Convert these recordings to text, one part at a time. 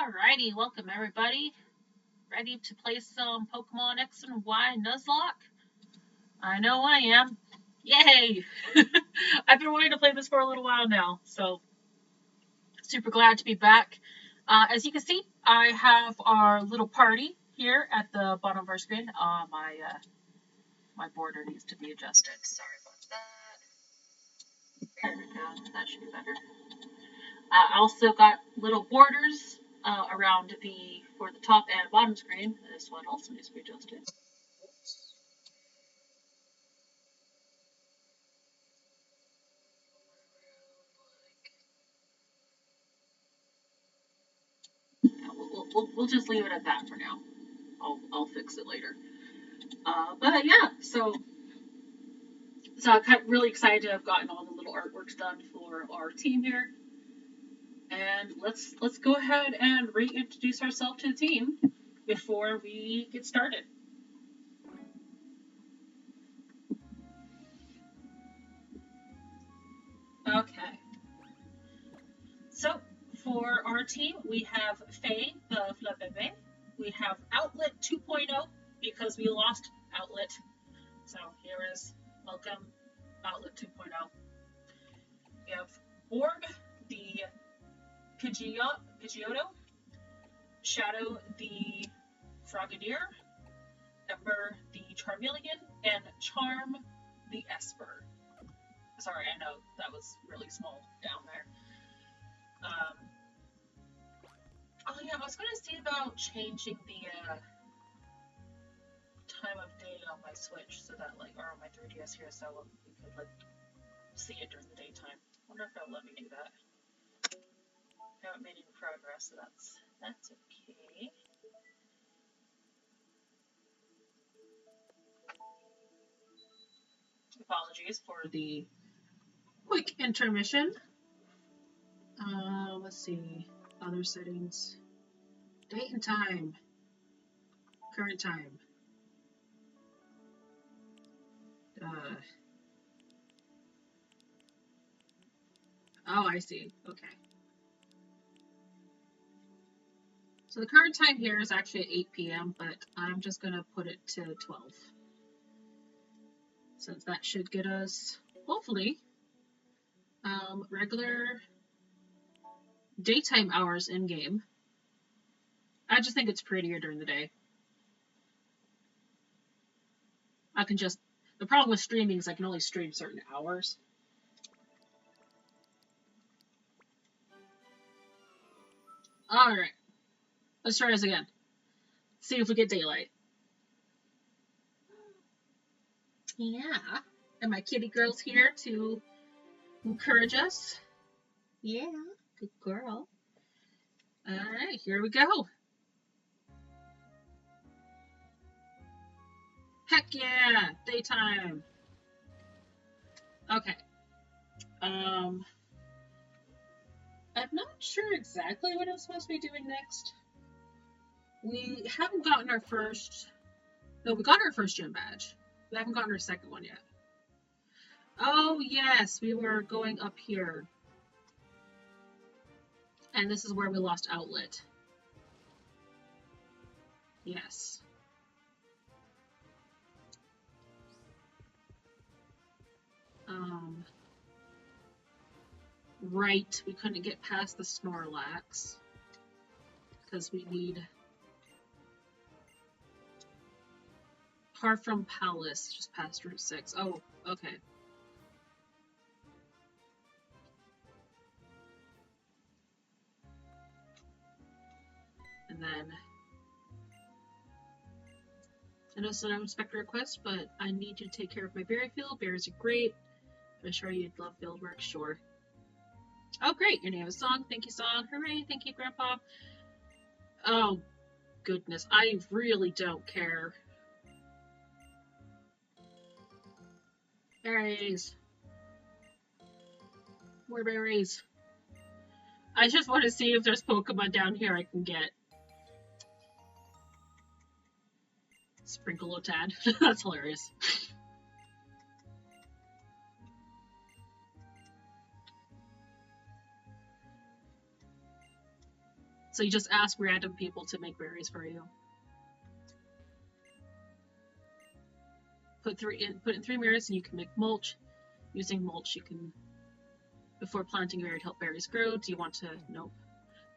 Alrighty, welcome everybody. Ready to play some Pokemon X and Y Nuzlocke? I know I am. Yay! I've been wanting to play this for a little while now, so super glad to be back. As you can see, I have our little party here at the bottom of our screen. My border needs to be adjusted. Sorry about that. There we go. That should be better. I also got little borders around for the top and bottom screen. This one also needs to be adjusted. We'll just leave it at that for now. I'll fix it later. But yeah, so I'm really excited to have gotten all the little artworks done for our team here. And let's go ahead and reintroduce ourselves to the team before we get started. Okay. So for our team, we have Faye, the Flabébé. We have Outlet 2.0 because we lost Outlet. So here is welcome Outlet 2.0. We have Orb, the Pidgeotto, Shadow, the Frogadier, Ember, the Charmeleon, and Charm, the Esper. Sorry, I know that was really small down there. Oh yeah, I was gonna see about changing the time of day on my Switch so that or on my 3DS here, so we could see it during the daytime. I wonder if it'll let me do that. I haven't made any progress, so that's okay. Apologies for the quick intermission. Let's see. Other settings. Date and time. Current time. Oh, I see. Okay. So the current time here is actually at 8 p.m., but I'm just going to put it to 12. Since that should get us, hopefully, regular daytime hours in-game. I just think it's prettier during the day. The problem with streaming is I can only stream certain hours. Alright. Let's try this again. See if we get daylight. Yeah. And my kitty girl's here to encourage us. Yeah. Good girl. Alright, here we go. Heck yeah! Daytime! Okay. I'm not sure exactly what I'm supposed to be doing next. We haven't gotten our first... No, we got our first gym badge. We haven't gotten our second one yet. Oh, yes! We were going up here. And this is where we lost Outlet. Yes. Right, we couldn't get past the Snorlax. Because we need... Parfum Palace, just past Route 6. Oh, okay. And then... I know it's an unexpected request, but I need you to take care of my berry field. Berries are great. I'm sure you'd love field work, sure. Oh, great! Your name is Song. Thank you, Song. Hooray! Thank you, Grandpa. Oh, goodness. I really don't care. Berries. More berries. I just want to see if there's Pokemon down here I can get. Sprinkle-O-Tad. That's hilarious. So you just ask random people to make berries for you. Put in 3 mirrors and you can make mulch. Using mulch, you can, before planting berry, help berries grow. Do you want to? Nope.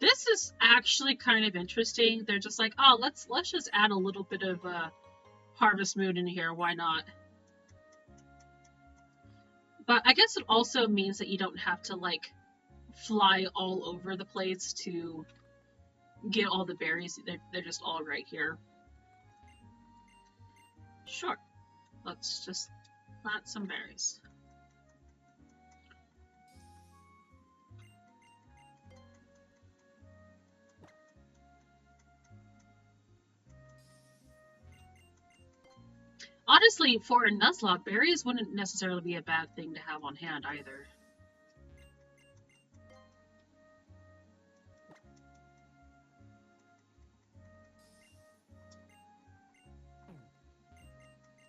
This is actually kind of interesting. They're just like, oh, let's just add a little bit of Harvest Moon in here. Why not? But I guess it also means that you don't have to like fly all over the place to get all the berries. They're just all right here. Sure. Let's just plant some berries. Honestly, for a Nuzlocke, berries wouldn't necessarily be a bad thing to have on hand either.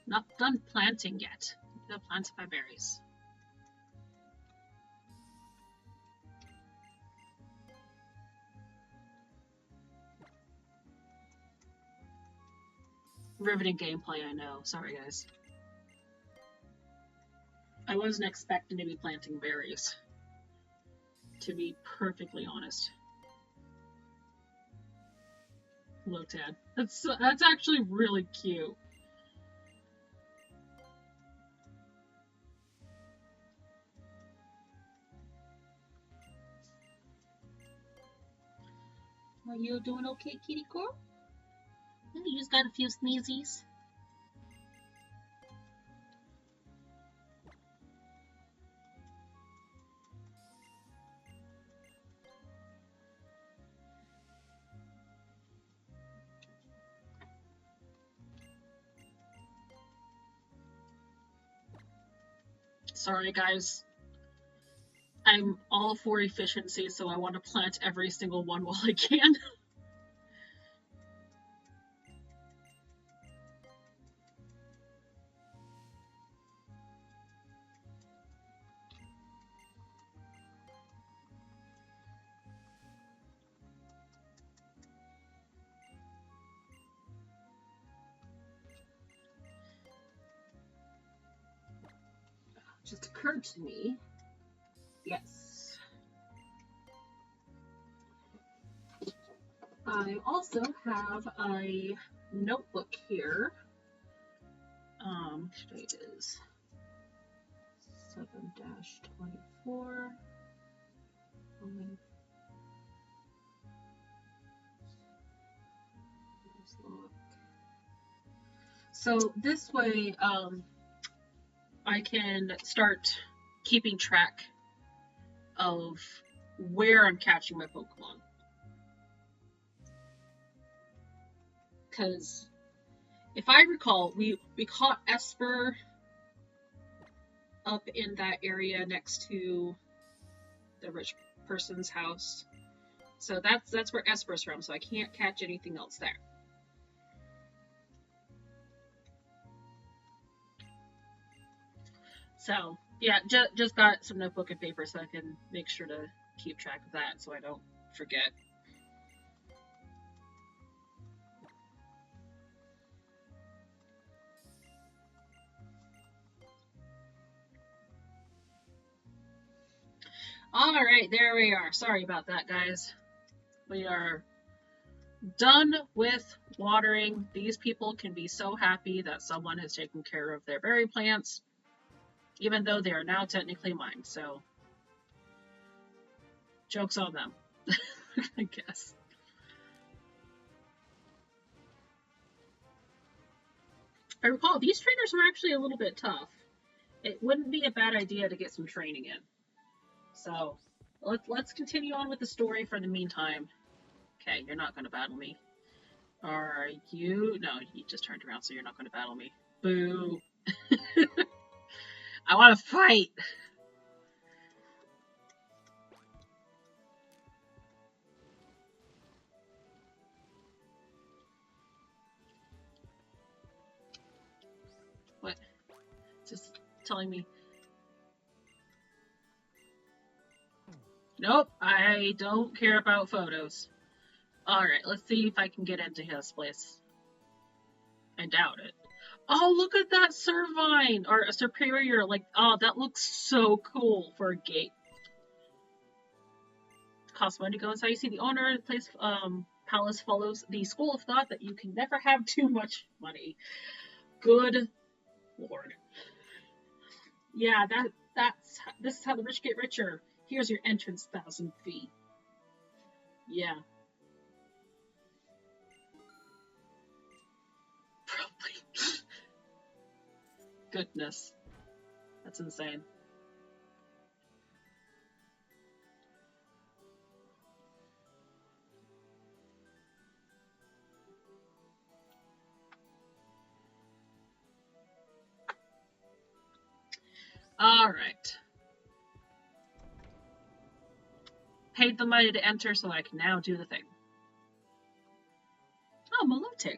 Not done planting yet. They'll plant my berries. Riveting gameplay, I know. Sorry, guys. I wasn't expecting to be planting berries, to be perfectly honest. Hello, Tad. That's actually really cute. Are you doing okay, kitty girl? You just got a few sneezies. Sorry, guys. I'm all for efficiency, so I want to plant every single one while I can. Just occurred to me. Yes. I also have a notebook here. Today is 7-24. So this way, I can start keeping track of where I'm catching my Pokemon. Because if I recall, we caught Esper up in that area next to the rich person's house. So that's where Esper's from, so I can't catch anything else there. So, yeah, just got some notebook and paper so I can make sure to keep track of that so I don't forget. Alright, there we are. Sorry about that, guys. We are done with watering. These people can be so happy that someone has taken care of their berry plants, even though they are now technically mine, so joke's on them, I guess. I recall these trainers were actually a little bit tough. It wouldn't be a bad idea to get some training in. So, let's continue on with the story for the meantime. Okay, you're not going to battle me. Are you? No, you just turned around, so you're not going to battle me. Boo. I want to fight. What? Just telling me. Nope, I don't care about photos. Alright, let's see if I can get into his place. I doubt it. Oh, look at that Servine! Or a Superior, like, oh, that looks so cool for a gate. Costs money to go inside. You see the owner of the place, palace follows the school of thought that you can never have too much money. Good lord. Yeah, this is how the rich get richer. Here's your entrance 1,000 fee. Yeah. Probably. Goodness. That's insane. Alright. Paid the money to enter, so I can now do the thing. Oh, Melotic.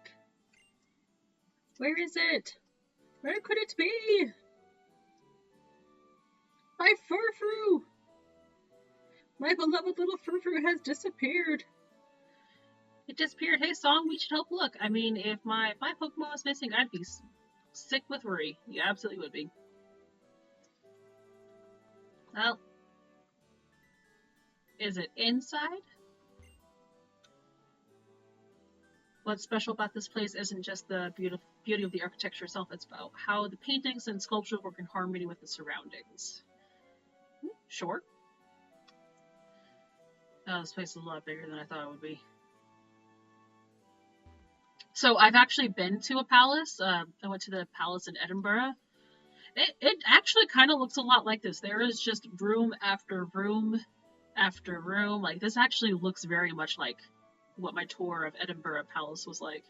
Where is it? Where could it be? My Furfru! My beloved little Furfru has disappeared. It disappeared. Hey, Song, we should help look. I mean, if my Pokemon was missing, I'd be sick with worry. You absolutely would be. Well, is it inside? What's special about this place isn't just the beauty of the architecture itself, it's about how the paintings and sculpture work in harmony with the surroundings. Sure. Oh, this place is a lot bigger than I thought it would be. So I've actually been to a palace. I went to the palace in Edinburgh. It actually kind of looks a lot like this. There is just room after room after room. Like, this actually looks very much like what my tour of Edinburgh Palace was like.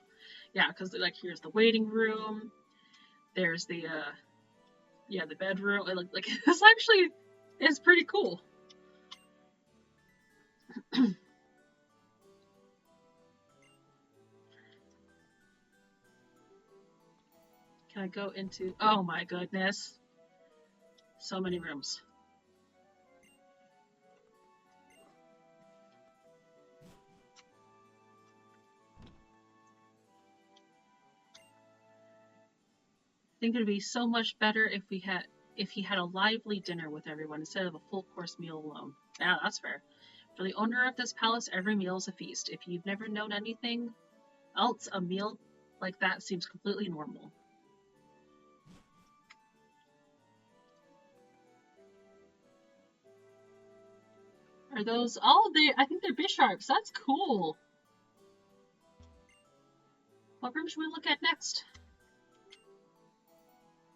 Yeah, because, like, here's the waiting room. There's the, yeah, the bedroom. Like this actually is pretty cool. Can I go into... Oh my goodness. So many rooms. I think it would be so much better if he had a lively dinner with everyone instead of a full course meal alone. Yeah, that's fair. For the owner of this palace, every meal is a feast. If you've never known anything else, a meal like that seems completely normal. Are those... Oh, I think they're Bisharps. That's cool. What room should we look at next?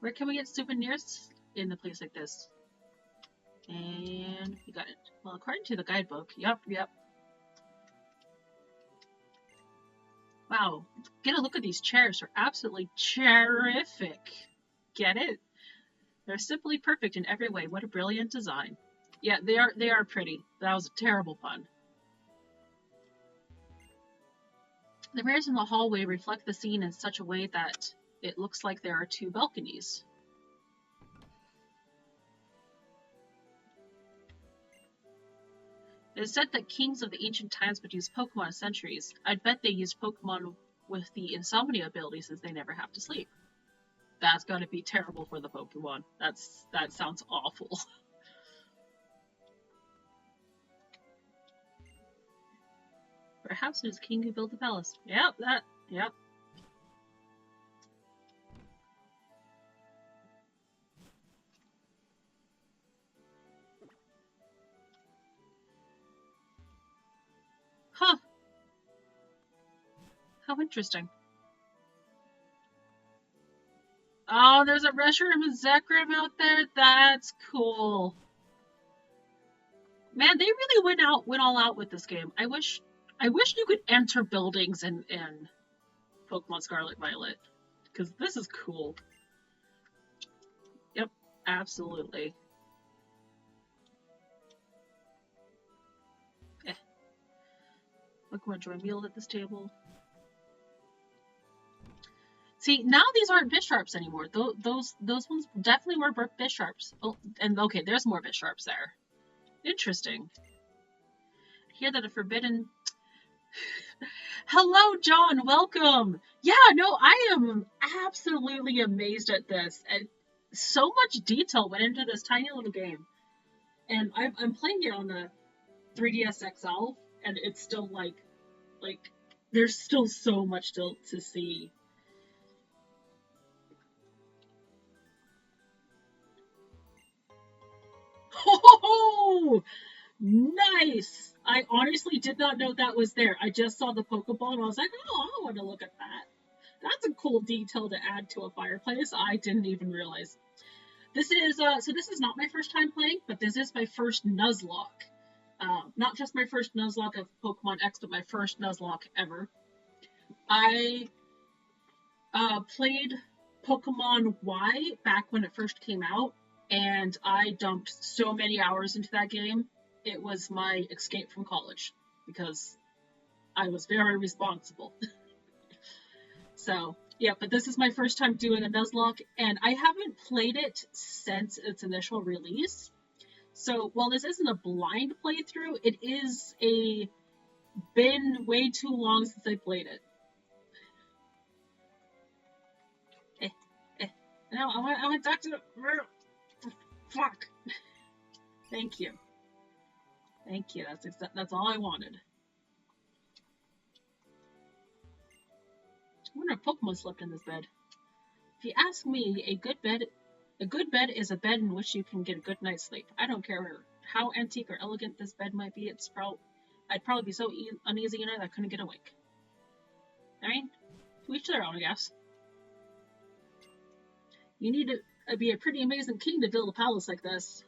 Where can we get souvenirs in a place like this? And we got it. Well, according to the guidebook, yep. Wow, get a look at these chairs. They're absolutely terrific. Get it? They're simply perfect in every way. What a brilliant design. Yeah, they are pretty. That was a terrible pun. The mirrors in the hallway reflect the scene in such a way that it looks like there are two balconies. It is said that kings of the ancient times would use Pokemon in centuries. I'd bet they use Pokemon with the insomnia ability since they never have to sleep. That's gotta be terrible for the Pokemon. That sounds awful. Perhaps it is king who built the palace. Yep. Huh. How interesting. Oh, there's a restroom in Zekrom out there? That's cool. Man, they really went all out with this game. I wish you could enter buildings in Pokemon Scarlet Violet. Because this is cool. Yep, absolutely. Pokemon enjoy meals at this table. See, now these aren't Bisharps anymore. Those ones definitely were Bisharps. Oh, and okay, there's more Bisharps there. Interesting. I hear that a forbidden Hello, John. Welcome. Yeah, no, I am absolutely amazed at this. And so much detail went into this tiny little game. And I'm playing it on the 3DS XL, and it's still like there's still so much still to see. Oh, nice! I honestly did not know that was there. I just saw the Pokeball and I was like, oh, I want to look at that. That's a cool detail to add to a fireplace. I didn't even realize. This is so this is not my first time playing, but this is my first Nuzlocke. Not just my first Nuzlocke of Pokemon X, but my first Nuzlocke ever. I played Pokemon Y back when it first came out, and I dumped so many hours into that game. It was my escape from college because I was very responsible. So, yeah, but this is my first time doing a Nuzlocke, and I haven't played it since its initial release. So, while this isn't a blind playthrough, it is a been way too long since I played it. Eh, eh. No, I want Dr. Fuck. Thank you. Thank you. That's all I wanted. I wonder if Pokemon slept in this bed. If you ask me, a good bed is a bed in which you can get a good night's sleep. I don't care how antique or elegant this bed might be. I'd probably be so uneasy in it I couldn't get awake. I mean, to each their own, I guess. You need to be a pretty amazing king to build a palace like this.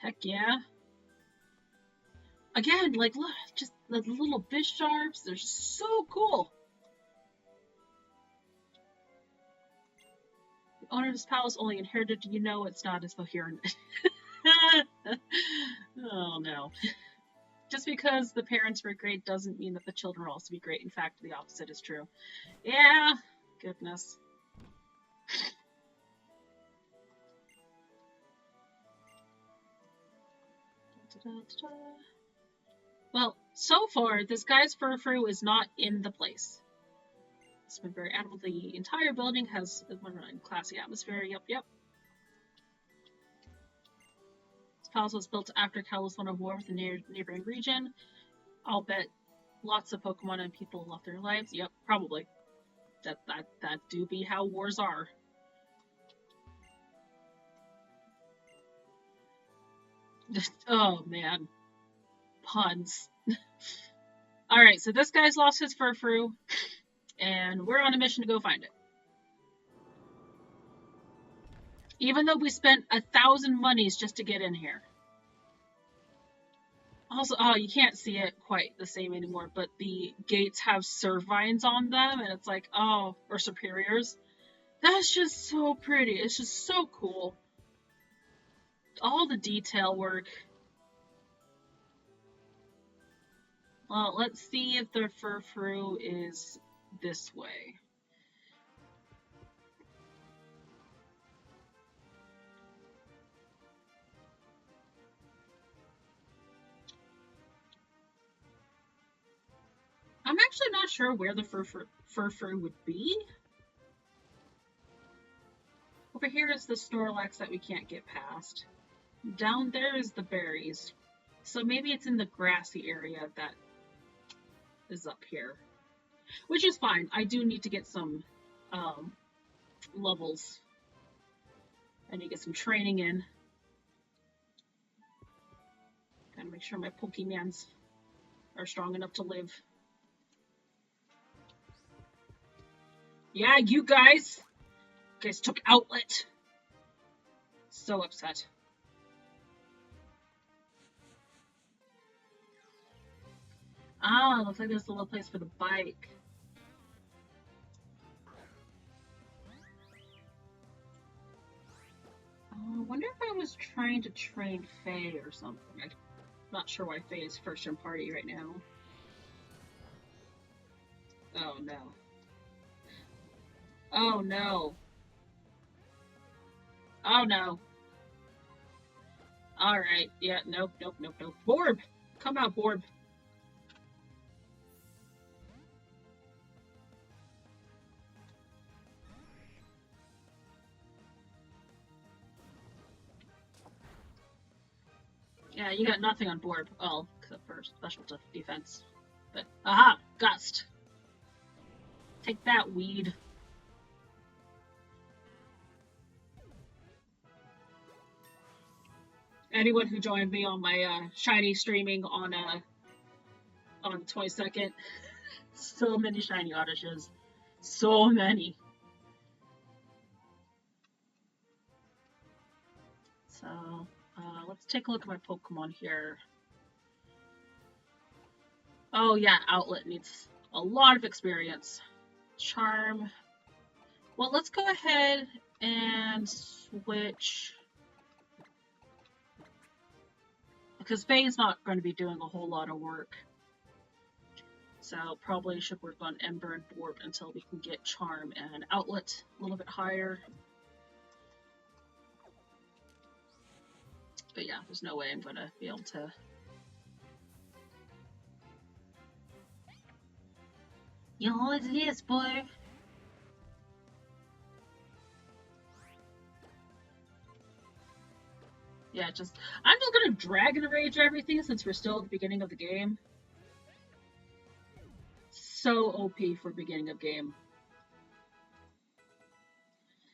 Heck yeah. Again, like, look, just the little Bisharps, they're so cool. The owner of this palace only inherited, you know it's not as coherent. Oh no. Just because the parents were great doesn't mean that the children will also be great. In fact, the opposite is true. Yeah, goodness. Well, so far, this guy's Furfru is not in the place. It's been very animal. The entire building has a classy atmosphere. Yep. This palace was built after Kalos won a war with the neighboring region. I'll bet lots of Pokemon and people lost their lives. Yep, probably. That do be how wars are. Oh man, puns. Alright, so this guy's lost his Furfru, and we're on a mission to go find it. Even though we spent 1,000 monies just to get in here. Also, oh, you can't see it quite the same anymore, but the gates have Servines on them, and it's like, oh, or Superiors. That's just so pretty. It's just so cool. All the detail work. Well, let's see if the Furfru is this way. I'm actually not sure where the Furfru would be. Over here is the Snorlax that we can't get past. Down there is the berries. So maybe it's in the grassy area that is up here. Which is fine. I do need to get some levels. I need to get some training in. Gotta make sure my Pokemons are strong enough to live. Yeah, you guys took Outlet. So upset. Ah, looks like there's a little place for the bike. I wonder if I was trying to train Faye or something. I'm not sure why Faye is first in party right now. Oh no. Oh no. Oh no. Alright, yeah, nope. Borb! Come out, Borb. Yeah, you got nothing on board. Well, except for special defense. But, aha! Gust! Take that, weed. Anyone who joined me on my shiny streaming on the 22nd, so many shiny Odyshes. So many. So, let's take a look at my Pokemon here. Oh yeah, Outlet needs a lot of experience. Charm. Well, let's go ahead and switch. Because Faye's not going to be doing a whole lot of work. So probably should work on Ember and Orb until we can get Charm and Outlet a little bit higher. But yeah, there's no way I'm going to be able to. You know what it is, boy. Yeah, I'm just gonna Dragon Rage everything since we're still at the beginning of the game. So OP for beginning of game.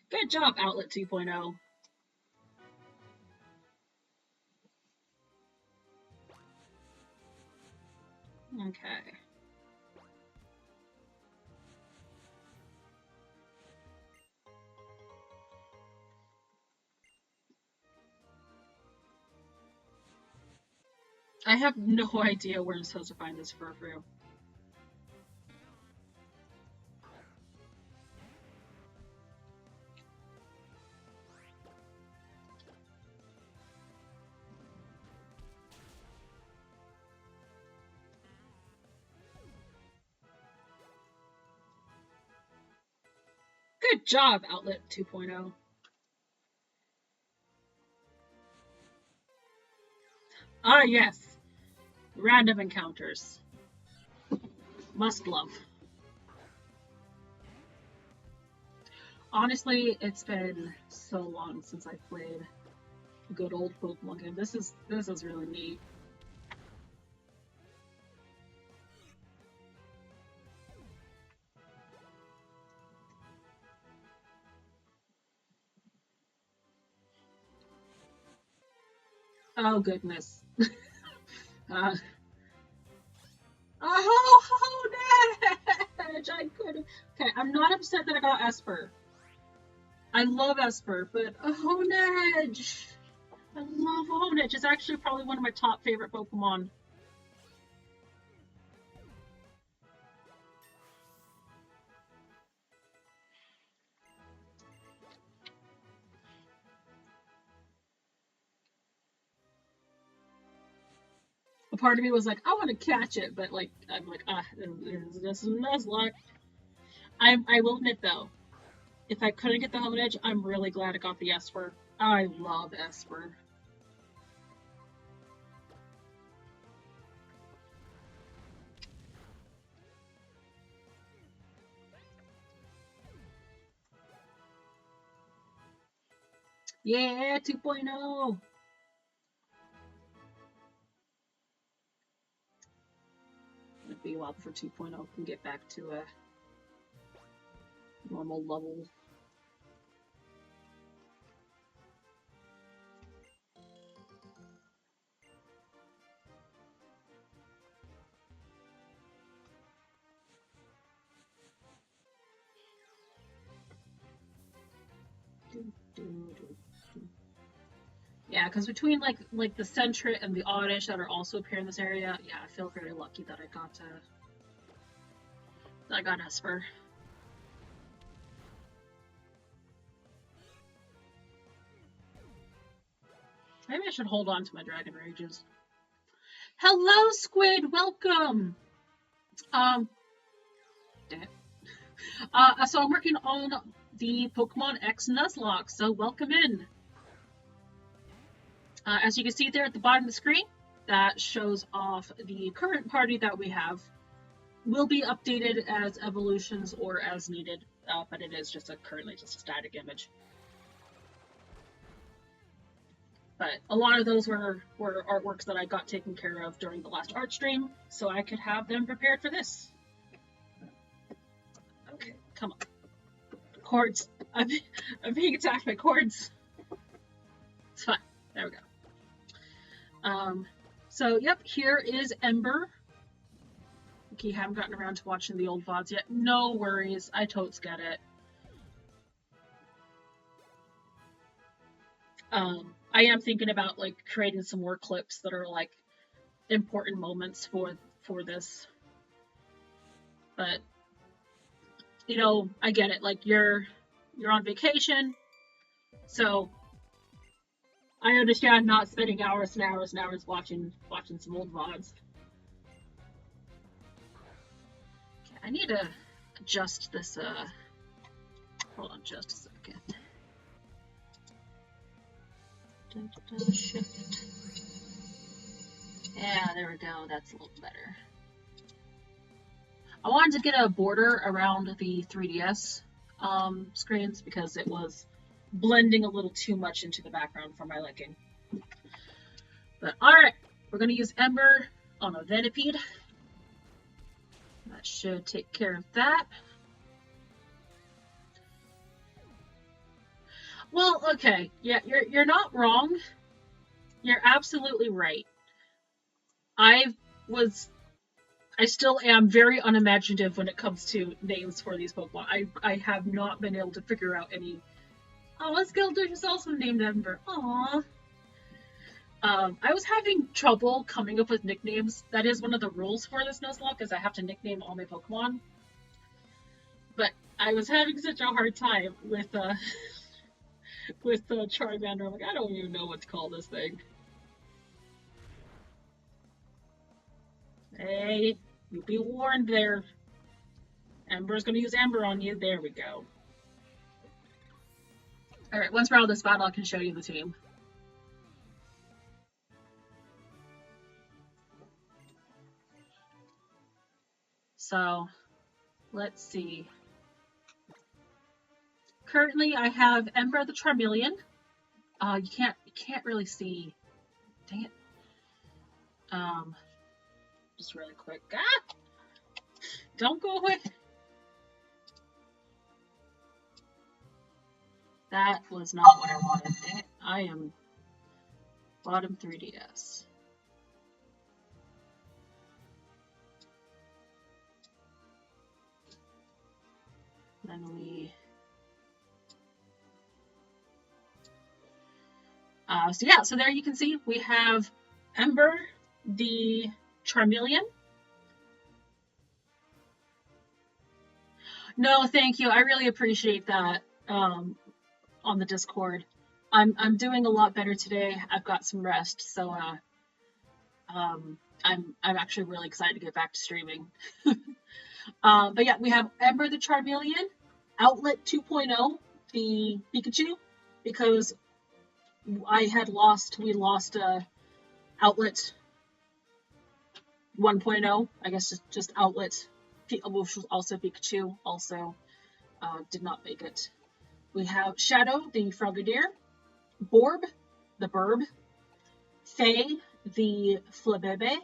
Good job, Outlet 2.0. Okay. I have no idea where I'm supposed to find this Furfrou. Good job, Outlet 2.0. Ah, yes. Random encounters. Must love. Honestly, it's been so long since I played a good old Pokemon game. This is really neat. Oh goodness. uh, oh, Nedge! I couldn't. Okay, I'm not upset that I got Esper. I love Esper, but Honedge! I love Honedge. It's actually probably one of my top favorite Pokemon. A part of me was like, I want to catch it, but like, I'm like, this is Nuzlocke. I will admit though, if I couldn't get the Honedge, I'm really glad I got the Esper. I love Esper. Yeah, 2.0. It'll be a while before 2.0 can get back to a normal level. Yeah, because between like the Sentret and the Oddish that are also appear in this area, yeah, I feel very lucky that I got Esper. Maybe I should hold on to my Dragon Rages. Hello, Squid. Welcome. So I'm working on the Pokemon X Nuzlocke. So welcome in. As you can see there at the bottom of the screen, that shows off the current party that we have. Will be updated as evolutions or as needed, but it is just currently just a static image. But a lot of those were artworks that I got taken care of during the last art stream, so I could have them prepared for this. Okay, come on. Cords. I'm being attacked by cords. It's fine. There we go. So, yep, here is Ember. Okay, you haven't gotten around to watching the old VODs yet. No worries. I totes get it. I am thinking about, like, creating some more clips that are, like, important moments for this. But, you know, I get it. Like, you're on vacation, so I understand not spending hours and hours and hours watching some old VODs. Okay, I need to adjust this, hold on just a second. Shift. Yeah, there we go. That's a little better. I wanted to get a border around the 3DS screens because it was blending a little too much into the background for my liking. But alright, we're going to use Ember on a Venipede. That should take care of that. Well, okay, yeah, you're not wrong. You're absolutely right. I still am very unimaginative when it comes to names for these Pokemon. I have not been able to figure out any. Oh, Skeleton is also named Ember. Aww. I was having trouble coming up with nicknames. That is one of the rules for this Nuzlocke, is I have to nickname all my Pokemon. But I was having such a hard time with Charmander. I'm like, I don't even know what to call this thing. Hey, you'll be warned there. Ember's gonna use Ember on you. There we go. Alright, once we're out of this battle, I can show you the team. So, let's see. Currently, I have Ember the Charmeleon. You can't really see. Dang it. Just really quick. Ah! Don't go away. That was not what I wanted. Dang it. I am bottom 3DS. Then we... so yeah, so there you can see we have Ember, the Charmeleon. No, thank you. I really appreciate that on the Discord. I'm doing a lot better today. I've got some rest, so I'm actually really excited to get back to streaming. But yeah, we have Ember the Charmeleon, Outlet 2.0, the Pikachu, because we lost Outlet 1.0, I guess just Outlet, which was also Pikachu, also did not make it. We have Shadow, the Frogadier, Borb, the Burb, Faye, the Flabebe,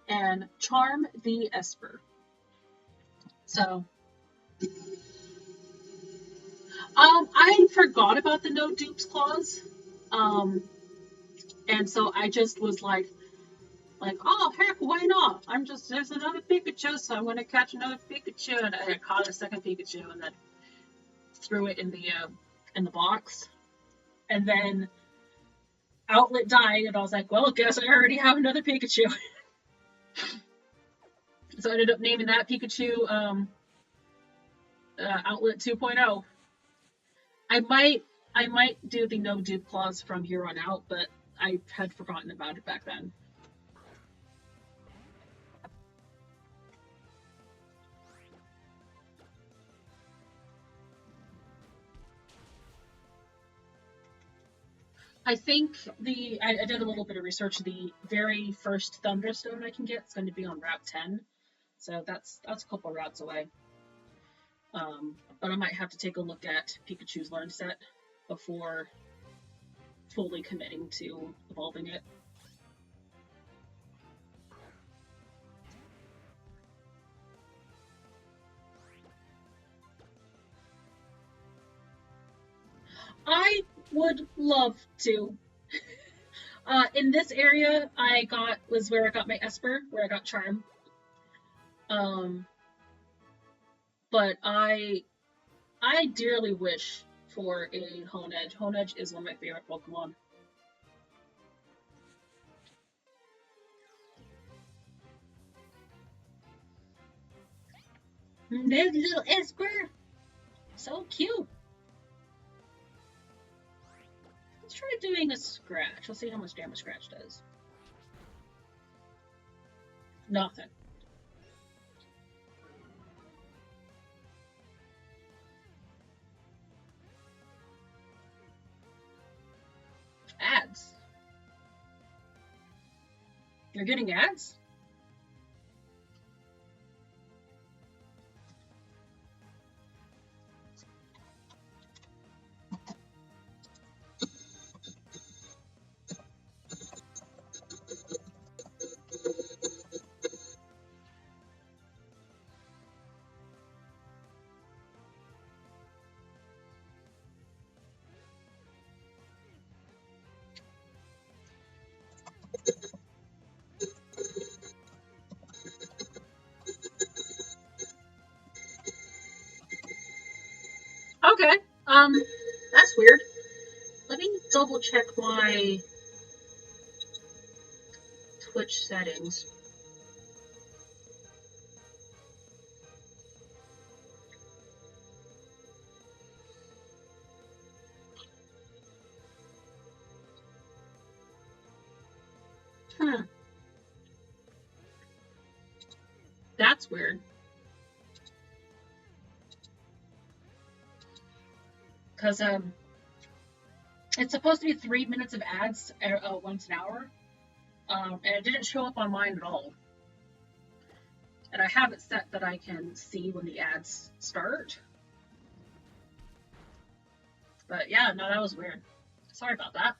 and Charm, the Esper. So, I forgot about the no dupes clause, and so I just was like, oh heck, why not? There's another Pikachu, so I'm gonna catch another Pikachu, and I caught a second Pikachu, and then threw it in the box, and then Outlet died, and I was like, well, I guess I already have another Pikachu. So I ended up naming that Pikachu Outlet 2.0. I might do the no dupe clause from here on out, but I had forgotten about it back then. I think I did a little bit of research. The very first Thunderstone I can get is going to be on Route 10, so that's a couple routes away. But I might have to take a look at Pikachu's learn set before fully committing to evolving it. I would love to. In this area, was where I got my Esper, where I got Charm. But I dearly wish for a Honedge. Honedge is one of my favorite Pokemon. There's little Esper, so cute. Let's try doing a scratch. Let's see how much damage scratch does. Nothing. Ads. You're getting ads? Okay. That's weird. Let me double check my Twitch settings. That's weird. Because it's supposed to be 3 minutes of ads once an hour, and it didn't show up on mine at all. And I have it set that I can see when the ads start. But yeah, no, that was weird. Sorry about that.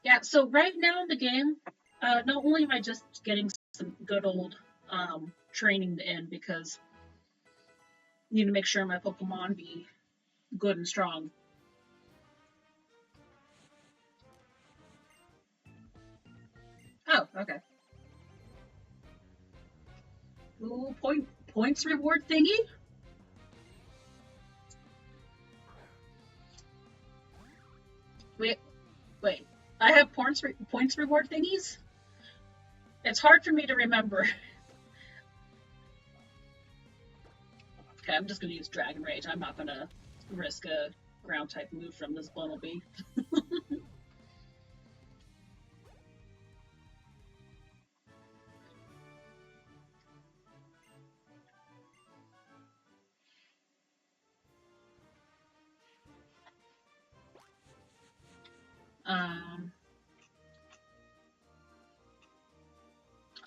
Yeah, so right now in the game, not only am I just getting some good old training in because I need to make sure my Pokemon be good and strong. Oh, okay. Ooh, points reward thingy? Wait. I have points reward thingies? It's hard for me to remember. Okay, I'm just gonna use Dragon Rage. I'm not gonna risk a ground type move from this Bumblebee.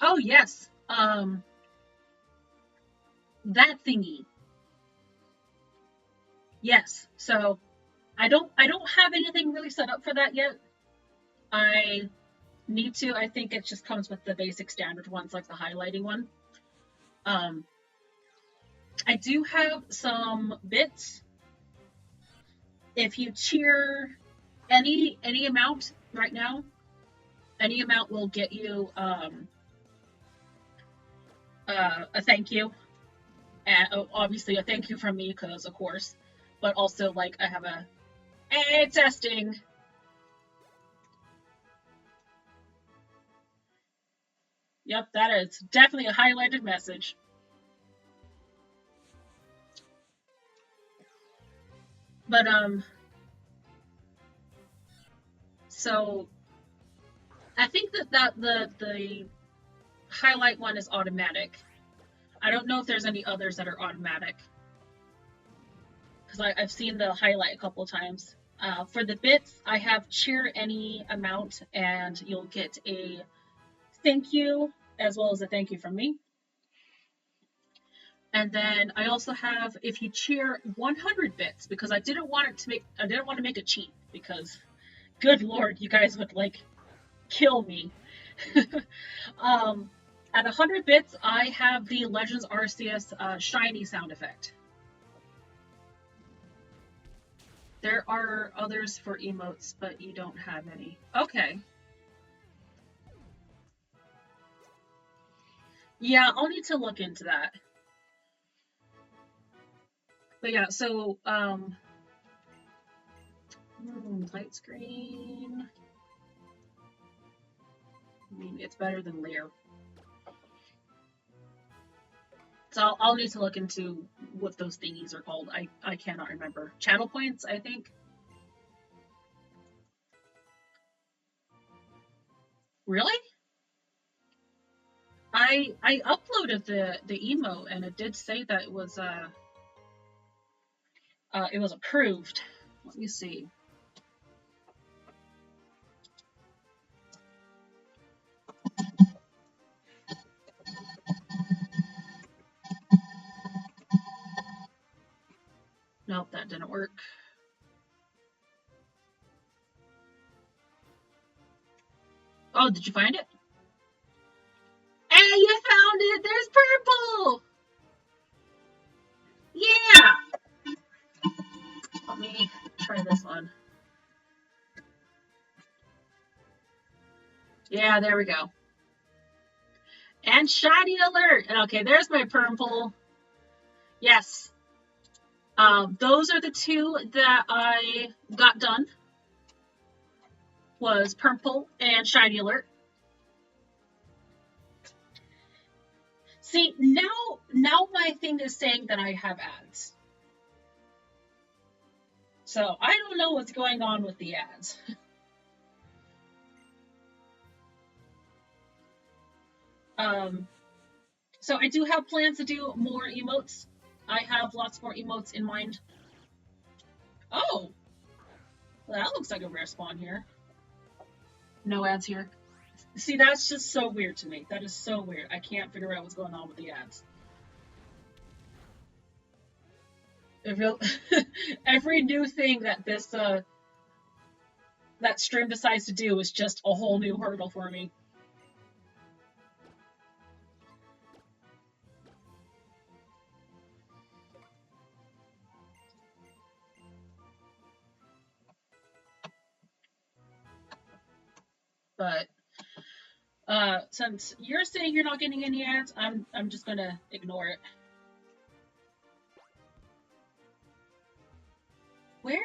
Oh yes. That thingy. Yes. So I don't have anything really set up for that yet. I need to. I think it just comes with the basic standard ones, like the highlighting one. I do have some bits. If you cheer any amount right now, any amount will get you a thank you, and obviously a thank you from me, because of course, but also like I have a testing. Yep, that is definitely a highlighted message. But so I think that the highlight one is automatic. I don't know if there's any others that are automatic, because I've seen the highlight a couple times. For the bits, I have cheer any amount, and you'll get a thank you as well as a thank you from me. And then I also have if you cheer 100 bits because I didn't want to make a cheat because good lord, you guys would like kill me. um, at 100 bits, I have the Legends Arceus shiny sound effect. There are others for emotes, but you don't have any. Okay. Yeah, I'll need to look into that. But yeah, so light screen. I mean, it's better than Lear. So I'll need to look into what those thingies are called. I cannot remember. Channel points, I think. Really? I uploaded the emo and it did say that it was approved. Let me see. Nope, that didn't work. Oh, did you find it? Hey, you found it! There's purple! Yeah! Let me try this one. Yeah, there we go. And shiny alert! Okay, there's my purple. Yes. Those are the two that I got done. Was purple and shiny alert. See, now my thing is saying that I have ads. So I don't know what's going on with the ads. So I do have plans to do more emotes. I have lots more emotes in mind. Oh, well, that looks like a rare spawn here. No ads here. See, that's just so weird to me. That is so weird. I can't figure out what's going on with the ads. Every new thing that this that stream decides to do is just a whole new hurdle for me. But since you're saying you're not getting any ads, I'm just gonna ignore it. Where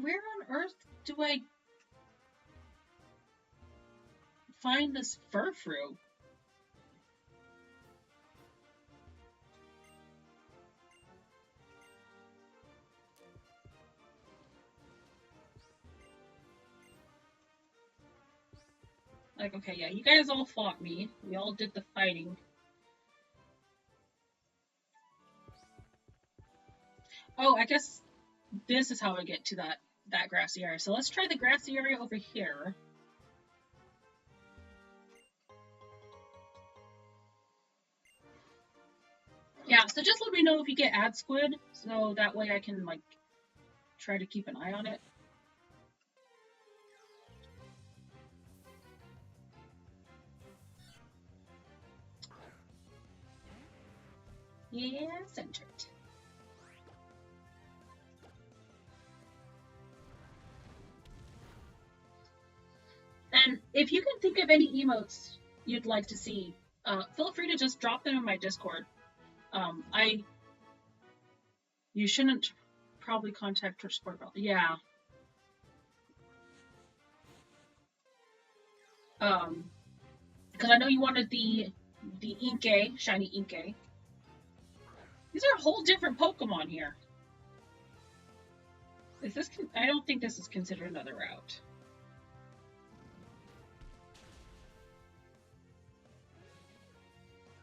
on earth do I find this Furfrou? Like, okay, yeah, you guys all fought me. We all did the fighting. Oh, I guess this is how I get to that grassy area. So let's try the grassy area over here. Yeah, so just let me know if you get ad squid, so that way I can like try to keep an eye on it. Yeah, centered. And if you can think of any emotes you'd like to see, feel free to just drop them in my Discord. You shouldn't probably contact Twitch support. Yeah. Because I know you wanted the Inkay, shiny Inkay. These are a whole different Pokemon here. Is this? I don't think this is considered another route.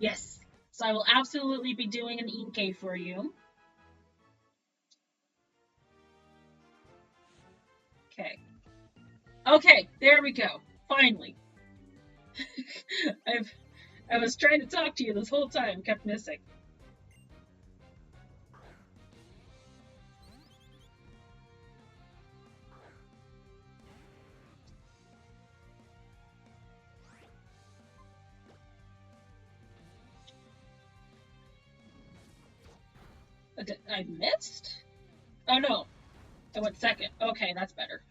Yes. So I will absolutely be doing an Inkay for you. Okay. Okay, there we go. Finally. I was trying to talk to you this whole time, kept missing. I missed? Oh no. I went second. Okay, that's better.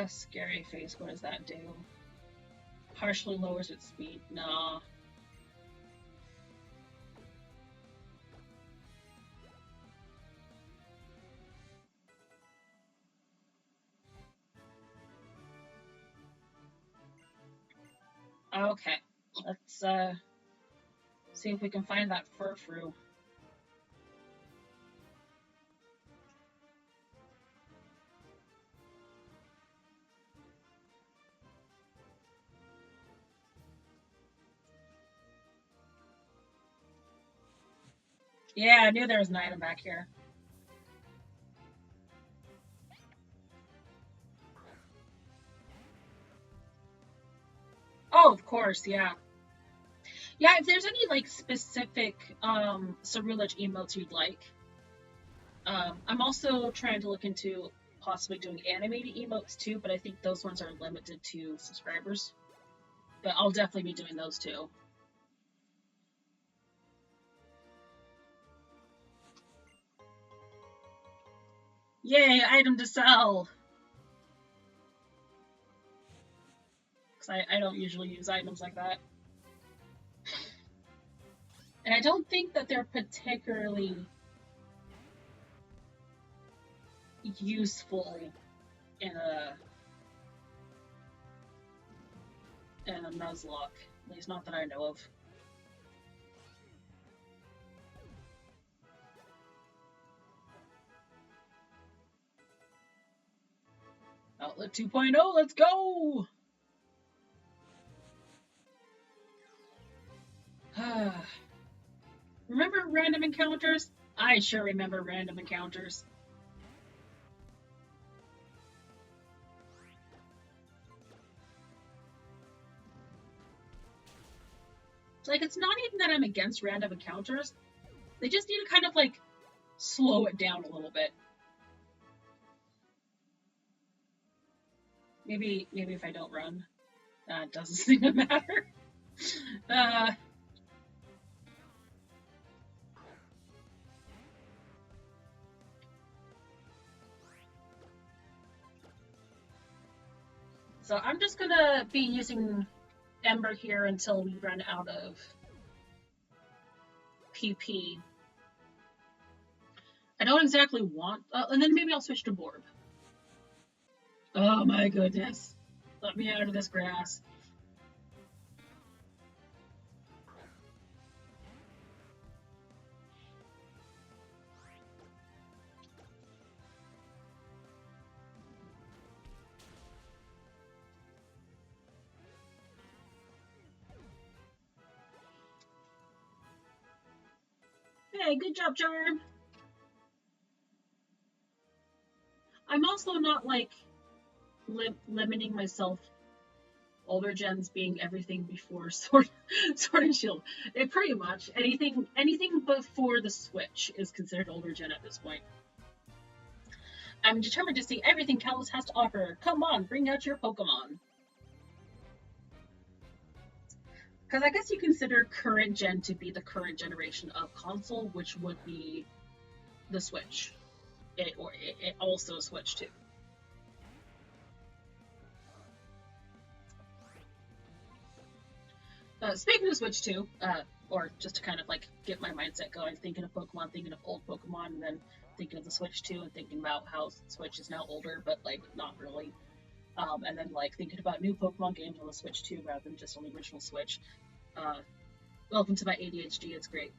Scary face. What does that do? Partially lowers its speed. Nah. Okay. Let's see if we can find that furfru. Yeah, I knew there was an item back here. Oh, of course, yeah. Yeah, if there's any like specific Cerulege emotes you'd like, I'm also trying to look into possibly doing animated emotes too, but I think those ones are limited to subscribers. But I'll definitely be doing those too. Yay, item to sell! Because I don't usually use items like that. And I don't think that they're particularly useful in a Nuzlocke. At least not that I know of. Outlet 2.0, let's go! Remember random encounters? I sure remember random encounters. Like, it's not even that I'm against random encounters. They just need to kind of, like, slow it down a little bit. Maybe if I don't run, it doesn't seem to matter. So I'm just gonna be using Ember here until we run out of PP. I don't exactly want, and then maybe I'll switch to Borb. Oh my goodness. Let me out of this grass. Hey, good job, Charm. I'm also not like limiting myself. Older gens being everything before Sword and Shield. It pretty much anything before the Switch is considered older gen at this point. I'm determined to see everything Kalos has to offer. Come on, bring out your Pokemon. Because I guess you consider current gen to be the current generation of console, which would be the Switch. It also Switch too. Speaking of Switch 2, or just to kind of like get my mindset going, thinking of Pokemon, thinking of old Pokemon, and then thinking of the Switch 2, and thinking about how Switch is now older, but like not really. And then like thinking about new Pokemon games on the Switch 2 rather than just on the original Switch. Welcome to my ADHD, it's great.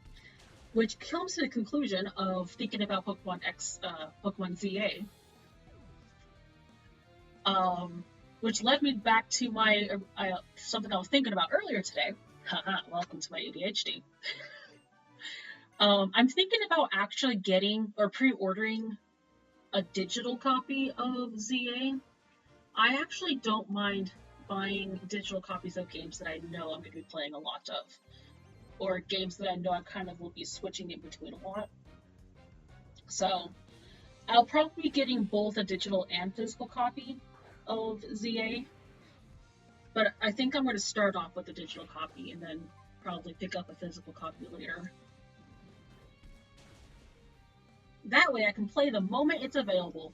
Which comes to the conclusion of thinking about Pokemon X, Pokemon ZA. Which led me back to my something I was thinking about earlier today. Haha, welcome to my ADHD. I'm thinking about actually getting or pre-ordering a digital copy of ZA. I actually don't mind buying digital copies of games that I know I'm going to be playing a lot of, or games that I know I kind of will be switching in between a lot. So I'll probably be getting both a digital and physical copy of ZA, but I think I'm going to start off with a digital copy and then probably pick up a physical copy later. That way I can play the moment it's available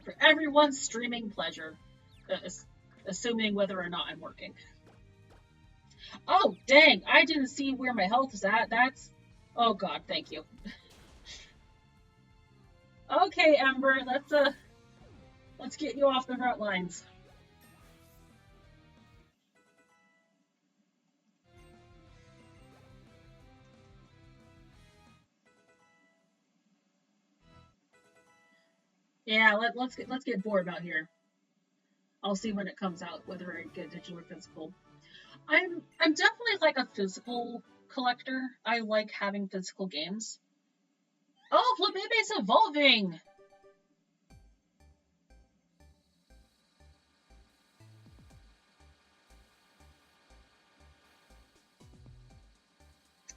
for everyone's streaming pleasure, assuming whether or not I'm working. Oh, dang, I didn't see where my health is at. That's... Oh god, thank you. Okay, Ember, let's get you off the front lines. Yeah, let's get bored out here. I'll see when it comes out whether I get digital or physical. I'm definitely like a physical collector. I like having physical games. Oh, Flibebe's evolving!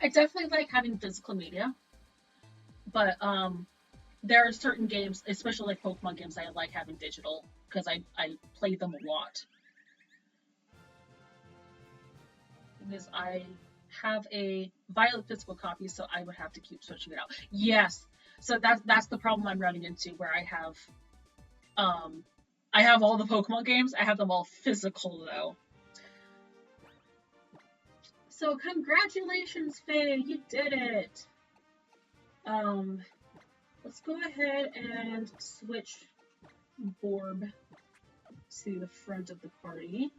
I definitely like having physical media, but there are certain games, especially like Pokemon games, I like having digital because I play them a lot. Because I have a Violet physical copy, so I would have to keep switching it out. Yes, so that's the problem I'm running into where I have all the Pokemon games. I have them all physical though. So congratulations, Faye, you did it. Let's go ahead and switch Borb to the front of the party.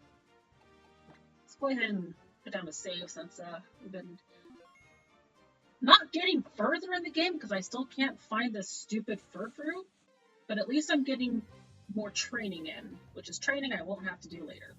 Let's go ahead and put down a save since we've been not getting further in the game because I still can't find this stupid Furfru, but at least I'm getting more training in, which is training I won't have to do later.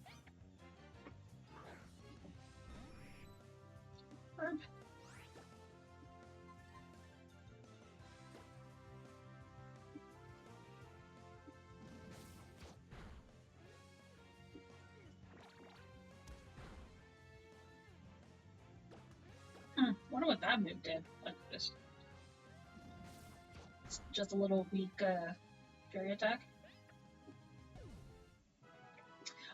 Wonder what that move did. Like just a little weak fairy attack.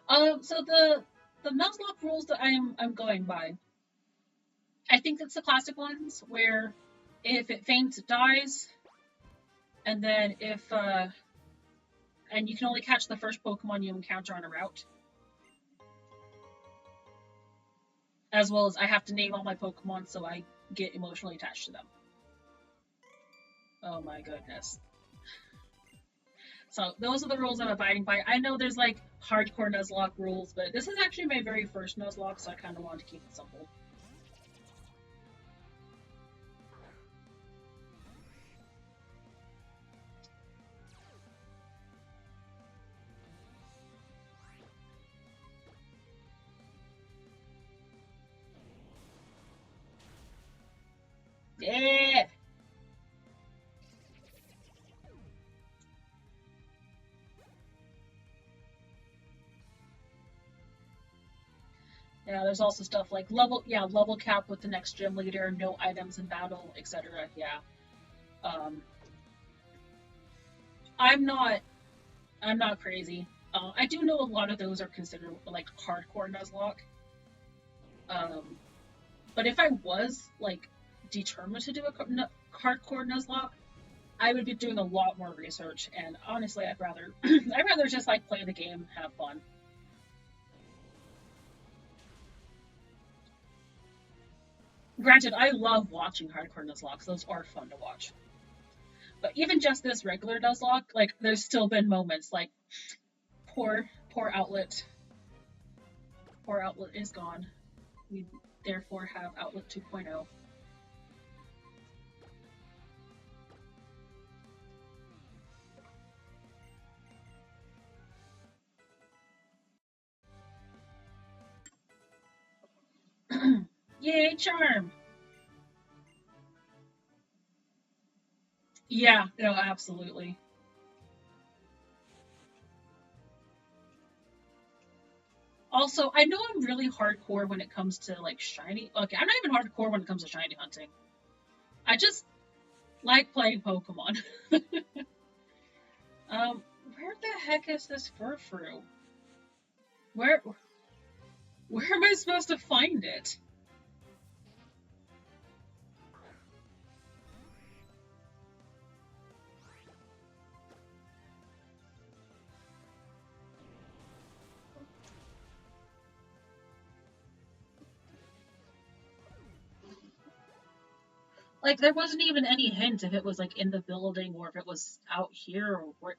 So the Nuzlocke rules that I'm going by, I think it's the classic ones where if it faints, it dies, and then if and you can only catch the first Pokemon you encounter on a route. As well as I have to name all my Pokemon so I get emotionally attached to them. Oh my goodness. So those are the rules I'm abiding by. I know there's like hardcore Nuzlocke rules, but this is actually my very first Nuzlocke, so I kind of wanted to keep it simple. Yeah! Yeah, there's also stuff like level cap with the next gym leader, no items in battle, etc. Yeah. I'm not crazy. I do know a lot of those are considered like hardcore Nuzlocke. Um, but if I was like determined to do a hardcore Nuzlocke, I would be doing a lot more research. And honestly, I'd rather just like play the game, have fun. Granted, I love watching hardcore Nuzlocke. Those are fun to watch. But even just this regular Nuzlocke, like there's still been moments like poor outlet. Poor outlet is gone. We therefore have outlet 2.0. Yay, charm! Yeah, no, absolutely. Also, I know I'm really hardcore when it comes to like shiny. Okay, I'm not even hardcore when it comes to shiny hunting. I just like playing Pokemon. Where the heck is this Furfrou? Where where am I supposed to find it? Like there wasn't even any hint if it was like in the building or if it was out here or where.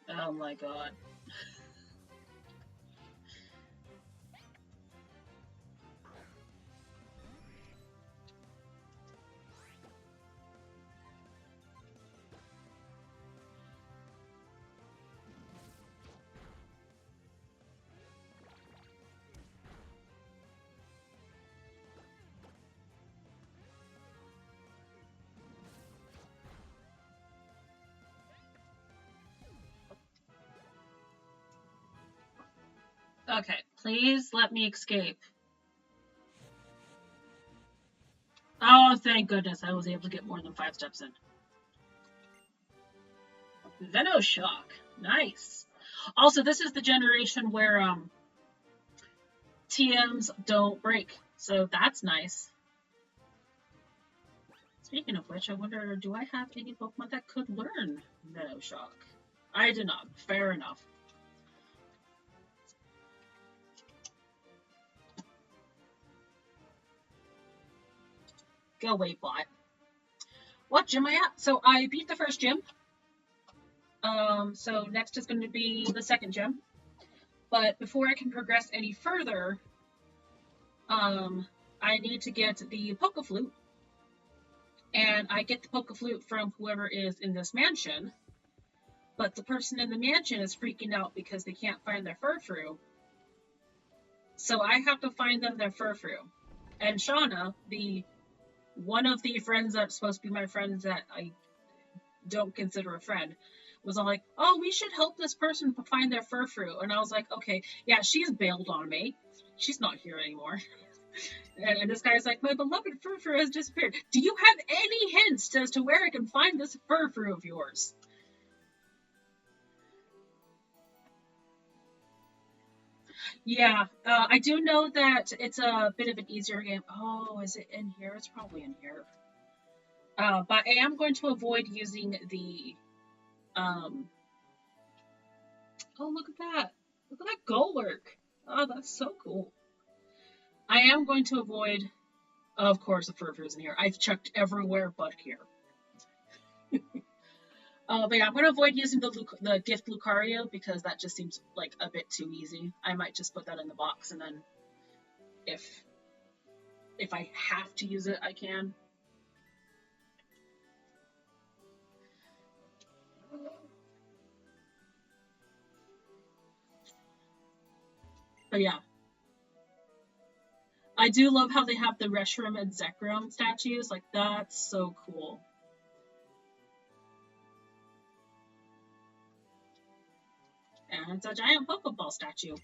Oh my god. Okay, please let me escape. Oh, thank goodness I was able to get more than 5 steps in. Venoshock. Nice. Also, this is the generation where TMs don't break, so that's nice. Speaking of which, I wonder, do I have any Pokemon that could learn Venoshock? I do not. Fair enough. Go away, bot. What gym am I at? So I beat the first gym. So next is going to be the second gym. But before I can progress any further, I need to get the Pokeflute. And I get the Pokeflute from whoever is in this mansion. But the person in the mansion is freaking out because they can't find their Furfrou. So I have to find them their Furfrou. And Shauna, the one of the friends that's supposed to be my friends that I don't consider a friend, was all like, oh, we should help this person find their Furfrou. And I was like, okay, yeah, she's bailed on me. She's not here anymore. And this guy's like, my beloved Furfrou has disappeared. Do you have any hints as to where I can find this Furfrou of yours? Yeah, I do know that it's a bit of an easier game. Oh, is it in here? It's probably in here. But I am going to avoid using the. Oh, look at that! Look at that Golurk! Oh, that's so cool. I am going to avoid, of course, the Furfrous in here. I've checked everywhere but here. But yeah, I'm going to avoid using the gift Lucario because that just seems like a bit too easy. I might just put that in the box and then if I have to use it, I can. But yeah, I do love how they have the Reshiram and Zekrom statues. Like, that's so cool. And it's a giant Pokeball statue.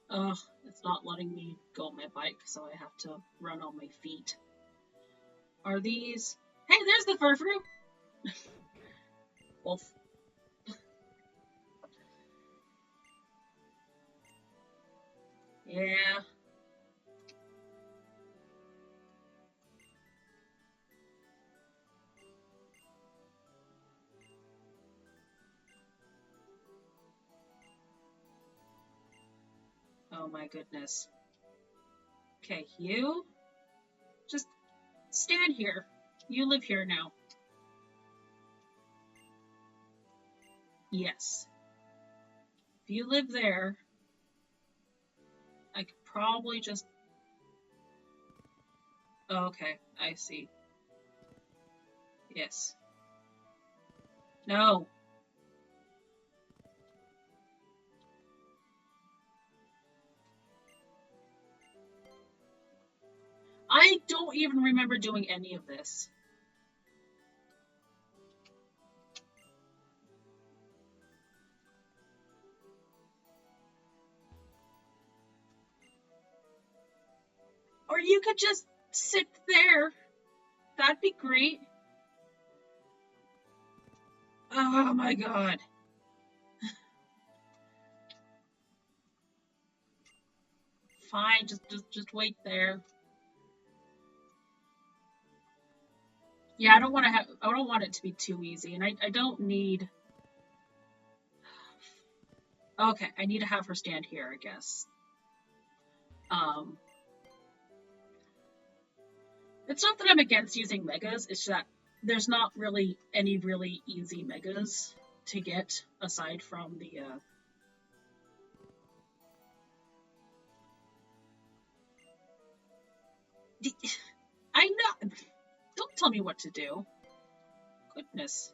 Ugh, it's not letting me go on my bike, so I have to run on my feet. Are these... Hey, there's the Furfrou! Wolf. Yeah. Oh my goodness. Okay, you just stand here. You live here now. Yes. If you live there, I could probably just... Oh, okay, I see. Yes. No. I don't even remember doing any of this. Or you could just sit there. That'd be great. Oh my god. Fine, just wait there. Yeah, I don't want it to be too easy, and I don't need. Okay, I need to have her stand here, I guess. It's not that I'm against using megas, it's that there's not really any really easy megas to get aside from the I know. Don't tell me what to do. Goodness.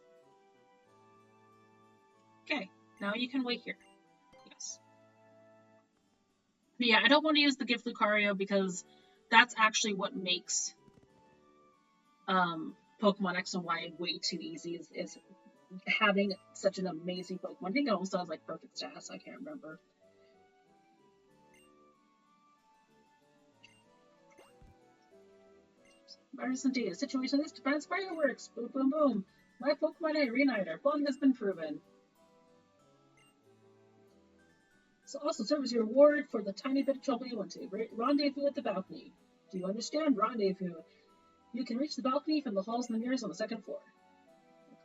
Okay, now you can wait here. Yes. But yeah, I don't want to use the gift Lucario because that's actually what makes Pokemon X and Y way too easy is having such an amazing Pokemon. I think it also has like perfect stats, I can't remember. Matters indeed. A situation this depends fireworks. Boom boom boom. My Pokemon A Reuniter. Bond has been proven. So also serve as your reward for the tiny bit of trouble you went to. Rendezvous at the balcony. Do you understand? Rendezvous. You can reach the balcony from the halls and the mirrors on the second floor.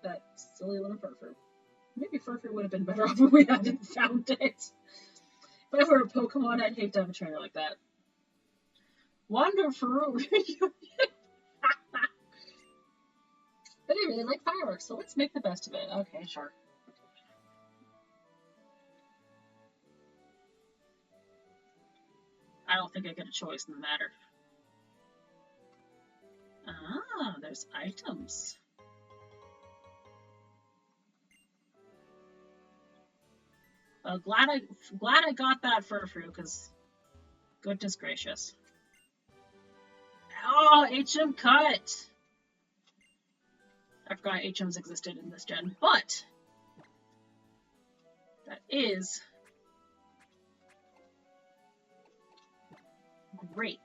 That silly little Furfur. Maybe Furfur would have been better off if we hadn't found it. If I were a Pokemon, I'd hate to have a trainer like that. Wonderful. But I really like fireworks, so let's make the best of it. Okay, sure. I don't think I get a choice in the matter. Ah, there's items. Well, glad I got that Furfrou, because goodness gracious. Oh, HM cut! I forgot HMs existed in this gen, but that is great.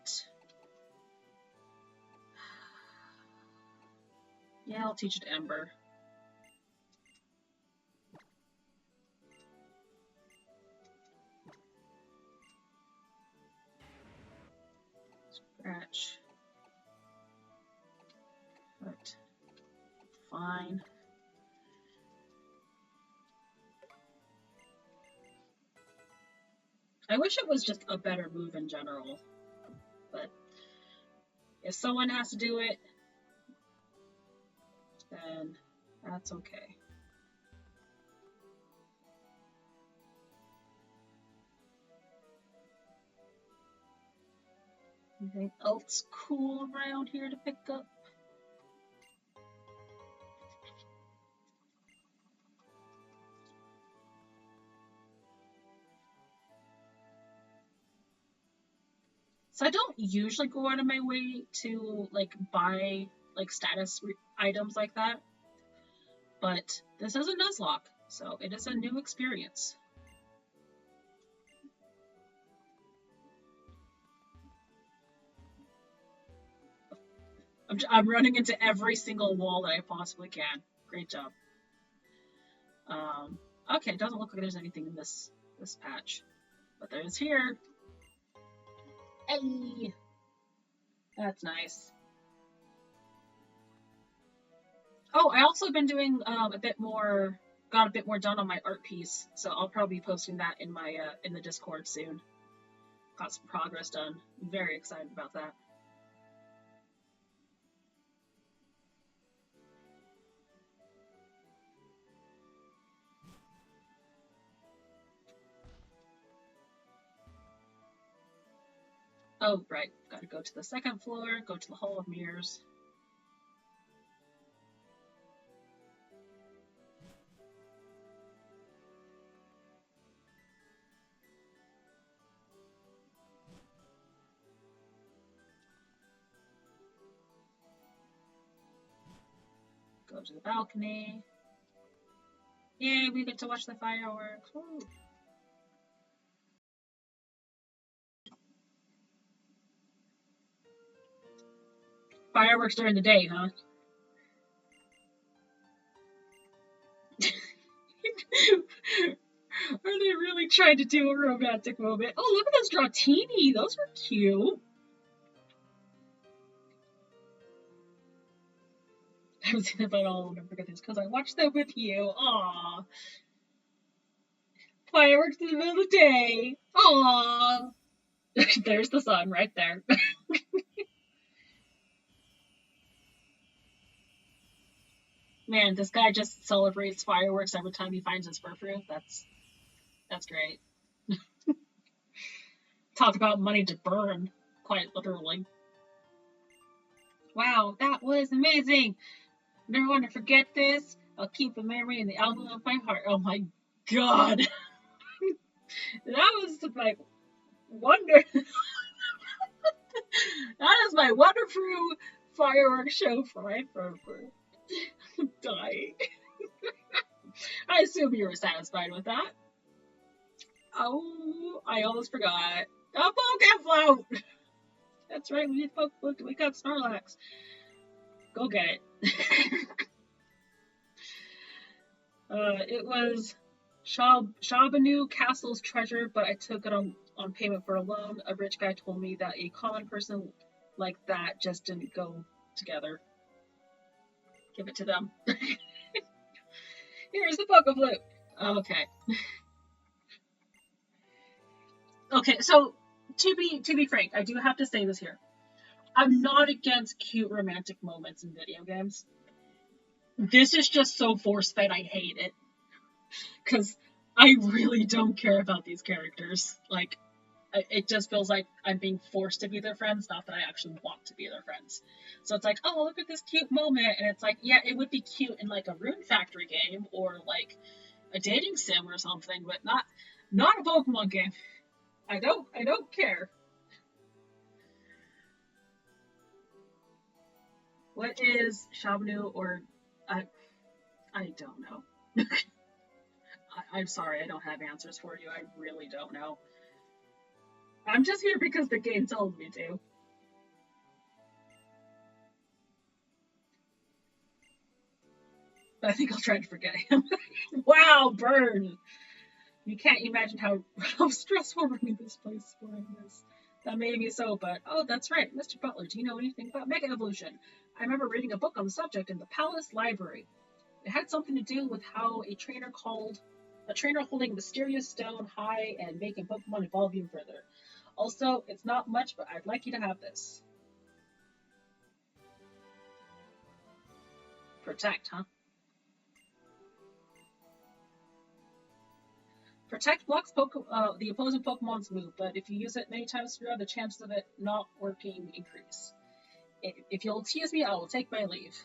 Yeah, I'll teach it to Ember. Scratch. But fine. I wish it was just a better move in general, but if someone has to do it, then that's okay. Anything else cool around here to pick up? So I don't usually go out of my way to like buy like status items like that, but this is a Nuzlocke, so it is a new experience. I'm running into every single wall that I possibly can. Great job. Okay, it doesn't look like there's anything in this patch, but there is here. Hey, that's nice. Oh, I also been doing a bit more. Got a bit more done on my art piece, so I'll probably be posting that in my in the Discord soon. Got some progress done. I'm very excited about that. Oh, right. Gotta go to the second floor, go to the Hall of Mirrors. to the balcony. Yay, we get to watch the fireworks. Woo. Fireworks during the day, huh? Are they really trying to do a romantic moment? Oh, look at those Dratini. Those were cute. I haven't seen them at all. I'll never forget this because I watched them with you. Aww. Fireworks in the middle of the day. Aww. There's the sun right there. Man, this guy just celebrates fireworks every time he finds his furfru. That's great. Talk about money to burn, quite literally. Wow, that was amazing. Never want to forget this. I'll keep the memory in the album of my heart. Oh my god. That was my wonder. That is my wonderful fireworks show for my furfru. I'm dying. I assume you were satisfied with that. Oh, I almost forgot. A Poké Float! That's right, we need Poké Float to wake up Snorlax. Go get it. It was Shabanu Castle's treasure, but I took it on payment for a loan. A rich guy told me that a common person like that just didn't go together. Give it to them. Here's the Poké Float. Okay. Okay, so to be frank, I do have to say this here. I'm not against cute romantic moments in video games. This is just so force-fed, I hate it. Because I really don't care about these characters. Like, it just feels like I'm being forced to be their friends, not that I actually want to be their friends. So it's like, oh, look at this cute moment, and it's like, yeah, it would be cute in like a Rune Factory game or like a dating sim or something, but not a Pokemon game. I don't care. What is Shabnu or I don't know. I'm sorry, I don't have answers for you. I really don't know. I'm just here because the game told me to. I think I'll try to forget him. Wow, burn! You can't imagine how stressful running this place for him is. That made me so, but oh, that's right. Mr. Butler, do you know anything about Mega Evolution? I remember reading a book on the subject in the Palace Library. It had something to do with how a trainer holding a mysterious stone high and making Pokemon evolve even further. Also, it's not much, but I'd like you to have this. Protect, huh? Protect blocks the opposing Pokemon's move, but if you use it many times throughout, the chances of it not working increase. If you'll tease me, I will take my leave.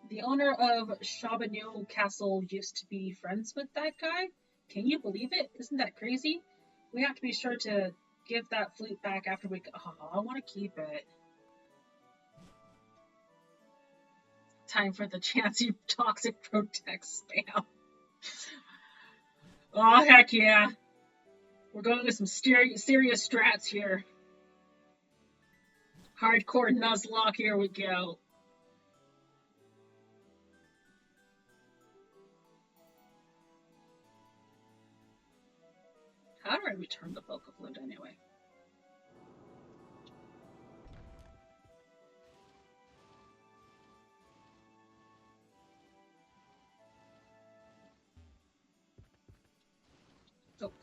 The owner of Shabanu Castle used to be friends with that guy? Can you believe it? Isn't that crazy? We have to be sure to give that flute back after we... Oh, I want to keep it. Time for the Chansey Toxic Protect spam. Oh, heck yeah. We're going with some serious strats here. Hardcore Nuzlocke, here we go. How do I return the Poké Flute anyway?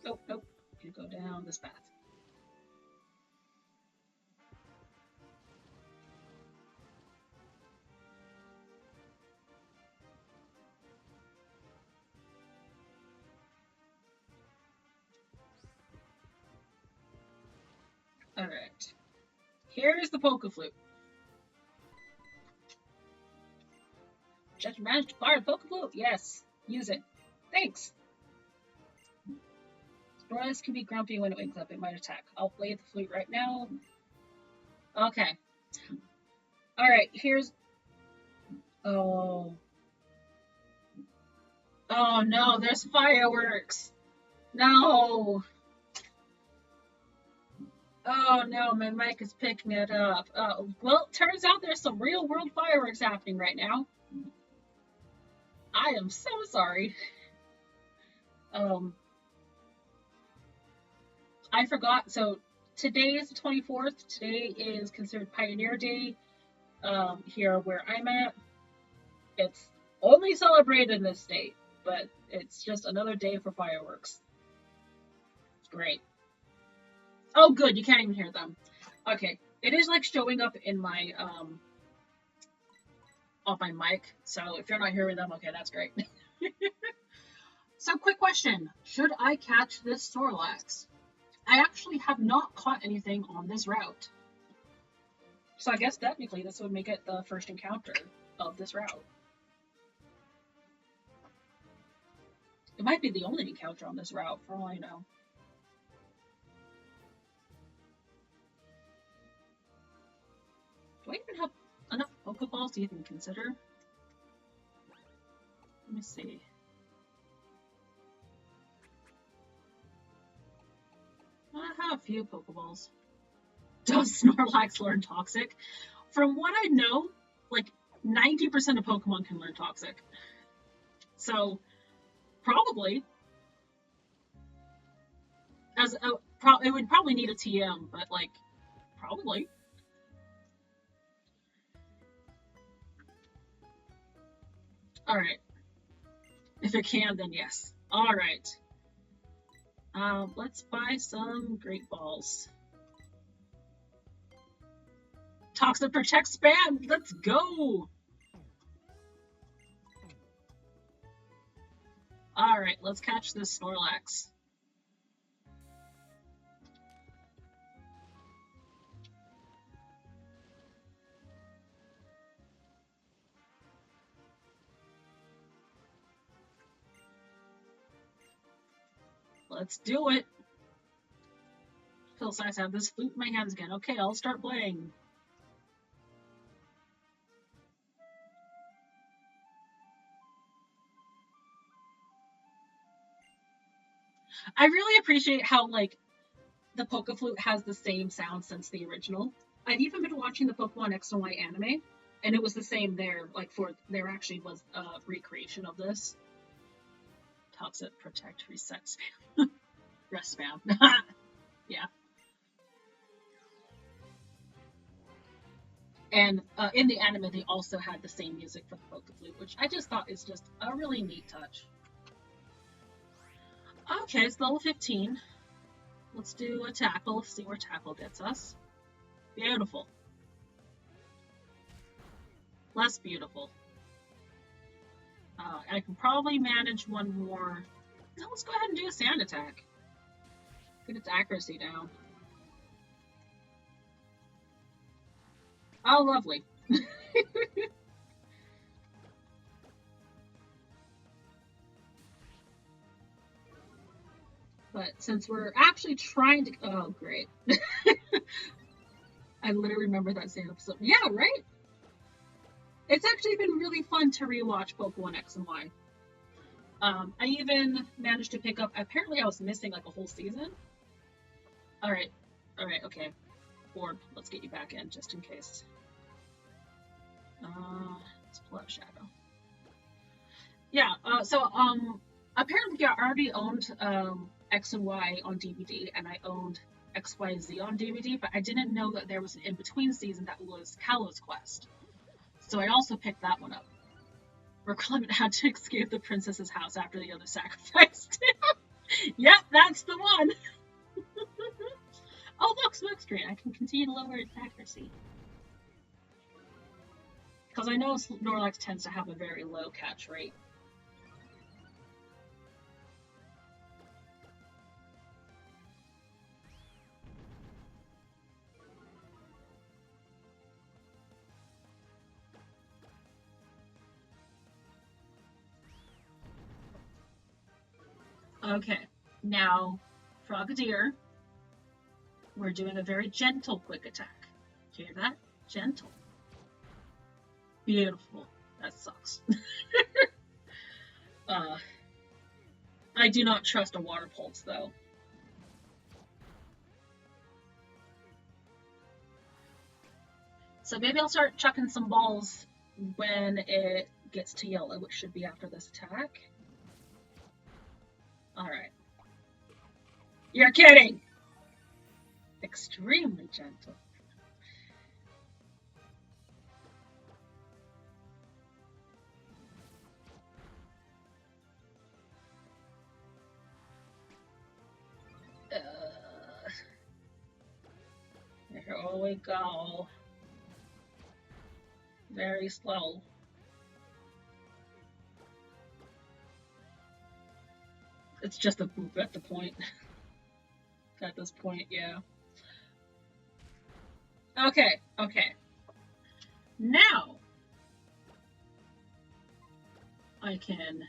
Nope. You go down this path. Alright. Here's the Poké Flute. Just managed to fire the Poké Flute? Yes. Use it. Thanks. Snorlax can be grumpy when it wakes up. It might attack. I'll play the flute right now. Okay. Alright, here's Oh. Oh no, there's fireworks. No. Oh no, my mic is picking it up. Well, turns out there's some real world fireworks happening right now. I am so sorry. Um, I forgot. So today is the 24th. Today is considered Pioneer Day. Here where I'm at, it's only celebrated in this state, but it's just another day for fireworks. Great. Oh, good. You can't even hear them. Okay. It is like showing up in my on my mic. So if you're not hearing them, okay, that's great. So quick question. Should I catch this Snorlax? I actually have not caught anything on this route. So I guess technically this would make it the first encounter of this route. It might be the only encounter on this route, for all I know. Do I even have enough Pokeballs to even consider? Let me see. I have a few Pokeballs. Does Snorlax learn Toxic? From what I know, like 90% of Pokemon can learn Toxic. So, probably. It would probably need a TM, but like, probably. Alright. If it can, then yes. Alright. Let's buy some Great Balls. Toxic Protect spam! Let's go! Alright, let's catch this Snorlax. Let's do it! Feels nice to have this flute in my hands again. Okay, I'll start playing. I really appreciate how, like, the Poke Flute has the same sound since the original. I've even been watching the Pokemon X and Y anime, and it was the same there. Like, there actually was a recreation of this. Toxic Protect Reset Spam. Rest Spam. Yeah. And in the anime, they also had the same music for the Poke Flute, which I just thought is just a really neat touch. Okay, it's level 15. Let's do a tackle, see where tackle gets us. Beautiful. Less beautiful. I can probably manage one more. No, let's go ahead and do a sand attack. Get its accuracy down. Oh, lovely. But since we're actually trying to... Oh, great. I literally remember that same episode. Yeah, right? It's actually been really fun to rewatch Pokémon X and Y. I even managed to pick up... Apparently I was missing like a whole season. Alright, okay. Orb, let's get you back in, just in case. Let's pull out Shadow. Yeah, apparently I already owned X and Y on DVD, and I owned XYZ on DVD, but I didn't know that there was an in-between season that was Kalos Quest. So I also picked that one up. Where Clement had to escape the princess's house after the other sacrificed him. Yep, that's the one! Oh look, smokescreen. I can continue to lower its accuracy. Because I know Snorlax tends to have a very low catch rate. Okay, now, Frogadier, we're doing a very gentle quick attack. Hear that? Gentle. Beautiful. That sucks. uh, I do not trust a water pulse, though. So maybe I'll start chucking some balls when it gets to yellow, which should be after this attack. Alright. You're kidding! Extremely gentle. Here we go. Very slow. It's just a boop at the point. At this point, yeah. Okay, okay. Now I can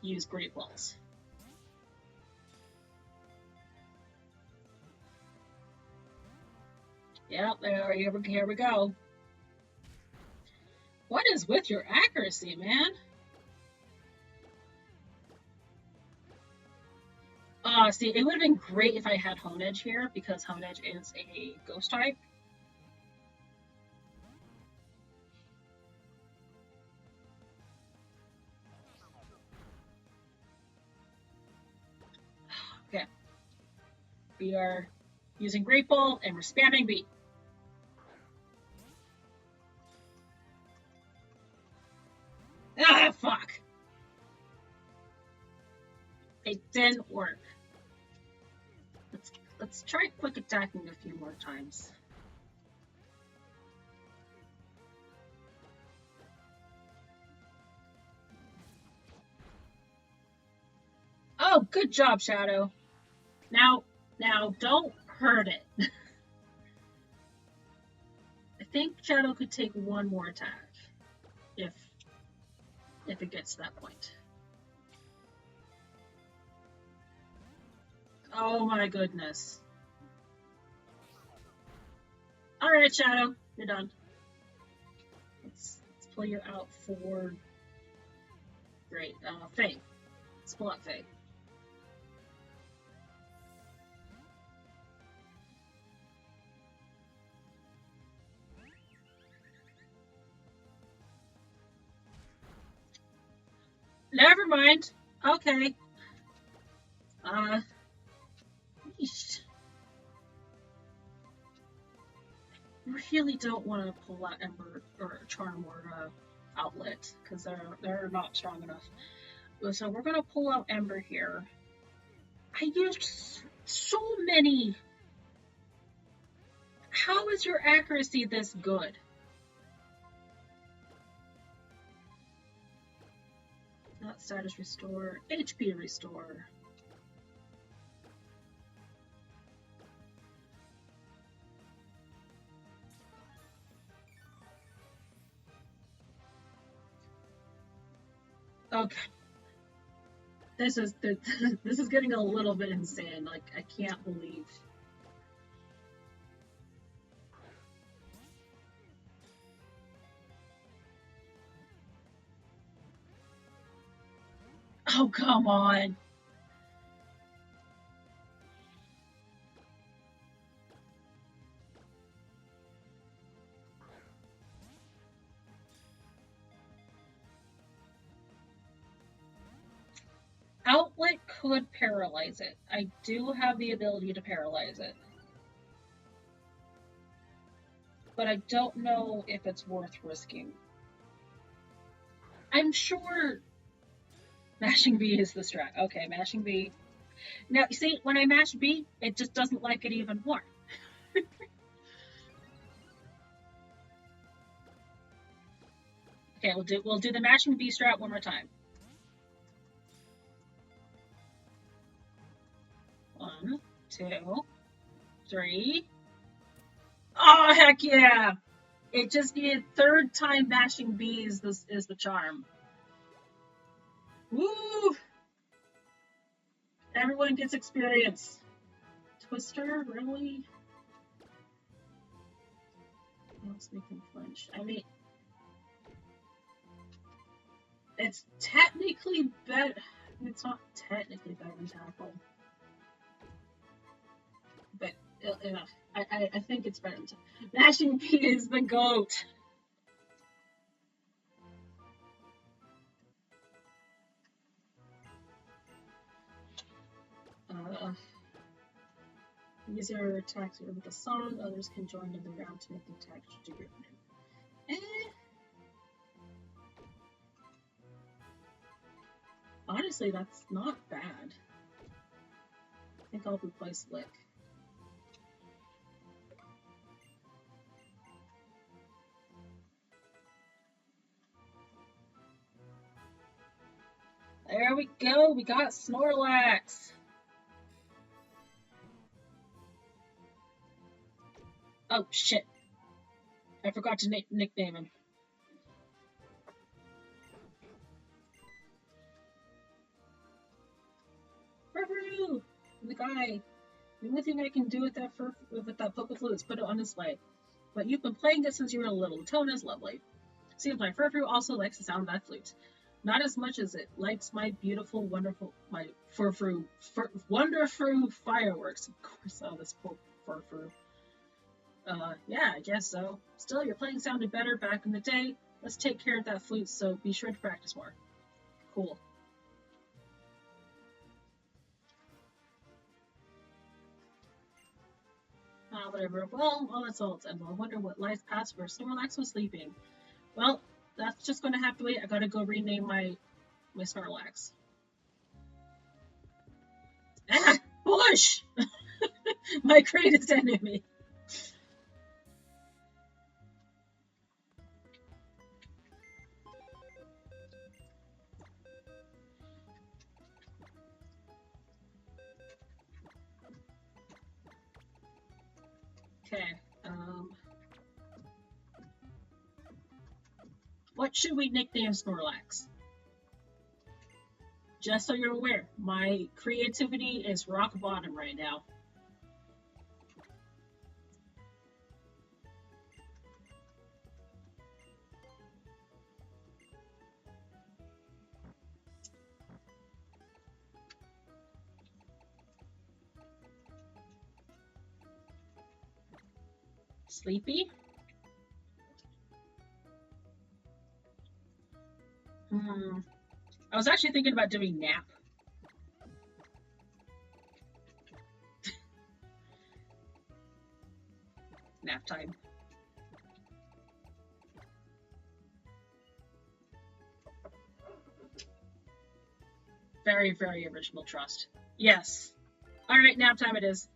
use Great Balls. Yep, here we go. What is with your accuracy, man? See, it would have been great if I had Hone Edge here, because Hone Edge is a ghost type. Okay. We are using Great Ball, and we're spamming B. Ah, fuck! It didn't work. Let's try quick attacking a few more times. Oh, good job, Shadow. Now, don't hurt it. I think Shadow could take one more attack if it gets to that point. Oh my goodness. Alright, Shadow, you're done. Let's pull you out for... Great, Faye. Let's pull out Faye. Never mind. Okay. Yeesh. I really don't want to pull out Ember or Charm or Outlet because they're not strong enough. So we're gonna pull out Ember here. I used so many. How is your accuracy this good? Not status restore, HP restore. Okay. This is getting a little bit insane. Like, I can't believe. Oh, come on. Outlet could paralyze it. I do have the ability to paralyze it. But I don't know if it's worth risking. I'm sure mashing B is the strat. Okay, mashing B. Now, you see, when I mash B, it just doesn't like it even more. Okay, we'll do the mashing B strat one more time. 1, 2, 3. Oh, heck yeah! It just needed third time mashing B is the charm. Woo! Everyone gets experience. Twister, really? Chaos make them flinch. I mean, it's technically better. It's not technically better than tackle, but I think it's better than tackle. Mashing P is the goat. Use your attacks with the song. Others can join in the round to make the attack do your name. Honestly, that's not bad. I think I'll replace Slick. There we go. We got Snorlax. Oh, shit. I forgot to nickname him. Furfrou! The guy. The only thing I can do with that Poké Flute is put it on display. But you've been playing it since you were little. The tone is lovely. Seems like Furfrou also likes the sound of that flute. Not as much as it likes my beautiful, wonderful, my wonderful fireworks. Of course, this poor Furfrou. Yeah, I guess so. Still, your playing sounded better back in the day. Let's take care of that flute, so be sure to practice more. Cool. Whatever. Well, all that's all. And I wonder what lies past where Snorlax was sleeping. Well, that's just going to have to wait. I gotta go rename my Snorlax. Ah! Bush! My greatest enemy. Okay, what should we nickname Snorlax? Just so you're aware, my creativity is rock bottom right now. Sleepy? I was actually thinking about doing nap. Nap time. Very, very original trust. Yes. Alright, nap time it is.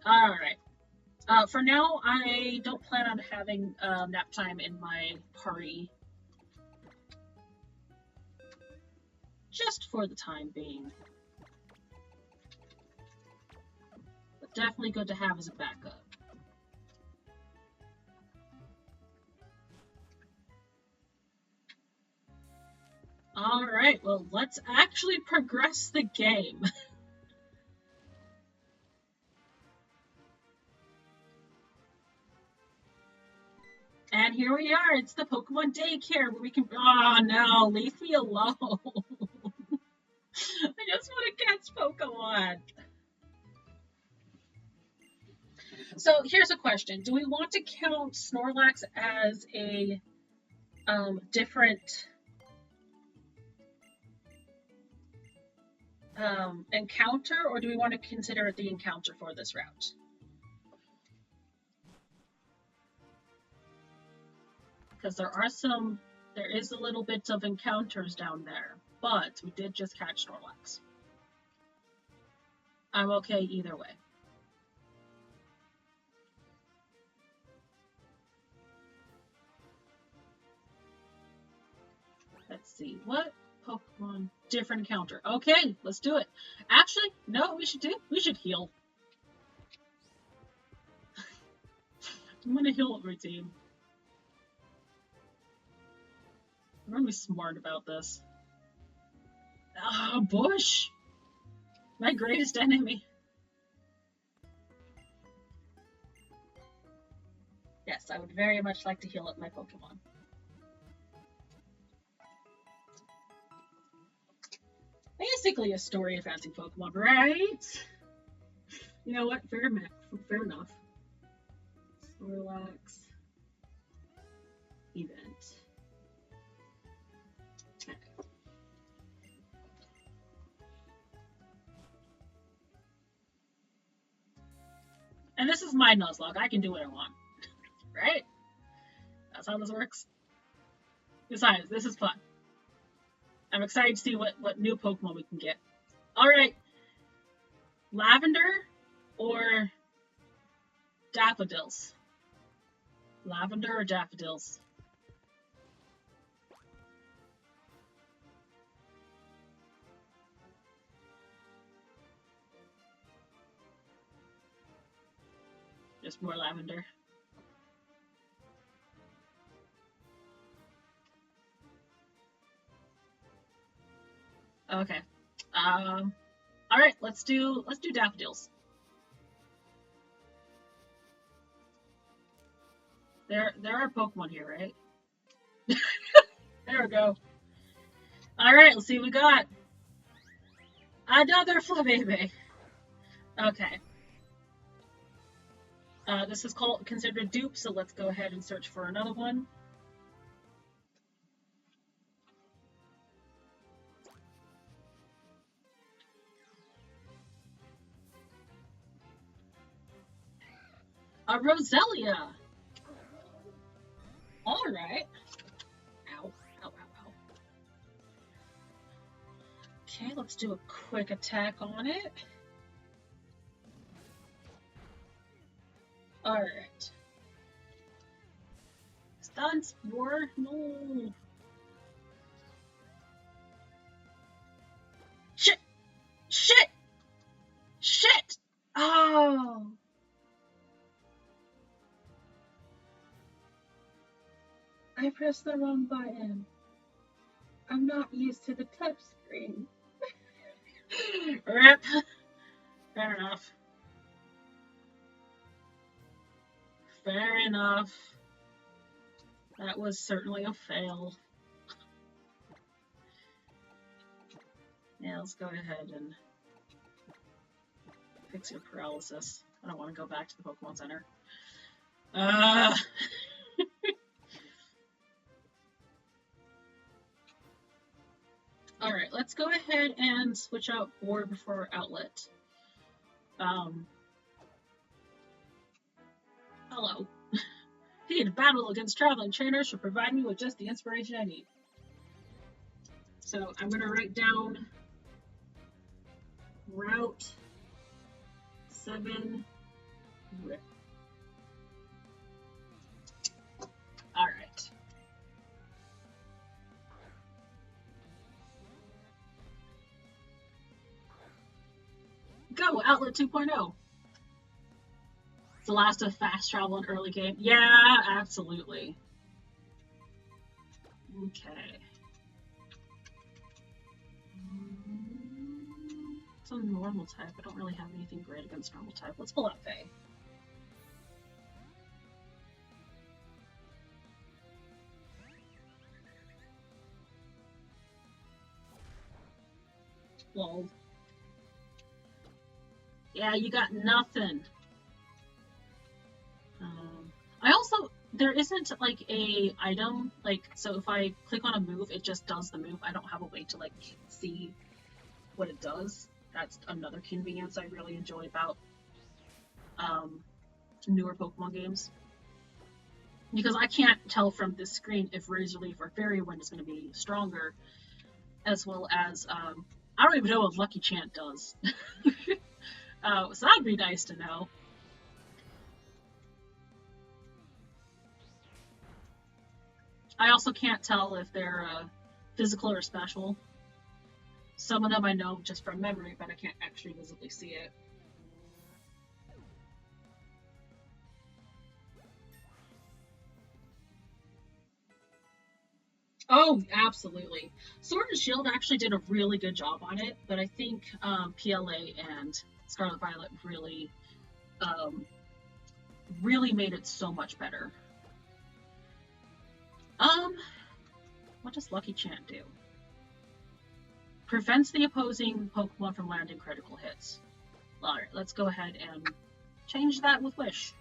Alright. For now, I don't plan on having nap time in my party. Just for the time being. But definitely good to have as a backup. Alright, well, let's actually progress the game. And here we are. It's the Pokemon daycare where we can. Oh no, leave me alone. I just want to catch Pokemon. So here's a question: do we want to count Snorlax as a different encounter, or do we want to consider it the encounter for this route? Because there is a little bit of encounters down there, but we did just catch Snorlax. I'm okay either way. Let's see, what Pokemon different encounter? Okay, let's do it. Actually, no, we should heal. I'm gonna heal up my team. I'm gonna be smart about this. Ah, Bush! My greatest enemy. Yes, I would very much like to heal up my Pokemon. Basically a story advancing Pokemon, right? You know what? Fair enough. Snorlax event. Okay. And this is my Nuzlocke. I can do what I want. Right? That's how this works. Besides, this is fun. I'm excited to see what new Pokemon we can get. Alright. Lavender or daffodils? Lavender or daffodils? Just more lavender. Okay. All right. Let's do daffodils. There are Pokemon here, right? There we go. All right. Let's see what we got. Another Flabébé. Okay. This is considered a dupe, so let's go ahead and search for another one. A Roselia. All right. Ow, ow, ow, ow. Okay, let's do a quick attack on it. All right. Stun Spore. No. Shit! Shit! Shit! Oh. I pressed the wrong button. I'm not used to the touch screen. Rip. Fair enough. Fair enough. That was certainly a fail. Yeah, let's go ahead and fix your paralysis. I don't want to go back to the Pokemon Center. Alright, let's go ahead and switch out board before outlet. Hello. Hey, battle against traveling trainers should provide me with just the inspiration I need. So I'm going to write down Route 7 Rip. Alright. Go, Outlet 2.0. It's the last of fast travel in early game. Yeah, absolutely. Okay. It's a normal type. I don't really have anything great against normal type. Let's pull out Faye. Lol. Yeah, you got nothing. I also, there isn't like a item, like, so if I click on a move, it just does the move. I don't have a way to like see what it does. That's another convenience I really enjoy about newer Pokemon games. Because I can't tell from this screen if Razor Leaf or Fairy Wind is going to be stronger, as well as, I don't even know what Lucky Chant does. So that'd be nice to know. I also can't tell if they're physical or special. Some of them I know just from memory, but I can't actually visibly see it. Oh, absolutely. Sword and Shield actually did a really good job on it, but I think PLA and Scarlet Violet really, really made it so much better. What does Lucky Chant do? Prevents the opposing Pokemon from landing critical hits. Alright, let's go ahead and change that with Wish.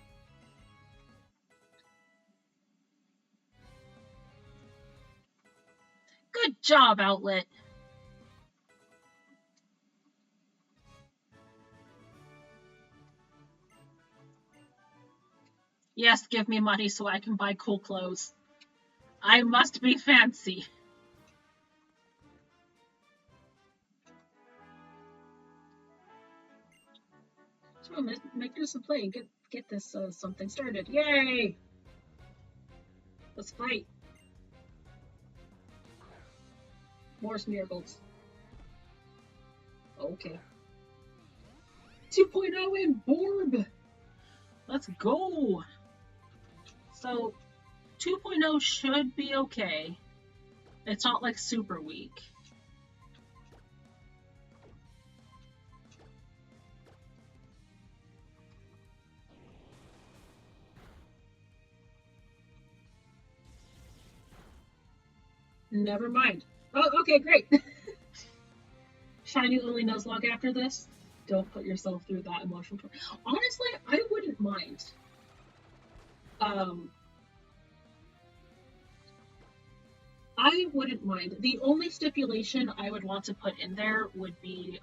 Good job, Outlet! Yes, give me money so I can buy cool clothes. I must be fancy. So make this a play. Get this something started. Yay! Let's fight. More miracles. Okay. 2.0 in Borb! Let's go! So, 2.0 should be okay. It's not like super weak. Never mind. Oh, okay, great. Shiny only Nuzlocke after this. Don't put yourself through that emotional. Honestly, I wouldn't mind. I wouldn't mind. The only stipulation I would want to put in there would be,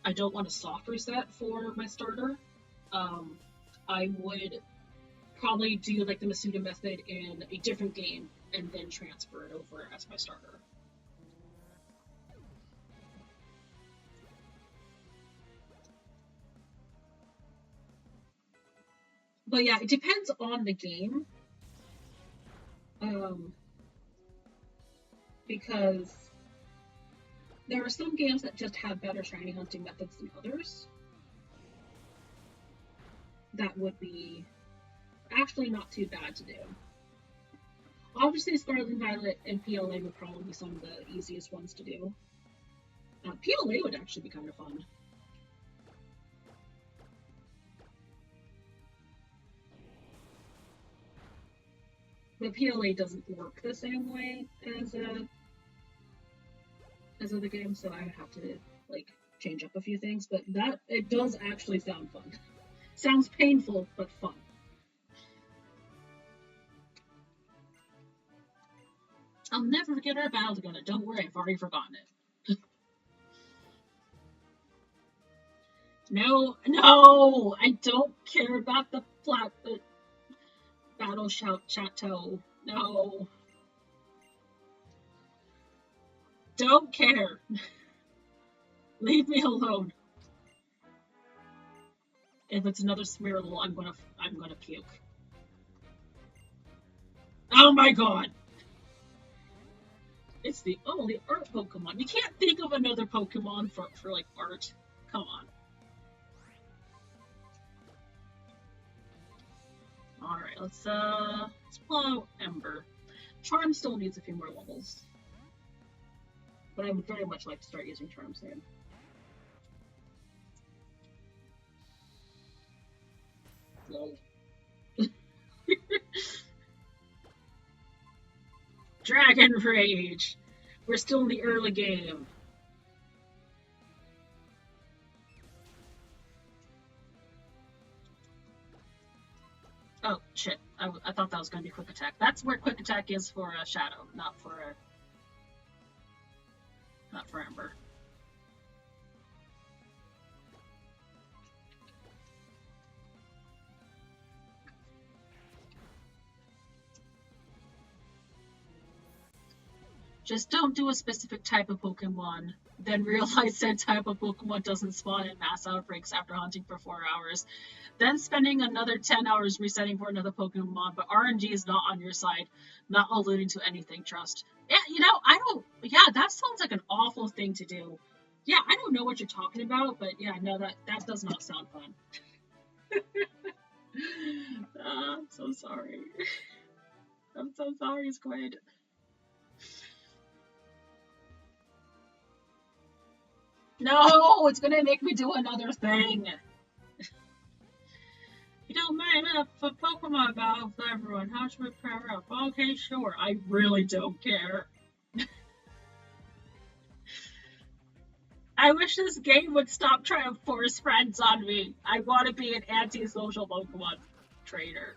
I don't want a soft reset for my starter. I would probably do like the Masuda method in a different game and then transfer it over as my starter. But yeah, it depends on the game. Because there are some games that just have better shiny hunting methods than others. That would be actually not too bad to do. Obviously, Scarlet and Violet and PLA would probably be some of the easiest ones to do. PLA would actually be kind of fun. But PLA doesn't work the same way as other games, so I would have to like change up a few things. But that it does actually sound fun. Sounds painful, but fun. I'll never forget our battle together. Don't worry, I've already forgotten it. No, I don't care about the battle shout chateau. No. Don't care. Leave me alone. If it's another Smeargle, I'm gonna puke. Oh my god! It's the art Pokemon. You can't think of another Pokemon for like art. Come on. Alright, let's pull out Ember. Charm still needs a few more levels. But I would very much like to start using Charm soon. Lol. Dragon Rage! We're still in the early game. Oh, shit. I thought that was going to be Quick Attack. That's where Quick Attack is for Shadow, not for Ember. Just don't do a specific type of Pokemon, then realize that type of Pokemon doesn't spawn in mass outbreaks after hunting for 4 hours, then spending another 10 hours resetting for another Pokemon, but RNG is not on your side, not alluding to anything, trust. Yeah, that sounds like an awful thing to do. Yeah, I don't know what you're talking about, but yeah, no, that does not sound fun. I'm so sorry. I'm so sorry, Squid. No, it's gonna make me do another thing. now made up for Pokemon battle for everyone. How should we power up? Okay, sure. I really don't care. I wish this game would stop trying to force friends on me. I want to be an anti-social Pokemon trainer.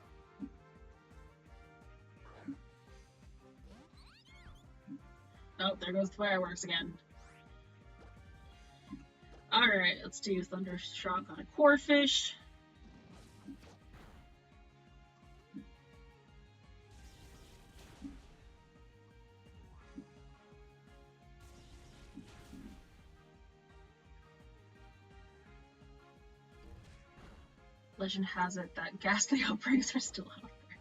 Oh, there goes the fireworks again. Alright, let's do Thundershock on a Corphish. Legend has it that ghastly outbreaks are still out there.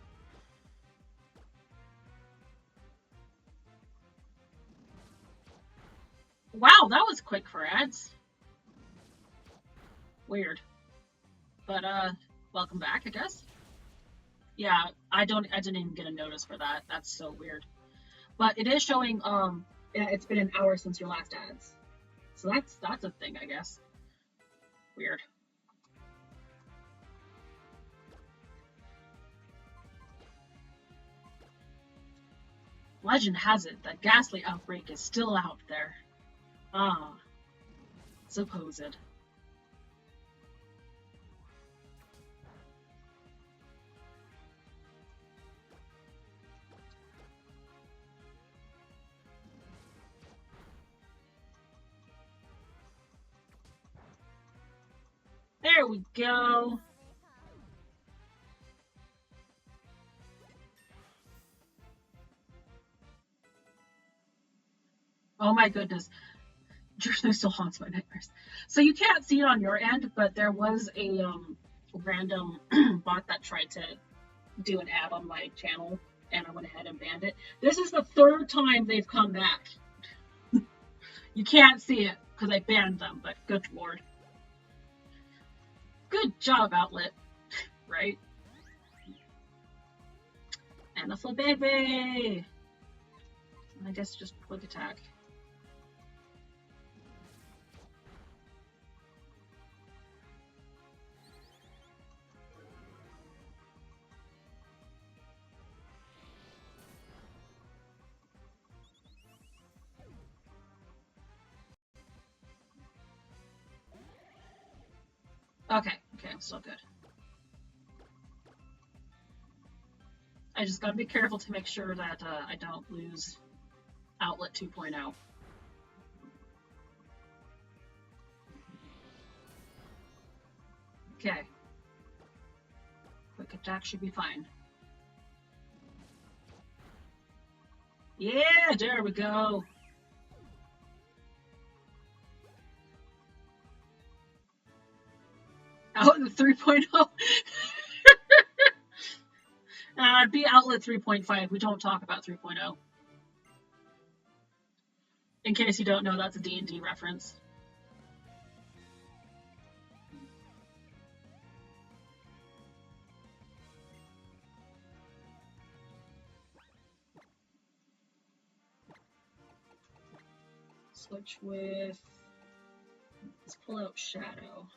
Wow, that was quick for ads. Weird. But welcome back, I guess. Yeah, I didn't even get a notice for that. That's so weird. But it is showing it's been an hour since your last ads. So that's a thing, I guess. Weird. Legend has it that ghastly outbreak is still out there. Ah, supposed. There we go. Oh my goodness. Drew still haunts my nightmares. So you can't see it on your end, but there was a random bot that tried to do an ad on my channel, and I went ahead and banned it. This is the third time they've come back. You can't see it because I banned them, but good lord. Good job, Outlet. Right? And the Flabébé! I guess just quick attack. Okay, I'm still good. I just gotta be careful to make sure that I don't lose Outlet 2.0. Okay. Quick attack should be fine. Yeah, there we go. Outlet 3.0. It'd be Outlet 3.5. We don't talk about 3.0. In case you don't know, that's a D&D reference. Switch with... Let's pull out Shadow.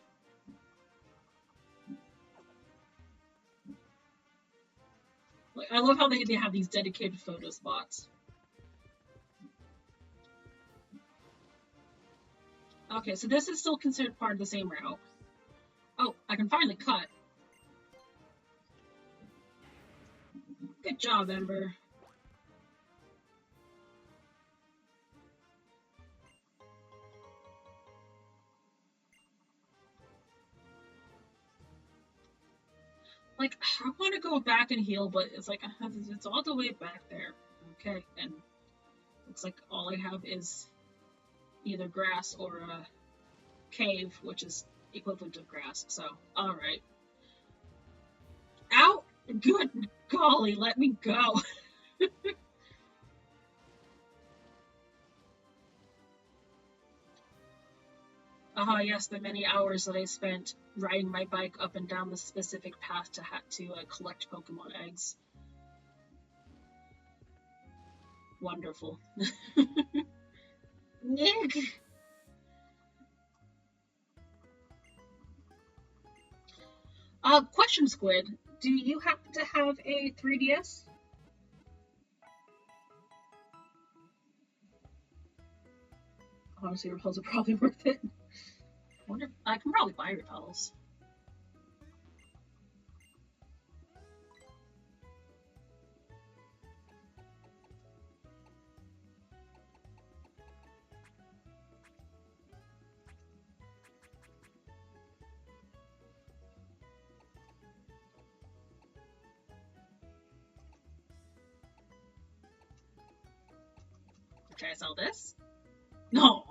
Like, I love how they have these dedicated photo spots. Okay, so this is still considered part of the same route. Oh, I can finally cut. Good job, Ember. Like, I want to go back and heal, but it's like, it's all the way back there. Okay, and looks like all I have is either grass or a cave, which is equivalent of grass, so, alright. Ow! Good golly, let me go. Yes, the many hours that I spent riding my bike up and down the specific path to collect Pokemon eggs. Wonderful. Nick! Question, Squid. Do you happen to have a 3DS? Honestly, repels are probably worth it. I wonder if I can probably buy repels. Should I sell this? No.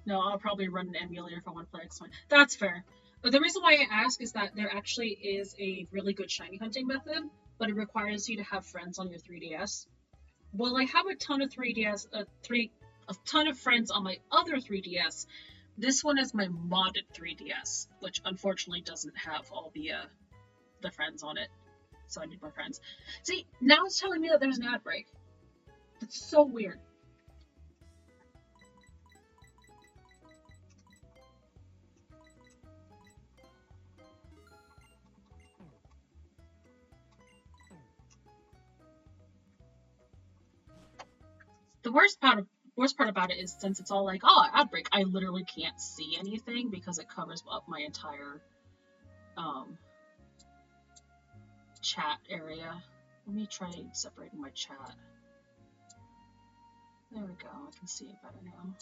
No, I'll probably run an emulator if I want to play X1. That's fair. But the reason why I ask is that there actually is a really good shiny hunting method, but it requires you to have friends on your 3DS. Well, I have a ton of 3DS, a ton of friends on my other 3DS. This one is my modded 3DS, which unfortunately doesn't have all the friends on it. So I need more friends. See, now it's telling me that there's an ad break. It's so weird. The worst part about it is since it's all like, oh, ad break, I literally can't see anything because it covers up my entire chat area. Let me try separating my chat. There we go, I can see it better now.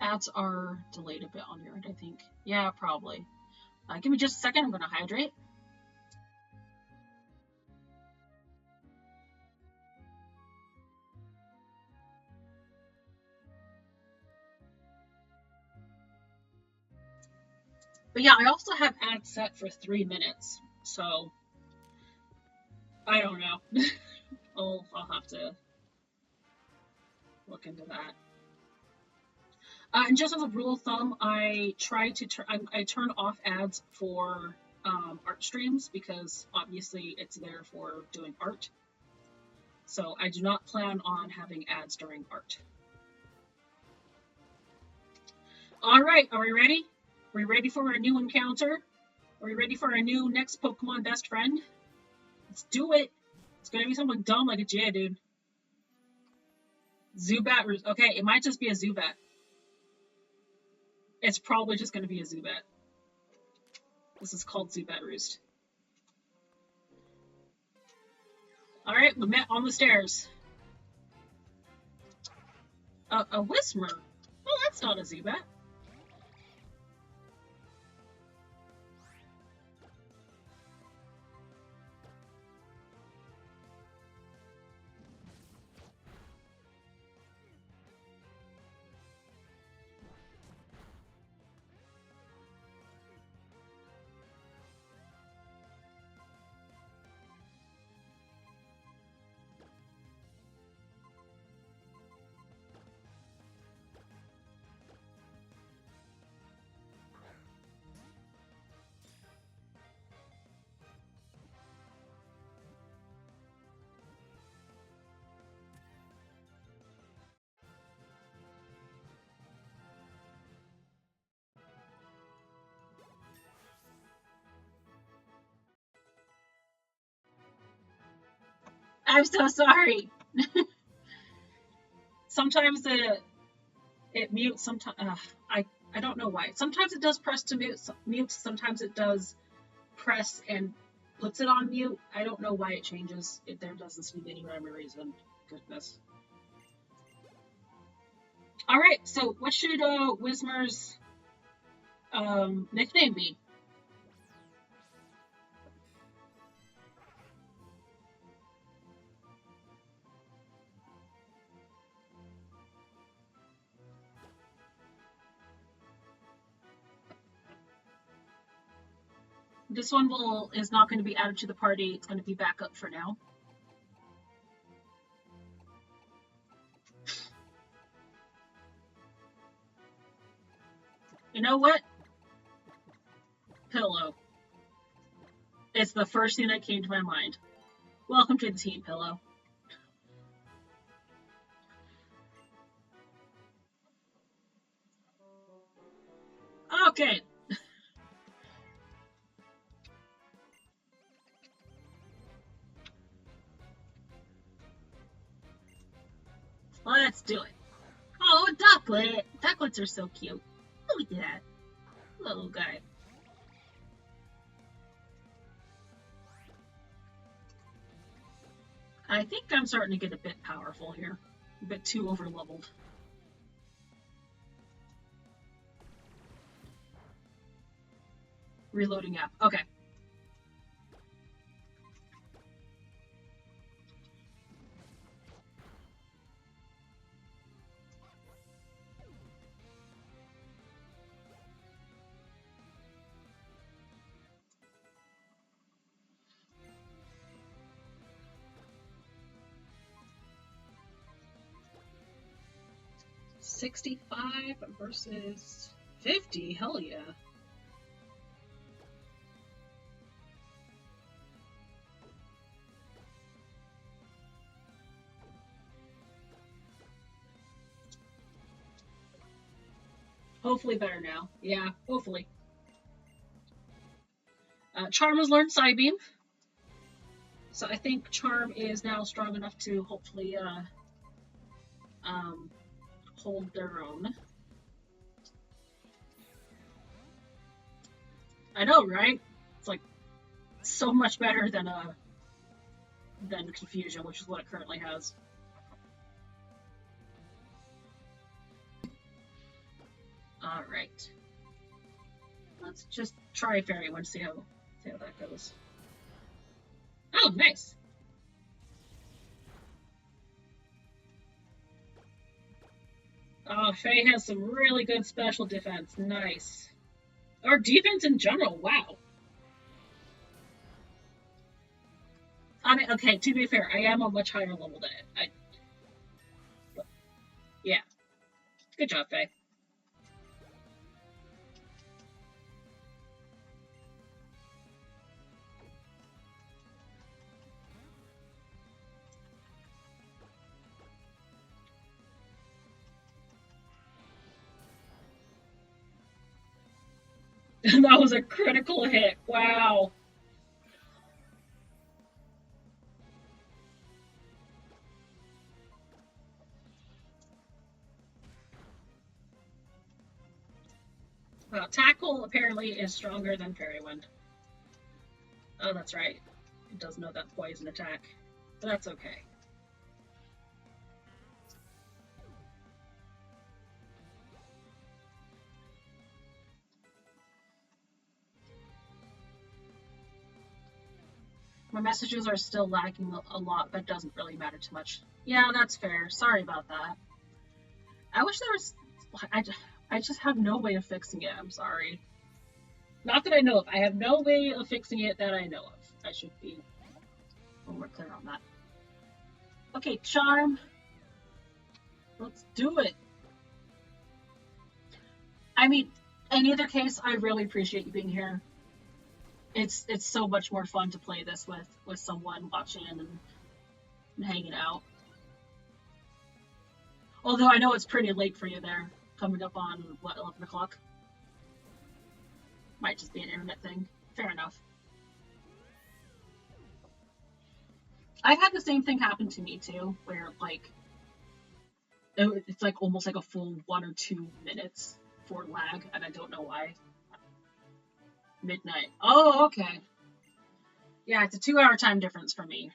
Ads are delayed a bit on your end, I think. Yeah, probably. Give me just a second, I'm gonna hydrate. But yeah, I also have ads set for 3 minutes, so I don't know. I'll have to look into that. And just as a rule of thumb, I try to I turn off ads for art streams because obviously it's there for doing art. So I do not plan on having ads during art. All right, are we ready? Are we ready for our new encounter? Are we ready for our new next Pokemon best friend? Let's do it. It's gonna be something dumb like a Geodude. Zubat. Okay, it might just be a Zubat. It's probably just gonna be a Zubat. This is called Zubat Roost. Alright, we met on the stairs. A Whismur? Well, that's not a Zubat. I'm so sorry. Sometimes it mutes. Sometimes I don't know why. Sometimes it does press to mute. Sometimes it does press and puts it on mute. I don't know why it changes. There doesn't seem to be any rhyme or reason. Goodness. All right. So what should Whismur's nickname be? This one is not going to be added to the party. It's going to be backup for now. You know what? Pillow. It's the first thing that came to my mind. Welcome to the team, Pillow. Okay. Let's do it. Oh, ducklet! Ducklets are so cute. Look at that. Little guy. I think I'm starting to get a bit powerful here. A bit too overleveled. Reloading app. Okay. $65 versus 50. Hell yeah. Hopefully better now. Yeah, hopefully. Charm has learned Psybeam. So I think Charm is now strong enough to hopefully hold their own. I know, right? It's like so much better than Confusion, which is what it currently has. Alright. Let's just try Fairy Wind, see how that goes. Oh, nice! Oh, Faye has some really good special defense. Nice. Or defense in general, wow. I mean, okay, to be fair, I am a much higher level than it. Yeah. Good job, Faye. That was a critical hit. Wow. Well, Tackle apparently is stronger than Fairy Wind. Oh, that's right. It does know that poison attack. But that's okay. My messages are still lagging a lot, but it doesn't really matter too much. Yeah, that's fair. Sorry about that. I wish there was... I just have no way of fixing it. I'm sorry. Not that I know of. I have no way of fixing it that I know of. I should be a little more clear on that. Okay, Charm. Let's do it. I mean, in either case, I really appreciate you being here. It's so much more fun to play this with someone watching and hanging out. Although I know it's pretty late for you there, coming up on, what, 11 o'clock? Might just be an internet thing. Fair enough. I've had the same thing happen to me too, where like it's like almost like a full 1 or 2 minutes for lag, and I don't know why. Midnight. Oh, okay. Yeah, it's a 2-hour time difference for me.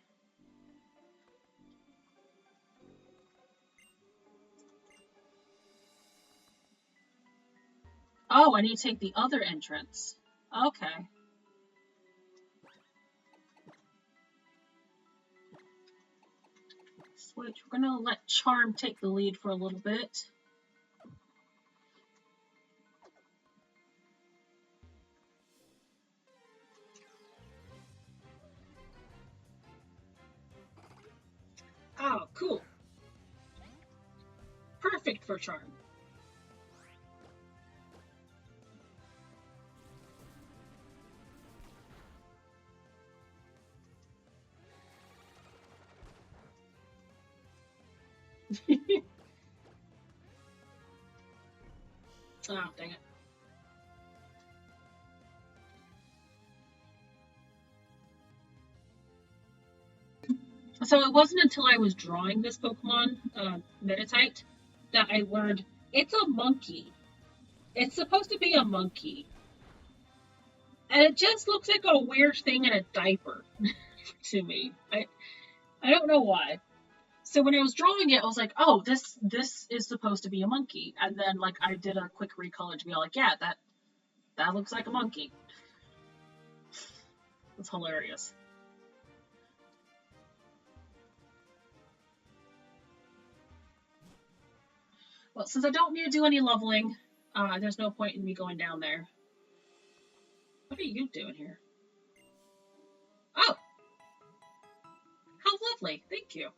Oh, I need to take the other entrance. Okay. Switch. We're gonna let Charm take the lead for a little bit. Oh, cool. Perfect for Charm. Oh, dang it. So it wasn't until I was drawing this Pokemon, Meditite, that I learned it's a monkey. It's supposed to be a monkey. And it just looks like a weird thing in a diaper to me. I don't know why. So when I was drawing it, I was like, oh, this is supposed to be a monkey. And then like I did a quick recolor to be like, yeah, that looks like a monkey. It's hilarious. Well, since I don't need to do any leveling, there's no point in me going down there. What are you doing here? Oh! How lovely. Thank you.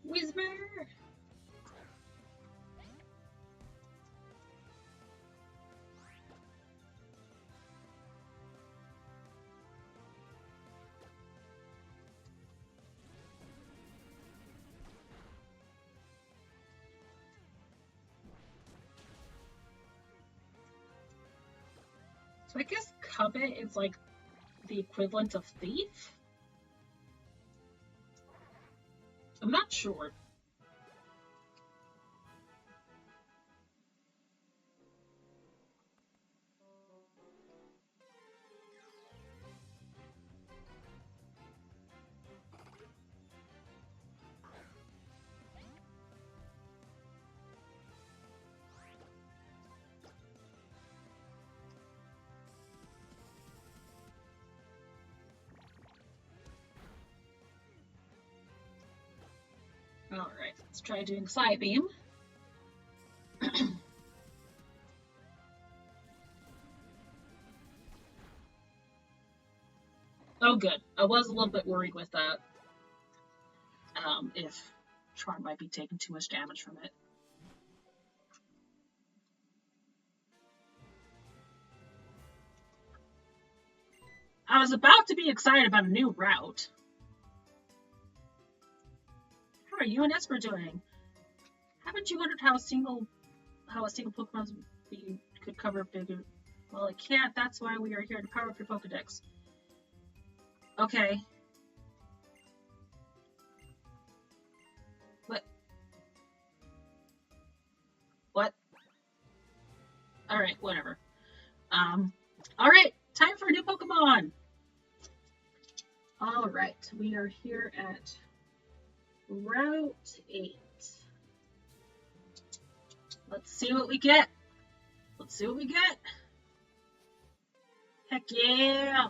Whisper! So I guess covet is like the equivalent of thief? I'm not sure. Alright, let's try doing Side Beam. Oh, good. I was a little bit worried with that. If Charm might be taking too much damage from it. I was about to be excited about a new route. How are you and Esper doing? Haven't you wondered how a single Pokemon could cover bigger? Well, it can't. That's why we are here to power up your Pokedex. Okay. What? Alright, whatever. Alright, time for a new Pokemon! Alright, we are here at Route 8. Let's see what we get. Let's see what we get. Heck yeah!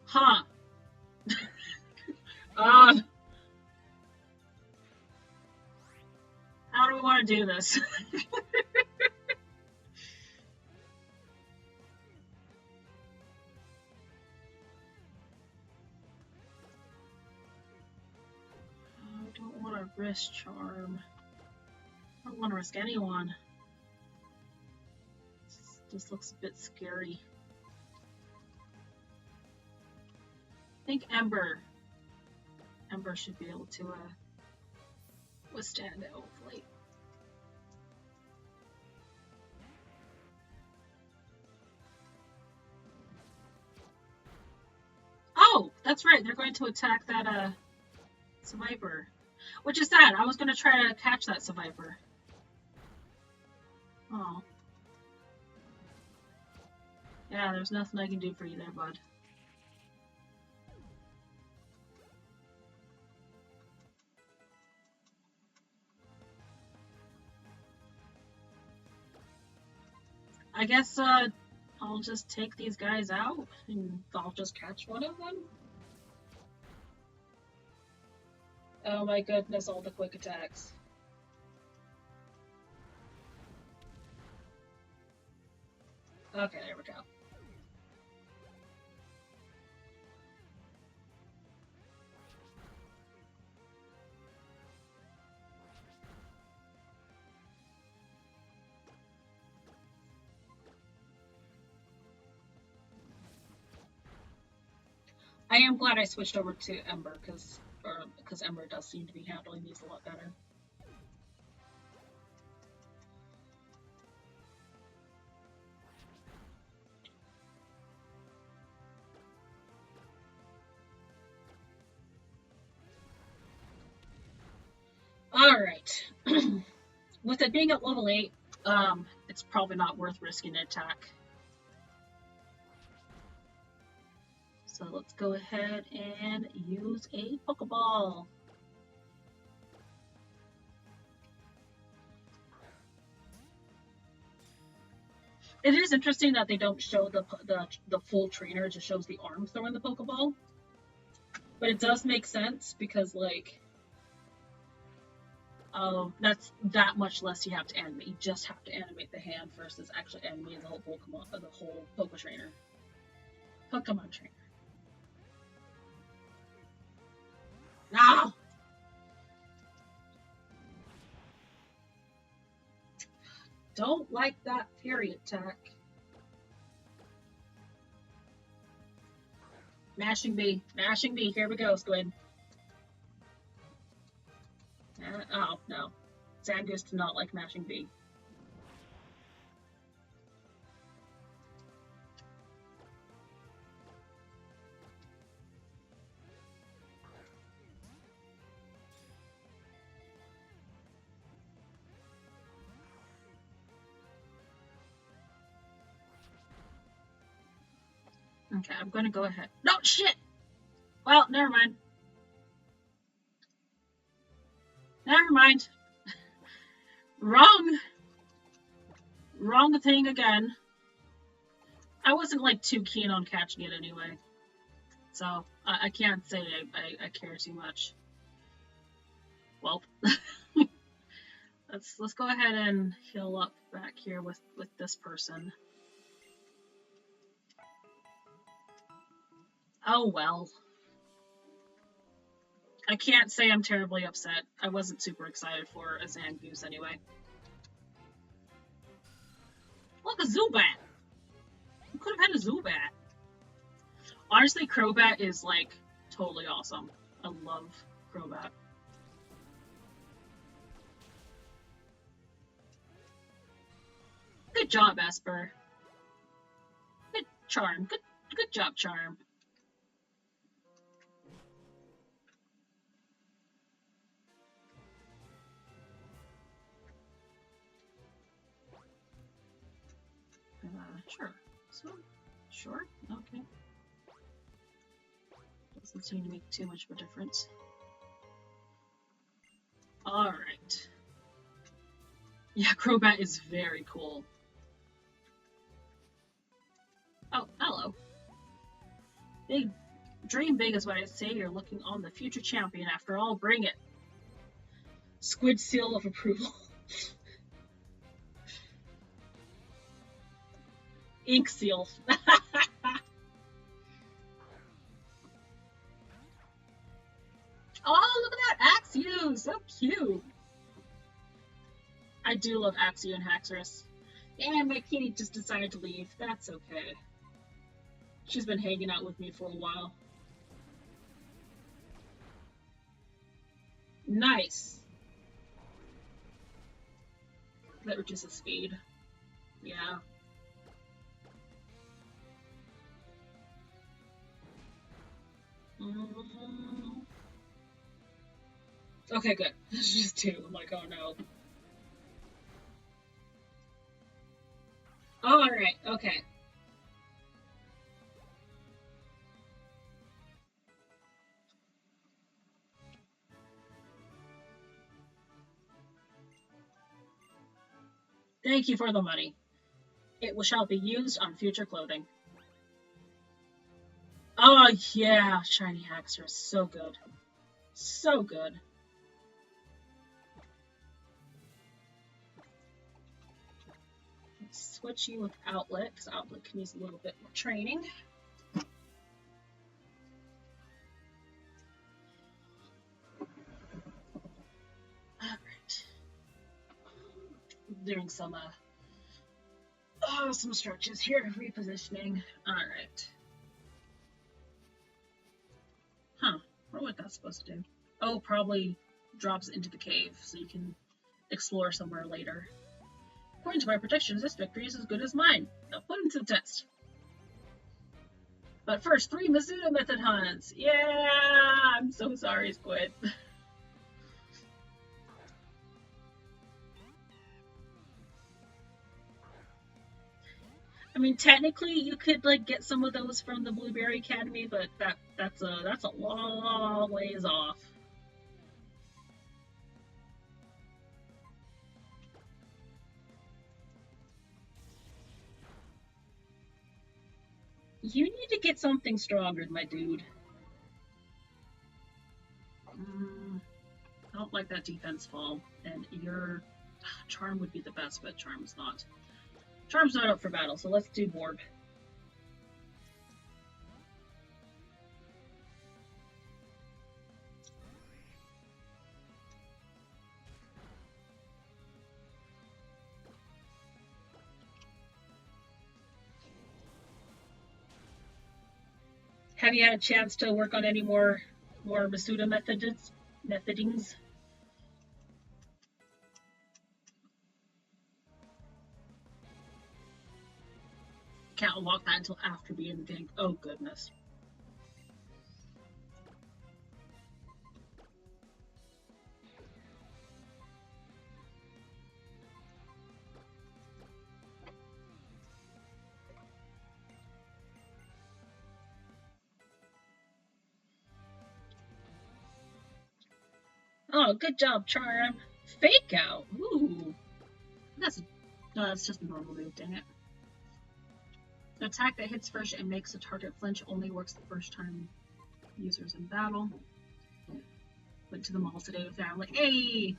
Huh. How do we want to do this? I don't want to risk Charm. I don't want to risk anyone. This looks a bit scary. I think Ember should be able to withstand it, hopefully. Oh, that's right. They're going to attack that Survivor. Which is sad. I was going to try to catch that Survivor. Oh. Yeah, there's nothing I can do for you there, bud. I guess I'll just take these guys out and I'll just catch one of them. Oh my goodness, all the quick attacks. Okay, there we go. I am glad I switched over to Ember because Ember does seem to be handling these a lot better. Alright. With it being at level 8, it's probably not worth risking an attack. So let's go ahead and use a Pokeball. It is interesting that they don't show the full trainer, it just shows the arms throwing the Pokeball. But it does make sense because, like, that's that much less you have to animate. You just have to animate the hand versus actually animating the whole Pokemon, the whole Pokemon trainer. No! Don't like that Fury attack. Mashing B. Mashing B. Here we go, Squid. Oh, no. Zangoose did not like mashing B. Okay, I'm gonna go ahead. No, shit! Well, never mind. Never mind. Wrong thing again. I wasn't, like, too keen on catching it anyway. So, I can't say I care too much. Well, let's go ahead and heal up back here with this person. Oh well. I can't say I'm terribly upset. I wasn't super excited for a Zangoose anyway. Look, a Zubat! You could have had a Zubat. Honestly, Crobat is, like, totally awesome. I love Crobat. Good job, Esper. Good Charm. Good job, Charm. Sure. So, sure. Okay. Doesn't seem to make too much of a difference. Alright. Yeah, Crobat is very cool. Oh, hello. Big dream big is what I say. You're looking on the future champion. After all, bring it. Squid seal of approval. Ink seal. Oh, look at that Axew! So cute. I do love Axew and Haxorus. And my kitty just decided to leave. That's okay. She's been hanging out with me for a while. Nice. That reduces speed. Yeah. Okay, good. It's just 2. I'm like, oh no. Alright, okay. Thank you for the money. It shall be used on future clothing. Oh, yeah, Shiny Haxorus. So good. So good. Let's switch you with Outlet, because Outlet can use a little bit more training. Alright. Doing some stretches here, repositioning. Alright. wonder what that's supposed to do. Oh, probably drops into the cave so you can explore somewhere later. According to my predictions, this victory is as good as mine. Now put him to the test. But first, 3 Mizuno method hunts. Yeah, I'm so sorry, Squid. I mean, technically, you could like get some of those from the Blueberry Academy, but that's a long ways off. You need to get something stronger, my dude. I don't like that defense fall, and your charm would be the best, but charm's not. Charm's not up for battle, so let's do board. Have you had a chance to work on any more Masuda methodings? Can't unlock that until after being the game. Oh goodness. Oh, good job, Charm. Fake out. Ooh. That's just a normal move, dang it. An attack that hits first and makes the target flinch only works the first time users in battle. Went to the mall today with family. Hey!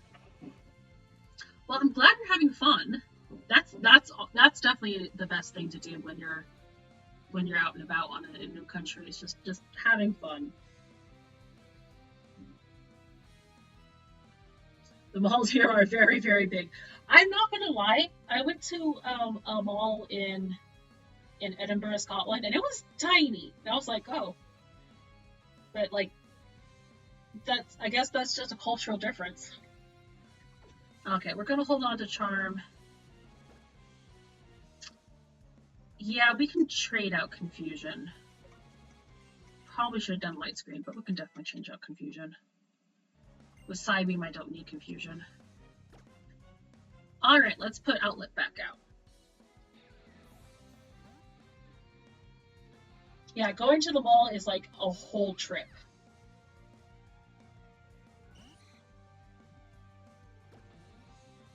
Well, I'm glad you're having fun. That's definitely the best thing to do when you're out and about on a new country. It's just having fun. The malls here are very, very big. I'm not gonna lie. I went to a mall in Edinburgh, Scotland, and it was tiny. And I was like, oh, but like I guess that's just a cultural difference. Okay, we're gonna hold on to Charm. Yeah, we can trade out Confusion. Probably should have done Light Screen, but we can definitely change out Confusion. With Psybeam, I don't need Confusion. Alright, let's put Outlet back out. Yeah, going to the mall is like a whole trip.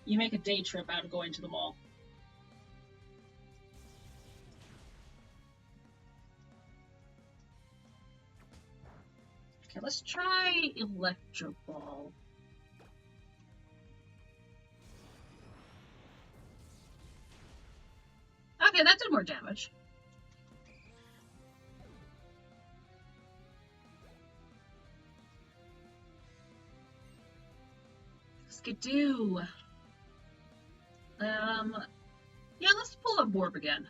You make a day trip out of going to the mall. Okay, let's try Electro Ball. Okay, that did more damage. Skidoo. Yeah, let's pull up Warp again.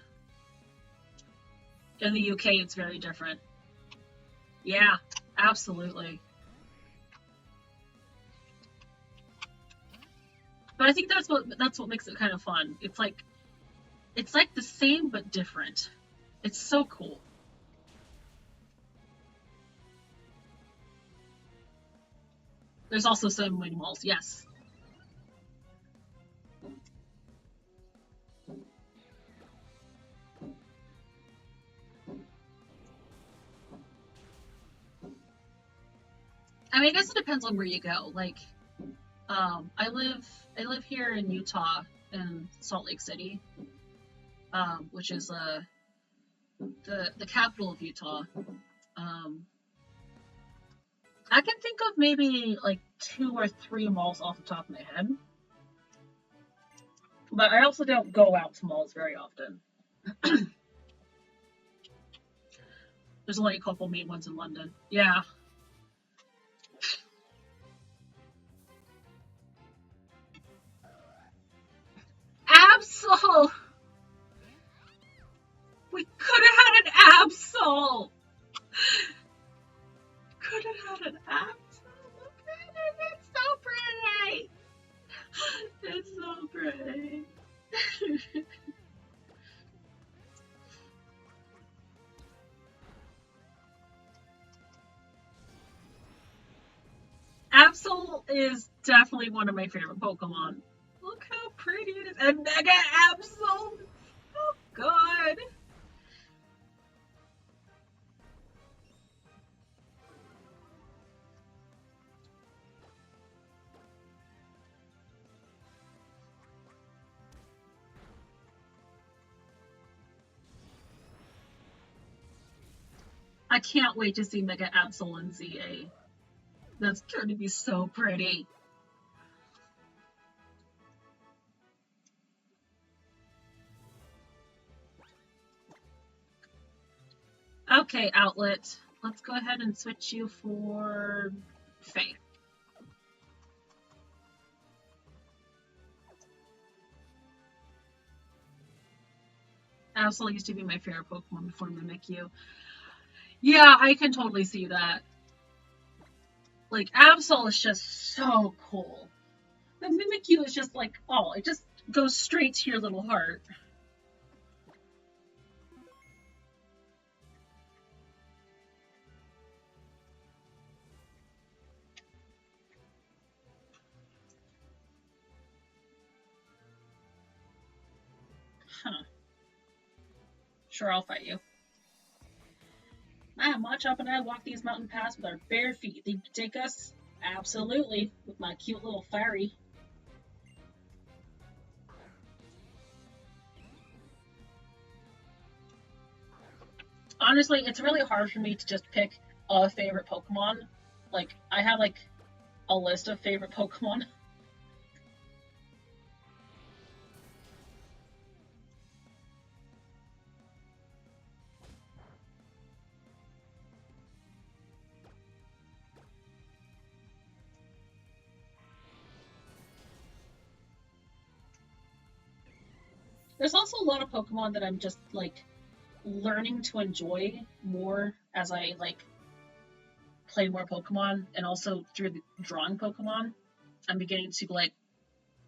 In the UK, it's very different. Yeah, absolutely. But I think that's what makes it kind of fun. It's like the same but different. It's so cool. There's also some wing walls, yes. I mean, I guess it depends on where you go. Like, I live here in Utah, in Salt Lake City, which is the capital of Utah. I can think of maybe like 2 or 3 malls off the top of my head, but I also don't go out to malls very often. There's only a couple main ones in London. Yeah. Absol! We could have had an Absol! Could have had Absol, look at it. It's so pretty. It's so pretty. Absol is definitely one of my favorite Pokemon. Look how pretty it is. And Mega Absol. Oh, God. I can't wait to see Mega Absol in ZA. That's going to be so pretty. Okay, Outlet. Let's go ahead and switch you for Faye. Absol used to be my favorite Pokemon before Mimikyu. Yeah, I can totally see that. Like, Absol is just so cool. The Mimikyu is just like, oh, it just goes straight to your little heart. Huh. Sure, I'll fight you. Machop and I walk these mountain paths with our bare feet. Think you take us? Absolutely, with my cute little fairy. Honestly, it's really hard for me to just pick a favorite Pokemon. Like, I have like a list of favorite Pokemon. There's also a lot of Pokemon that I'm just like learning to enjoy more as I like play more Pokemon, and also through the drawing Pokemon, I'm beginning to like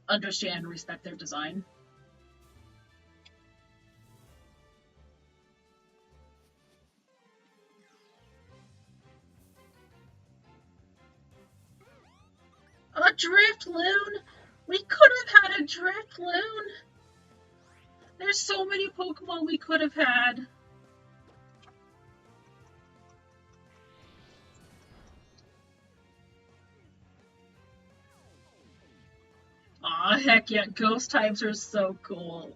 understand and respect their design. A Driftloon! We could have had a Driftloon! There's so many Pokemon we could have had. Aw, heck yeah, ghost types are so cool.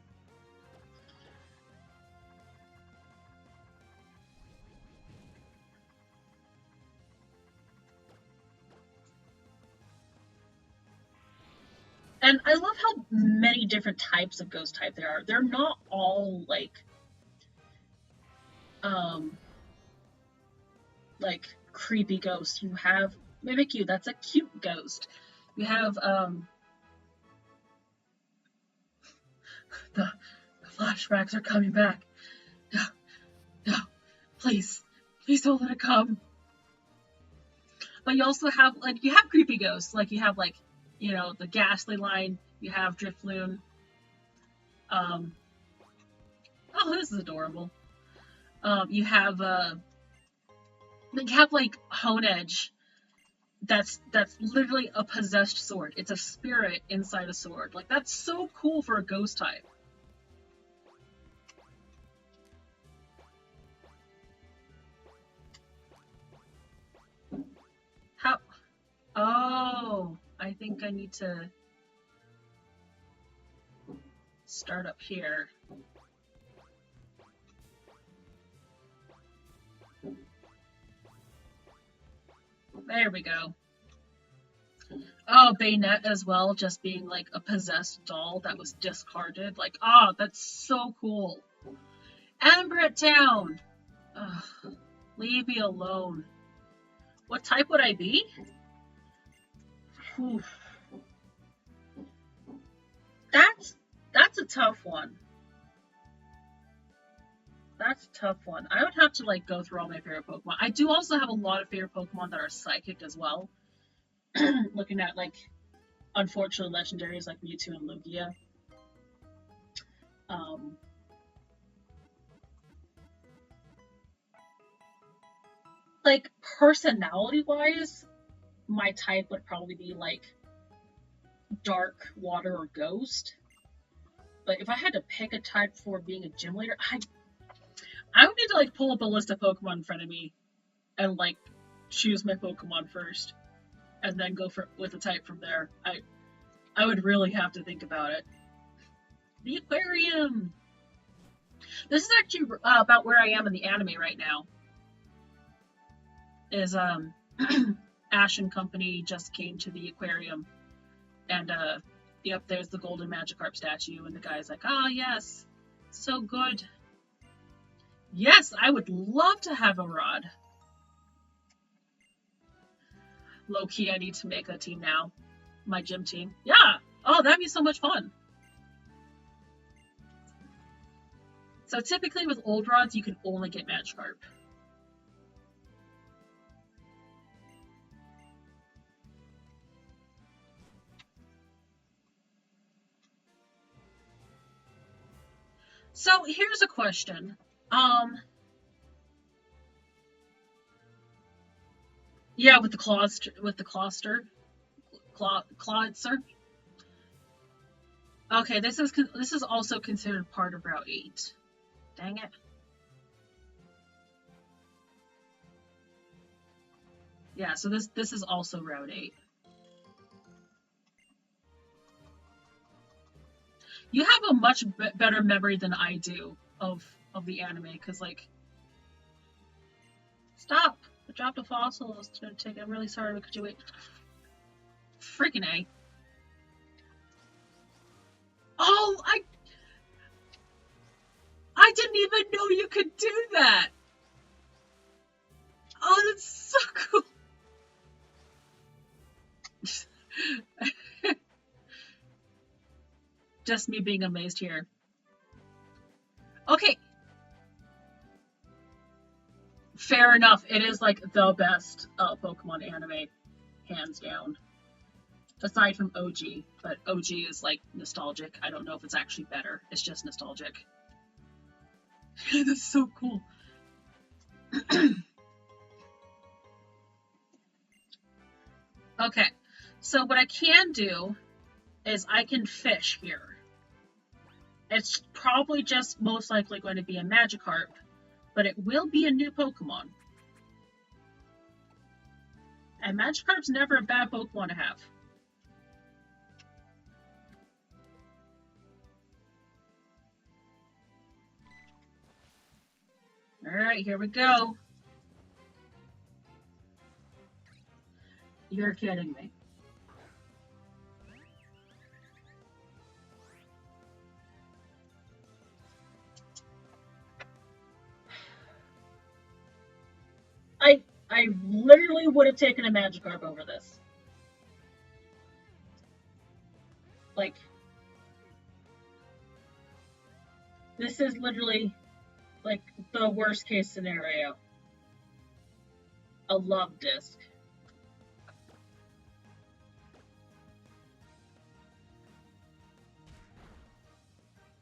And I love how many different types of ghost type there are. They're not all um like creepy ghosts. You have Mimikyu, that's a cute ghost. You have the flashbacks are coming back. No, no, please, please don't let it come. But you also have like you have creepy ghosts, like you have like the Ghastly line. You have Drifloon. Um, oh, this is adorable. You have like Honedge. That's literally a possessed sword. It's a spirit inside a sword. Like that's so cool for a ghost type. How? Oh, I think I need to start up here. There we go. Oh, Bayonet as well, just being like a possessed doll that was discarded. Like, oh, that's so cool. Ambret Town! Ugh, leave me alone. What type would I be? Whew. That's a tough one. That's a tough one. I would have to like go through all my favorite Pokemon. I do also have a lot of favorite Pokemon that are psychic as well. Looking at like unfortunate legendaries like Mewtwo and Lugia. Um, like personality wise, my type would probably be like dark, water, or ghost. But if I had to pick a type for being a gym leader, I would need to like pull up a list of Pokemon in front of me and like choose my Pokemon first, and then go for with a type from there. I would really have to think about it. The aquarium. This is actually about where I am in the anime right now. Is Ash and company just came to the aquarium, and yep, there's the golden Magikarp statue, and the guy's like, "Ah, yes, so good. Yes, I would love to have a rod." Low key, I need to make a team now. My gym team. Yeah. Oh, that'd be so much fun. So typically with old rods, you can only get Magikarp. So here's a question. Yeah, with the Closter, Clawster. Okay, this is also considered part of Route 8. Dang it. Yeah, so this is also Route 8. You have a much better memory than I do of the anime, because like, stop! I dropped a fossil. It's gonna take. I'm really sorry. But could you wait? Freaking A. Oh, I didn't even know you could do that. Oh, that's so cool. Just me being amazed here. Okay. Fair enough. It is like the best Pokemon anime, hands down. Aside from OG, but OG is like nostalgic. I don't know if it's actually better. It's just nostalgic. That's so cool. Okay, so what I can do is I can fish here. It's probably just most likely going to be a Magikarp, but it will be a new Pokemon. And Magikarp's never a bad Pokemon to have. Alright, here we go. You're kidding me. I literally would have taken a Magikarp over this. Like, this is literally like the worst case scenario. A love disc.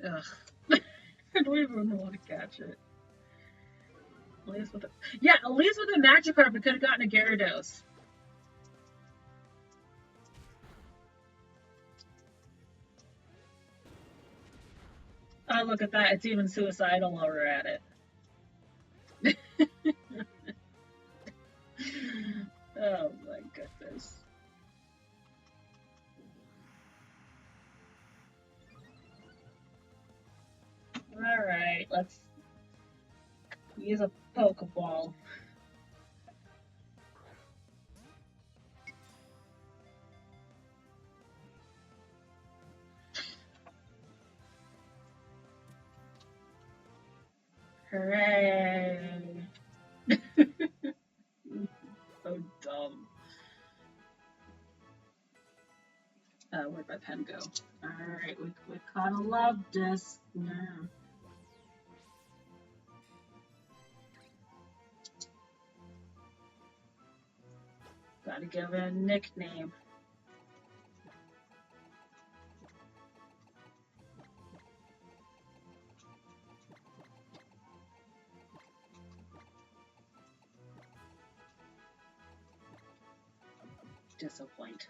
Ugh. I don't even want to catch it. At least with a Magikarp, we could have gotten a Gyarados. Oh, look at that. It's even suicidal while we're at it. Oh my goodness. Alright, let's use a Pokeball. Hooray! So dumb. Where'd my pen go? Alright, we caught a love disc now. Gotta give it a nickname. Disappoint.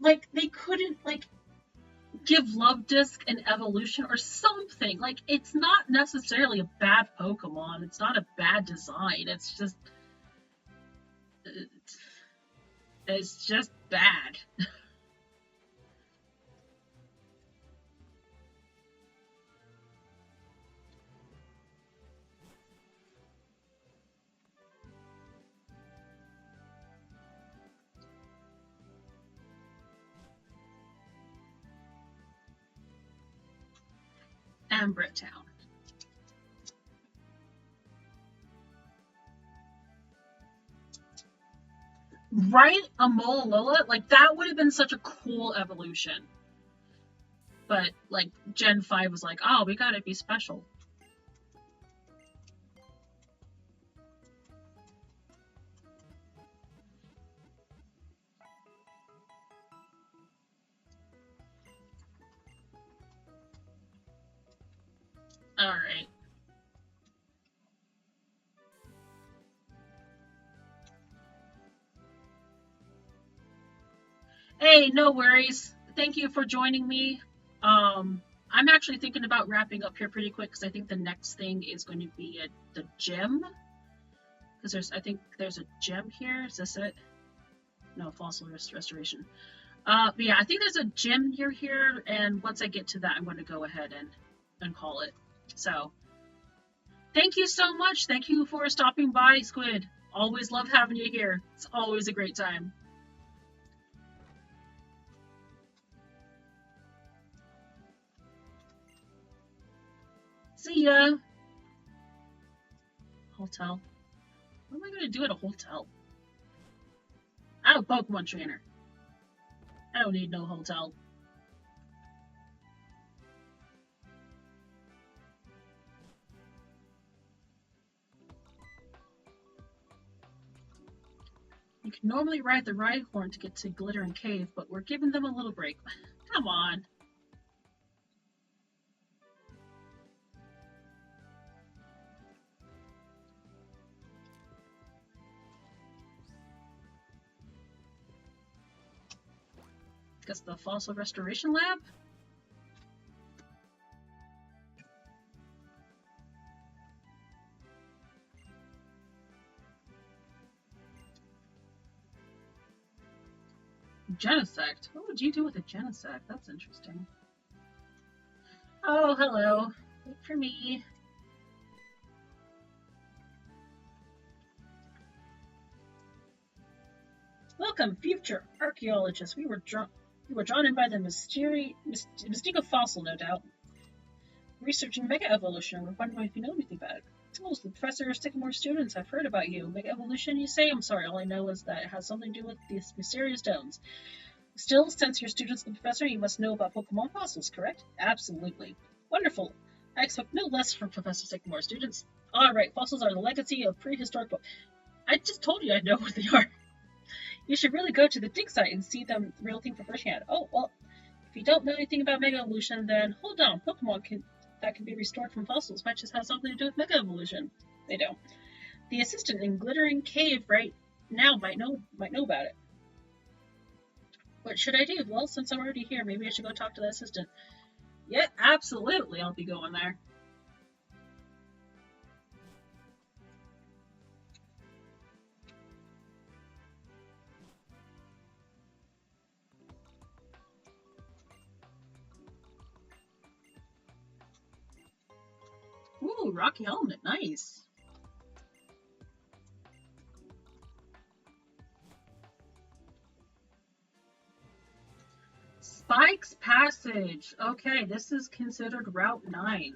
Like, they couldn't, like, give Love Disc an evolution or something. Like, it's not necessarily a bad Pokemon. It's not a bad design. It's just bad. Ambrit Town. Right? A Mololola? Like, that would have been such a cool evolution. But, like, Gen 5 was like, oh, we gotta be special. Alright. Hey, no worries. Thank you for joining me. I'm actually thinking about wrapping up here pretty quick because I think the next thing is going to be at the gym. Because I think there's a gym here. Is this it? No, fossil restoration. But yeah, I think there's a gym near here, and once I get to that, I'm going to go ahead and call it. So, thank you so much. Thank you for stopping by, Squid. Always love having you here. It's always a great time. See ya. Hotel. What am I going to do at a hotel? I'm a Pokemon trainer. I don't need no hotel. You can normally ride the Rhyhorn to get to Glittering Cave, but we're giving them a little break. Come on. Guess the Fossil Restoration Lab? Genesect? What would you do with a Genesect? That's interesting. Oh, hello. Wait for me. Welcome, future archaeologists. We were drawn in by the mystique of fossil, no doubt. Researching Mega Evolution. We're wondering if you know anything about it. Oh, the Professor Sycamore students. I've heard about you. Mega Evolution, you say? I'm sorry, all I know is that it has something to do with these mysterious domes. Still, since you're students of the Professor, you must know about Pokemon fossils, correct? Absolutely. Wonderful. I expect no less from Professor Sycamore students. Alright, fossils are the legacy of prehistoric I just told you I know what they are. You should really go to the dig site and see them real thing for first hand. Oh, well, if you don't know anything about Mega Evolution, then hold on. Pokemon that can be restored from fossils might just have something to do with Mega Evolution. They don't. The assistant in Glittering Cave right now might know about it. What should I do? Well, since I'm already here, maybe I should go talk to the assistant. Yeah, absolutely, I'll be going there. Ooh, Rocky Helmet, nice. Spike's Passage. Okay, this is considered Route 9.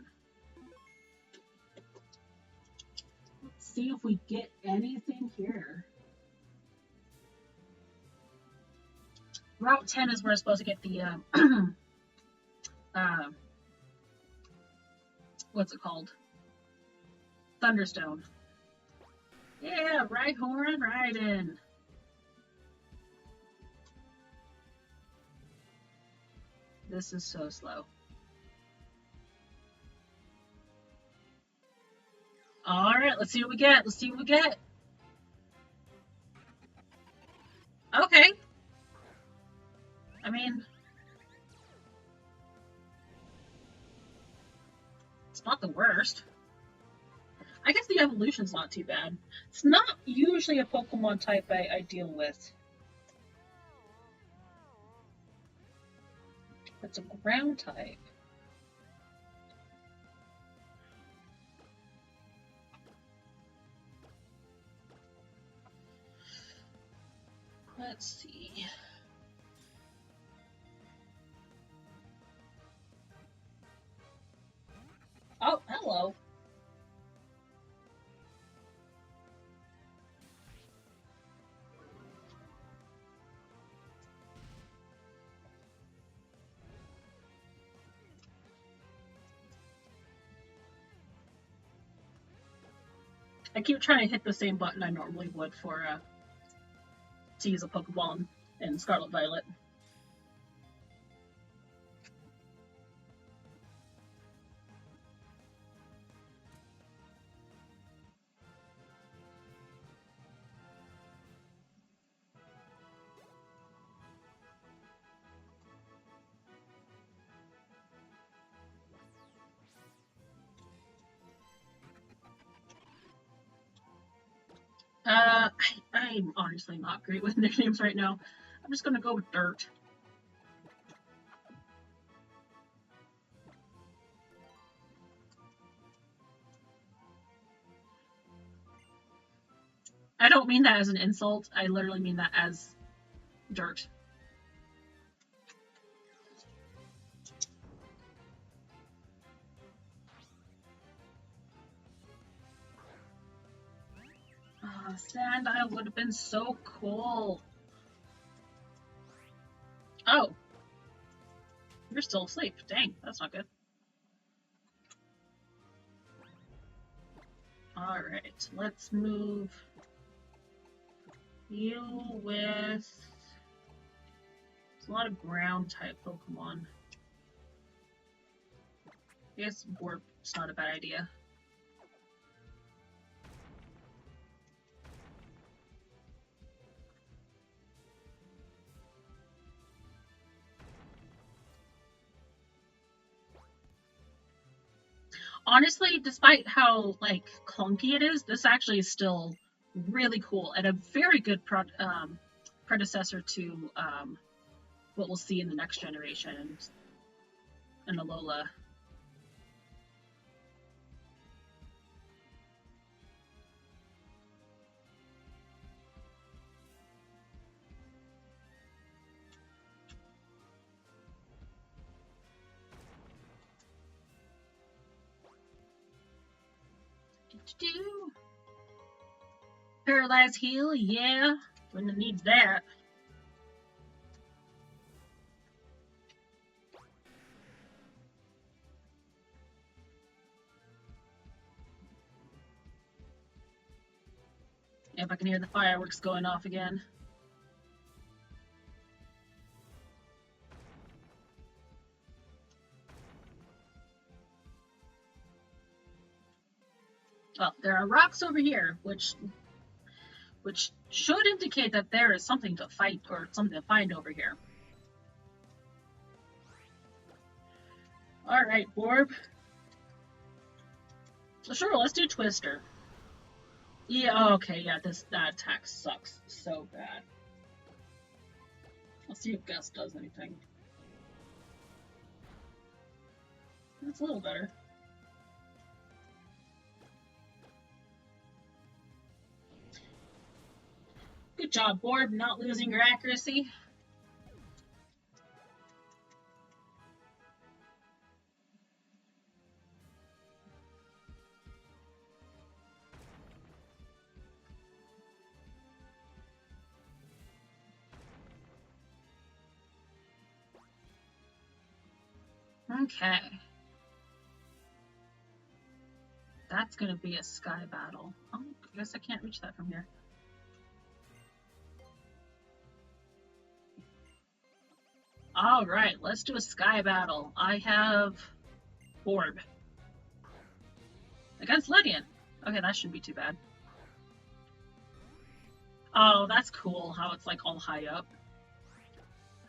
Let's see if we get anything here. Route 10 is where we're supposed to get the what's it called? Thunderstone. Yeah, Rhyhorn Raiden. This is so slow. Alright, let's see what we get. Let's see what we get. Okay. I mean, it's not the worst. I guess the evolution's not too bad. It's not usually a Pokemon type I deal with. It's a ground type. Let's see. Oh, hello. I keep trying to hit the same button I normally would for to use a Pokeball in Scarlet Violet. I'm honestly not great with nicknames right now. I'm just gonna go with Dirt. I don't mean that as an insult. I literally mean that as dirt. Sandile would have been so cool. Oh. You're still asleep. Dang, that's not good. Alright, let's move you with... There's a lot of ground type Pokemon. I guess Warp's not a bad idea. Honestly, despite how like clunky it is, this actually is still really cool and a very good predecessor to what we'll see in the next generation in Alola. Paralyze heal, yeah. Wouldn't need that. If I can hear the fireworks going off again. Well, there are rocks over here, which should indicate that there is something to fight or something to find over here. Alright, Borb. So sure, let's do Twister. Yeah, okay, yeah, that attack sucks so bad. Let's see if Gus does anything. That's a little better. Good job, Borb, not losing your accuracy. Okay. That's gonna be a sky battle. Oh, I guess I can't reach that from here. Alright, let's do a sky battle. I have Orb. Against Lydian. Okay, that shouldn't be too bad. Oh, that's cool how it's like all high up.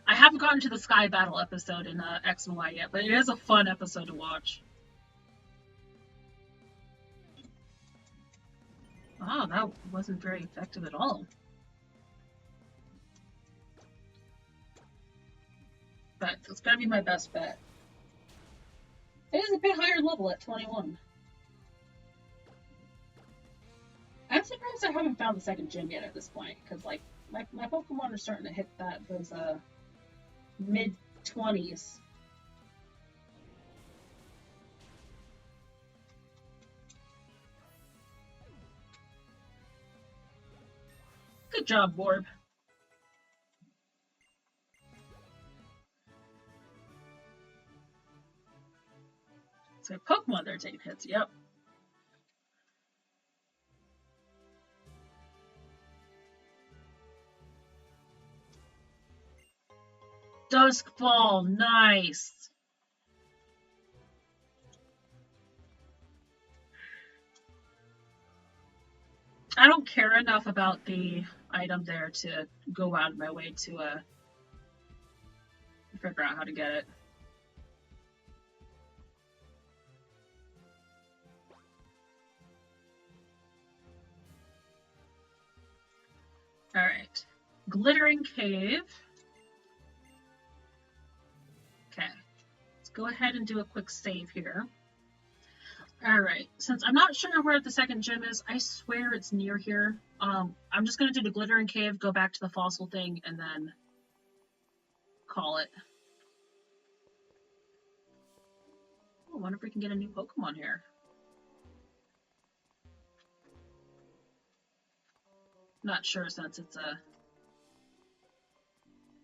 I haven't gotten to the sky battle episode in X and Y yet, but it is a fun episode to watch. Oh, that wasn't very effective at all. But it's gotta be my best bet. It is a bit higher level at 21. I'm surprised I haven't found the second gym yet at this point, because like my Pokemon are starting to hit those mid-20s. Good job, Borb. So Pokemon, they're taking hits, yep. Duskfall, nice. I don't care enough about the item there to go out of my way to figure out how to get it. Alright. Glittering Cave. Okay. Let's go ahead and do a quick save here. Alright. Since I'm not sure where the second gym is, I swear it's near here. I'm just going to do the Glittering Cave, go back to the fossil thing, and then call it. Oh, I wonder if we can get a new Pokemon here. Not sure since it's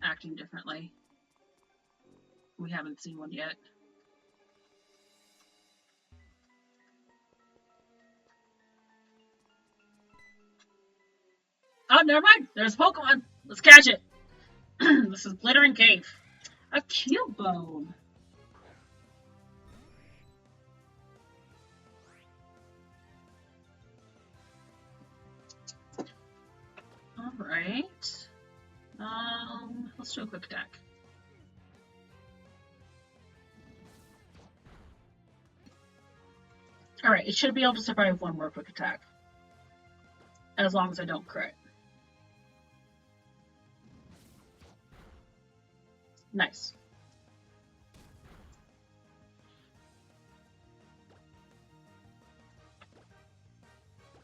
acting differently. We haven't seen one yet. Oh, never mind. There's a Pokemon. Let's catch it. This is Glittering Cave. A Keelbone. Alright. Let's do a quick attack. Alright, it should be able to survive one more quick attack. As long as I don't crit. Nice.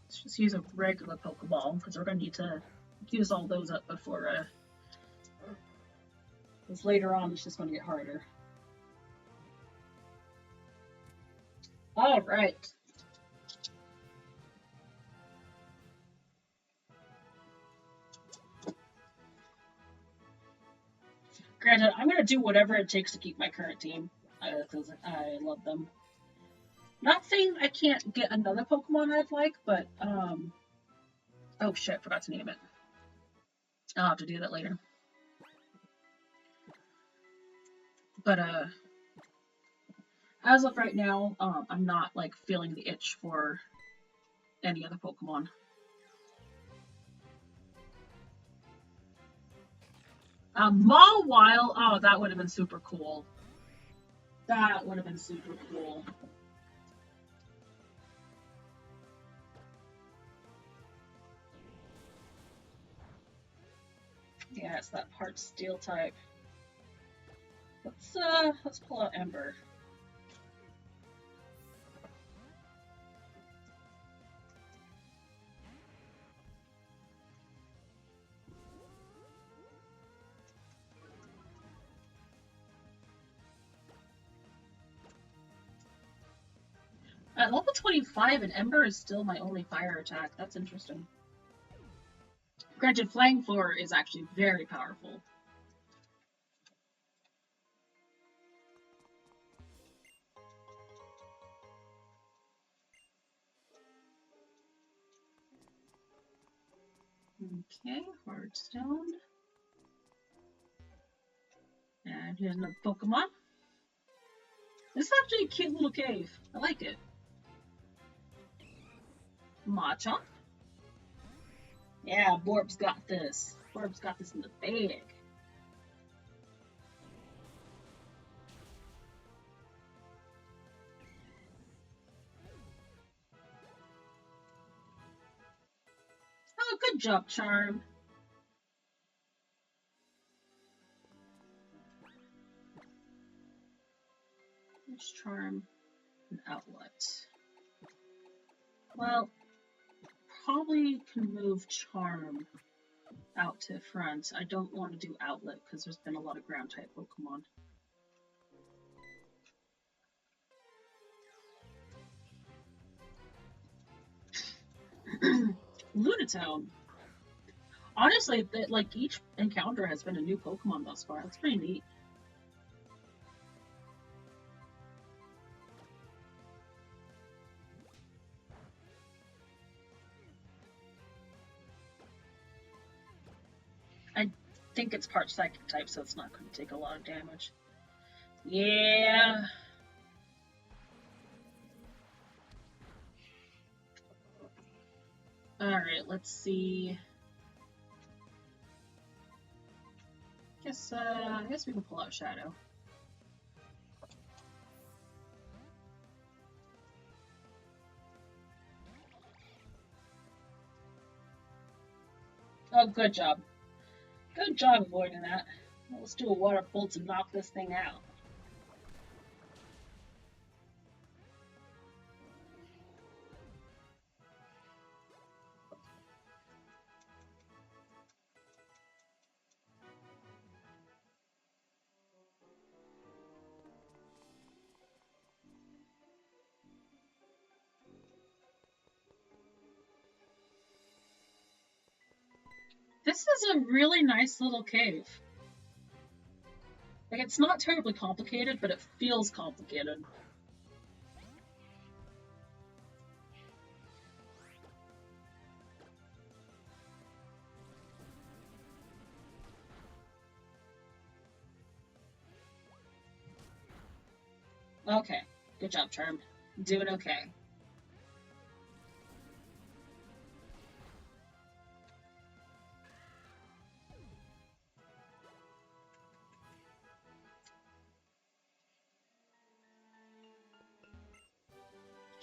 Let's just use a regular Pokeball, because we're going to need to use all those up before, because later on it's just going to get harder. Alright. Granted, I'm going to do whatever it takes to keep my current team, because I love them. Not saying I can't get another Pokemon I'd like, but, oh shit, forgot to name it. I'll have to do that later. But, as of right now, I'm not, like, feeling the itch for any other Pokemon. Mawile, oh, that would have been super cool. That would have been super cool. Yeah, it's that part steel type. Let's pull out Ember. At level 25, and Ember is still my only fire attack. That's interesting. Granted, Flying Floor is actually very powerful. Okay, Hardstone. And here's another Pokemon. This is actually a cute little cave. I like it. Machamp. Yeah, Borb's got this. Borb's got this in the bag. Oh, good job, Charm. Let's Charm an outlet. Well, probably can move Charm out to front. I don't want to do outlet because there's been a lot of ground type Pokemon. Lunatone. Honestly, like each encounter has been a new Pokemon thus far. That's pretty neat. I think it's part psychic type, so it's not going to take a lot of damage. Yeah. Alright, let's see. I guess we can pull out Shadow. Oh, good job. Good job avoiding that. Let's do a water pull to knock this thing out. This is a really nice little cave. Like, it's not terribly complicated, but it feels complicated. Okay, good job, Charm. Doing okay.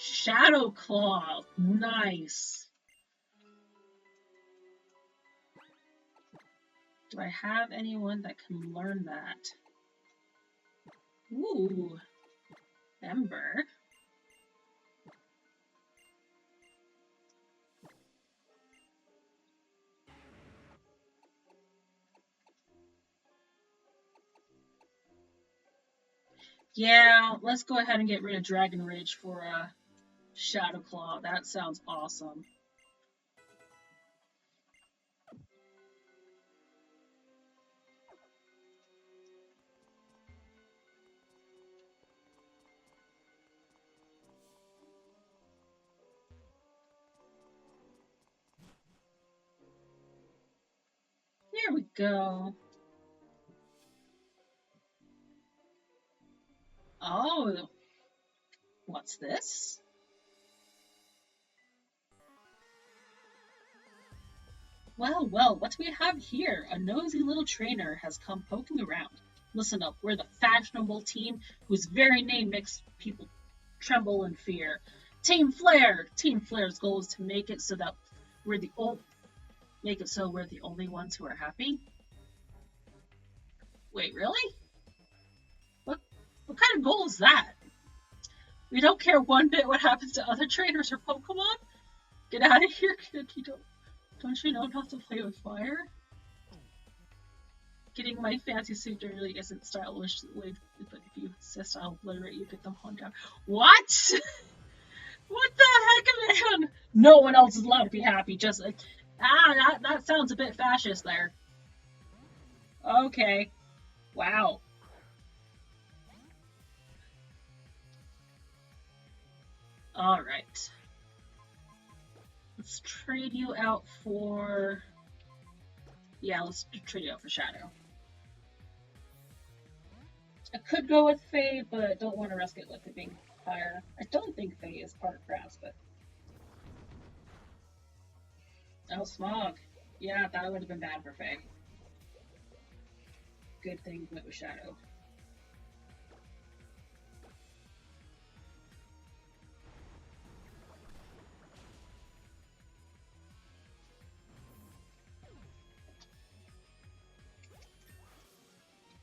Shadow Claw, nice. Do I have anyone that can learn that? Ooh, Ember. Yeah, let's go ahead and get rid of Dragon Rage for Shadow Claw. That sounds awesome. Here we go. Oh, what's this? Well, well, what do we have here? A nosy little trainer has come poking around. Listen up, we're the fashionable team whose very name makes people tremble in fear. Team Flare! Team Flare's goal is to make it so that we're the we're the only ones who are happy. Wait, really? What kind of goal is that? We don't care one bit what happens to other trainers or Pokemon? Get out of here, kid. Don't you know not to play with fire? Getting my fancy suit really isn't stylish, but if you insist, I'll obliterate you, get them honed down. What? What the heck, man? No one else is allowed to be happy. Just like, that sounds a bit fascist there. Okay. Wow. All right. Let's trade you out for Yeah, let's trade it out for Shadow. I could go with Faye, but don't want to risk it with it being higher. I don't think Faye is part grass, but... Oh, Smog. Yeah, that would have been bad for Faye. Good thing went with Shadow.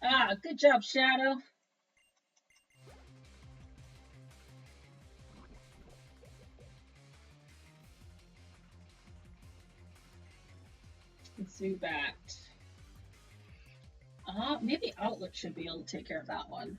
Ah, good job, Shadow. Zubat. Maybe Outlet should be able to take care of that one.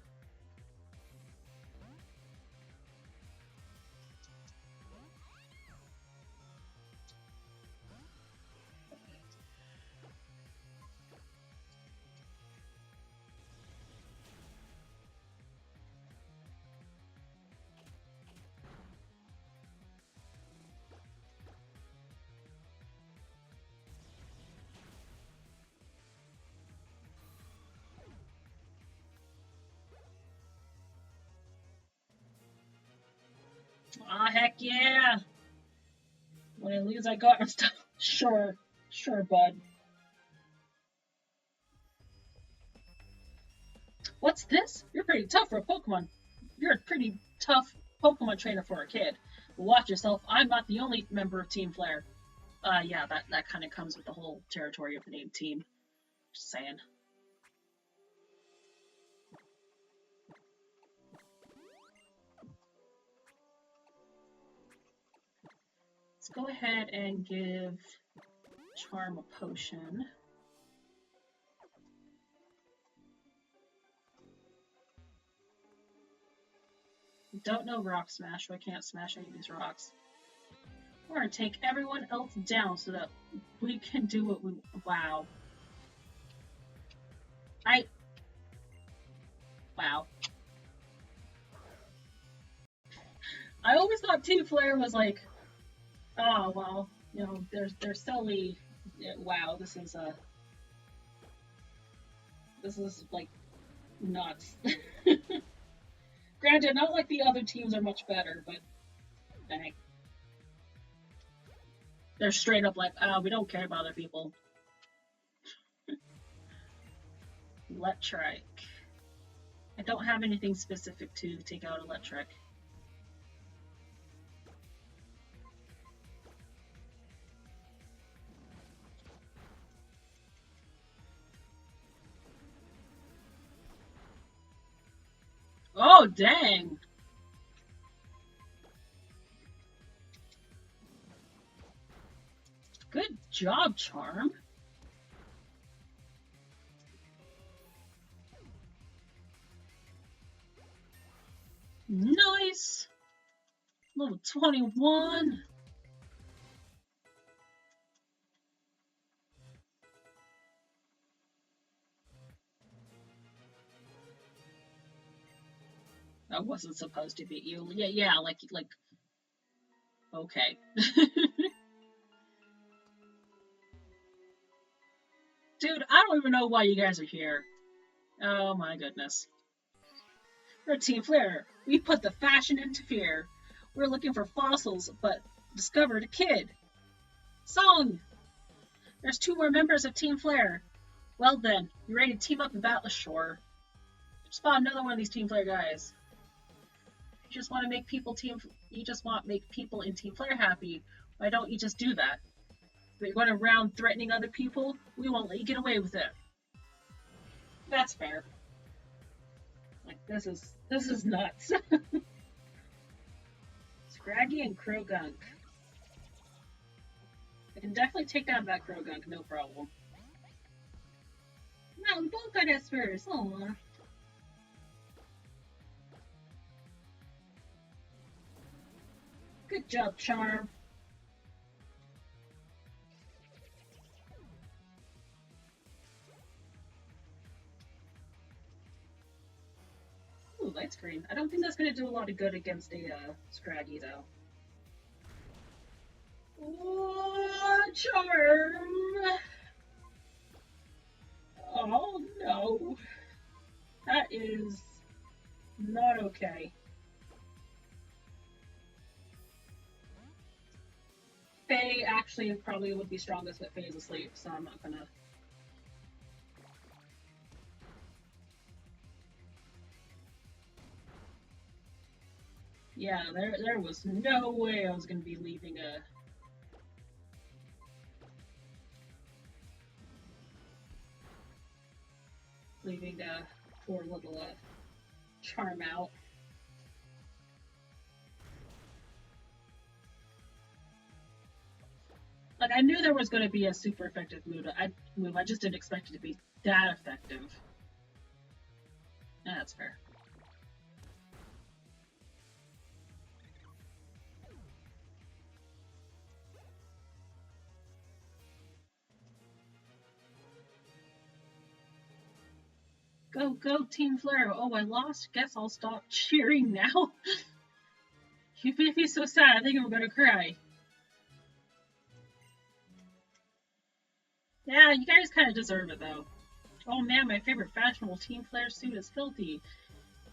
Ah, heck yeah! When I lose, I got my stuff. Sure, bud. What's this? You're pretty tough for a Pokemon. You're a pretty tough Pokemon trainer for a kid. Watch yourself. I'm not the only member of Team Flare. Yeah, that kind of comes with the whole territory of the name team. Just saying. Let's go ahead and give Charm a potion. Don't know Rock Smash, so I can't smash any of these rocks. We're gonna take everyone else down so that we can do what we... Wow. Wow. I always thought Team Flare was like, oh, well, you know, they're silly. Wow, this is like nuts. Granted, not like the other teams are much better, but dang. They're straight up like, oh, we don't care about other people. Electric. I don't have anything specific to take out Electric. Oh, dang! Good job, Charm. Nice! Level 21. I wasn't supposed to beat you. Yeah, like, okay. Dude, I don't even know why you guys are here. Oh my goodness. We're Team Flare. We put the fashion into fear. We're looking for fossils, but discovered a kid. Song! There's 2 more members of Team Flare. Well then, you ready to team up and battle? Sure. Spot another one of these Team Flare guys. You just want to make people in Team Flare happy. Why don't you just do that? If you're going around threatening other people, we won't let you get away with it. That's fair. Like, this is nuts. Scraggy and Krogunk. I can definitely take down that Krogunk, no problem. No, we both got S first. Aww. Good job, Charm. Ooh, light screen. I don't think that's going to do a lot of good against a Scraggy, though. Oh, Charm! Oh no. That is not okay. Faye actually probably would be strongest, but Faye is asleep, so I'm not gonna. Yeah, there was no way I was gonna be leaving a poor little charm out. Like I knew there was gonna be a super effective move. I just didn't expect it to be that effective. Yeah, that's fair. Go, go, Team Flare! Oh, I lost. Guess I'll stop cheering now. You made me so sad. I think I'm gonna cry. Yeah, you guys kind of deserve it though. Oh man, my favorite fashionable Team Flare suit is filthy.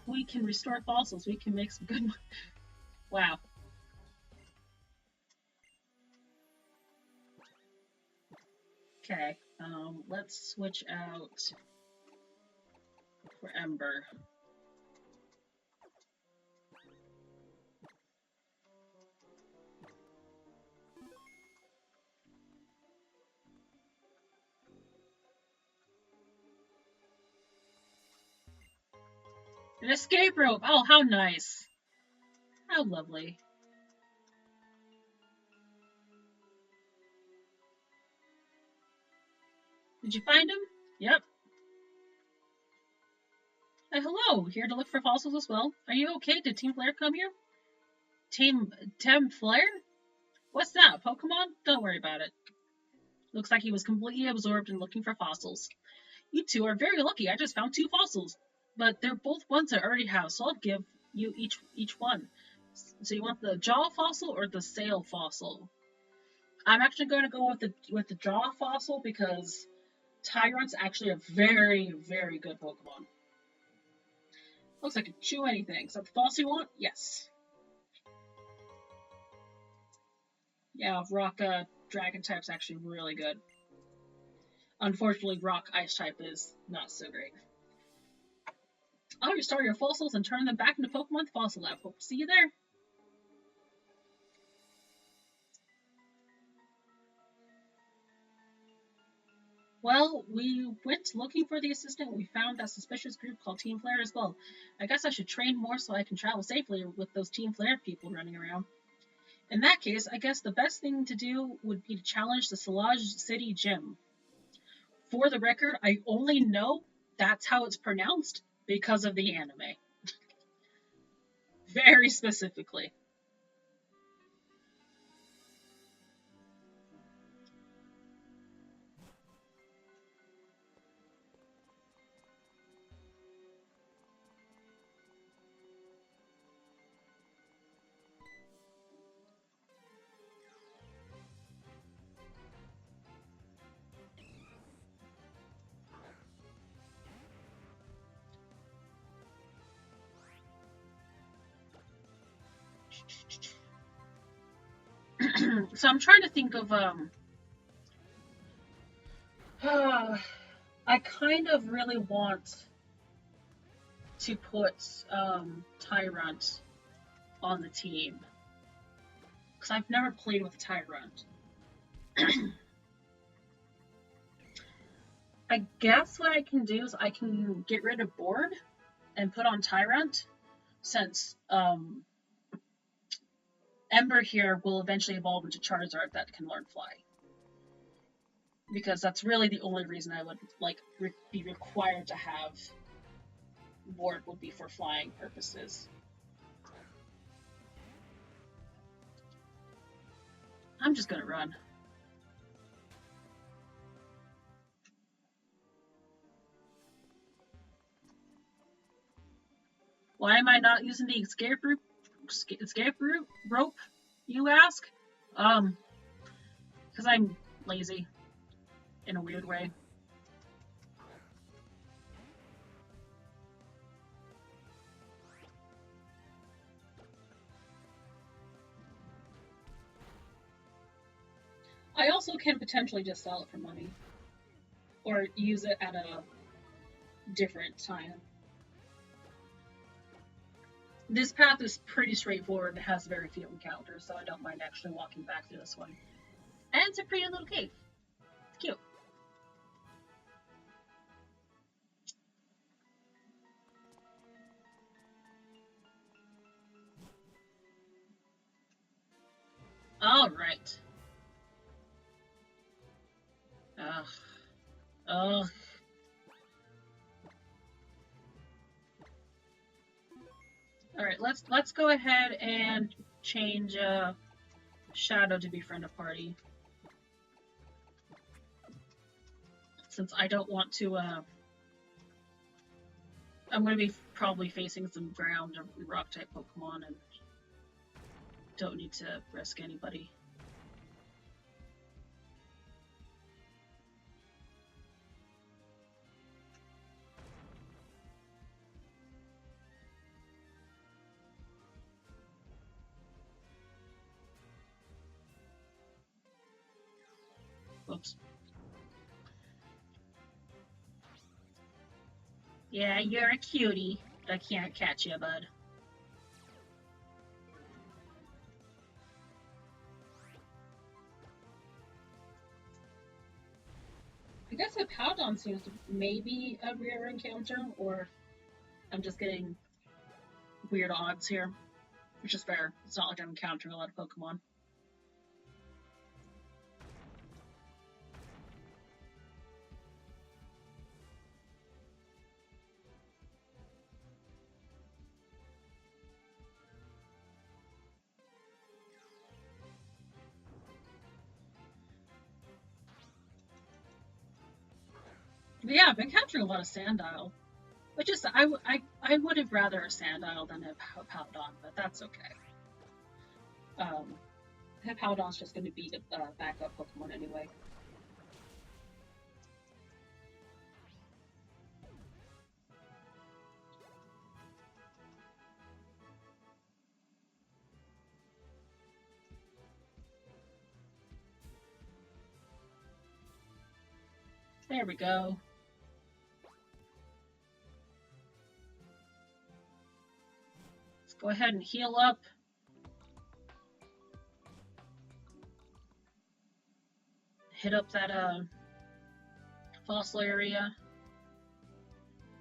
We can restore fossils. We can make some good. Wow. Okay. Let's switch out for Ember. An escape rope! Oh, how nice! How lovely. Did you find him? Yep. Hello! Here to look for fossils as well. Are you okay? Did Team Flare come here? Team Flare? What's that? Pokemon? Don't worry about it. Looks like he was completely absorbed in looking for fossils. You two are very lucky. I just found 2 fossils. But they're both ones I already have, so I'll give you each one. So you want the jaw fossil or the sail fossil? I'm actually going to go with the jaw fossil because Tyrant's actually a very, very good Pokemon. Looks like it can chew anything. Is that the fossil you want? Yes. Yeah, rock dragon type's actually really good. Unfortunately, rock ice type is not so great. I'll restore your fossils and turn them back into Pokemon Fossil Lab. Hope to see you there. Well, we went looking for the assistant. We found that suspicious group called Team Flare as well. I guess I should train more so I can travel safely with those Team Flare people running around. In that case, I guess the best thing to do would be to challenge the Salage City Gym. For the record, I only know that's how it's pronounced because of the anime. Very specifically. So I'm trying to think of I kind of really want to put Tyrant on the team because I've never played with a Tyrant. I guess what I can do is I can get rid of Board and put on Tyrant since Ember here will eventually evolve into Charizard that can learn Fly. Because that's really the only reason I would be required to have Board would be for flying purposes. I'm just gonna run. Why am I not using the escape rope, you ask? Because I'm lazy in a weird way. I also can potentially just sell it for money. Or use it at a different time. This path is pretty straightforward. It has very few encounters, so I don't mind actually walking back through this one. And it's a pretty little cave. It's cute. All right. Ugh. Ugh. All right, let's go ahead and change Shadow to befriend a party. Since I don't want to I'm going to be probably facing some ground or rock type Pokemon and don't need to risk anybody. Whoops. Yeah, you're a cutie. I can't catch you, bud. I guess a Powdon seems to maybe a rare encounter, or I'm just getting weird odds here, which is fair. It's not like I'm encountering a lot of Pokemon. But yeah, I've been encountering a lot of Sandile. Which is, I would have rather a Sandile than a Powdon, but that's okay. Powdon's just going to be the backup Pokemon anyway. There we go. Let's go ahead and heal up. Hit up that fossil area.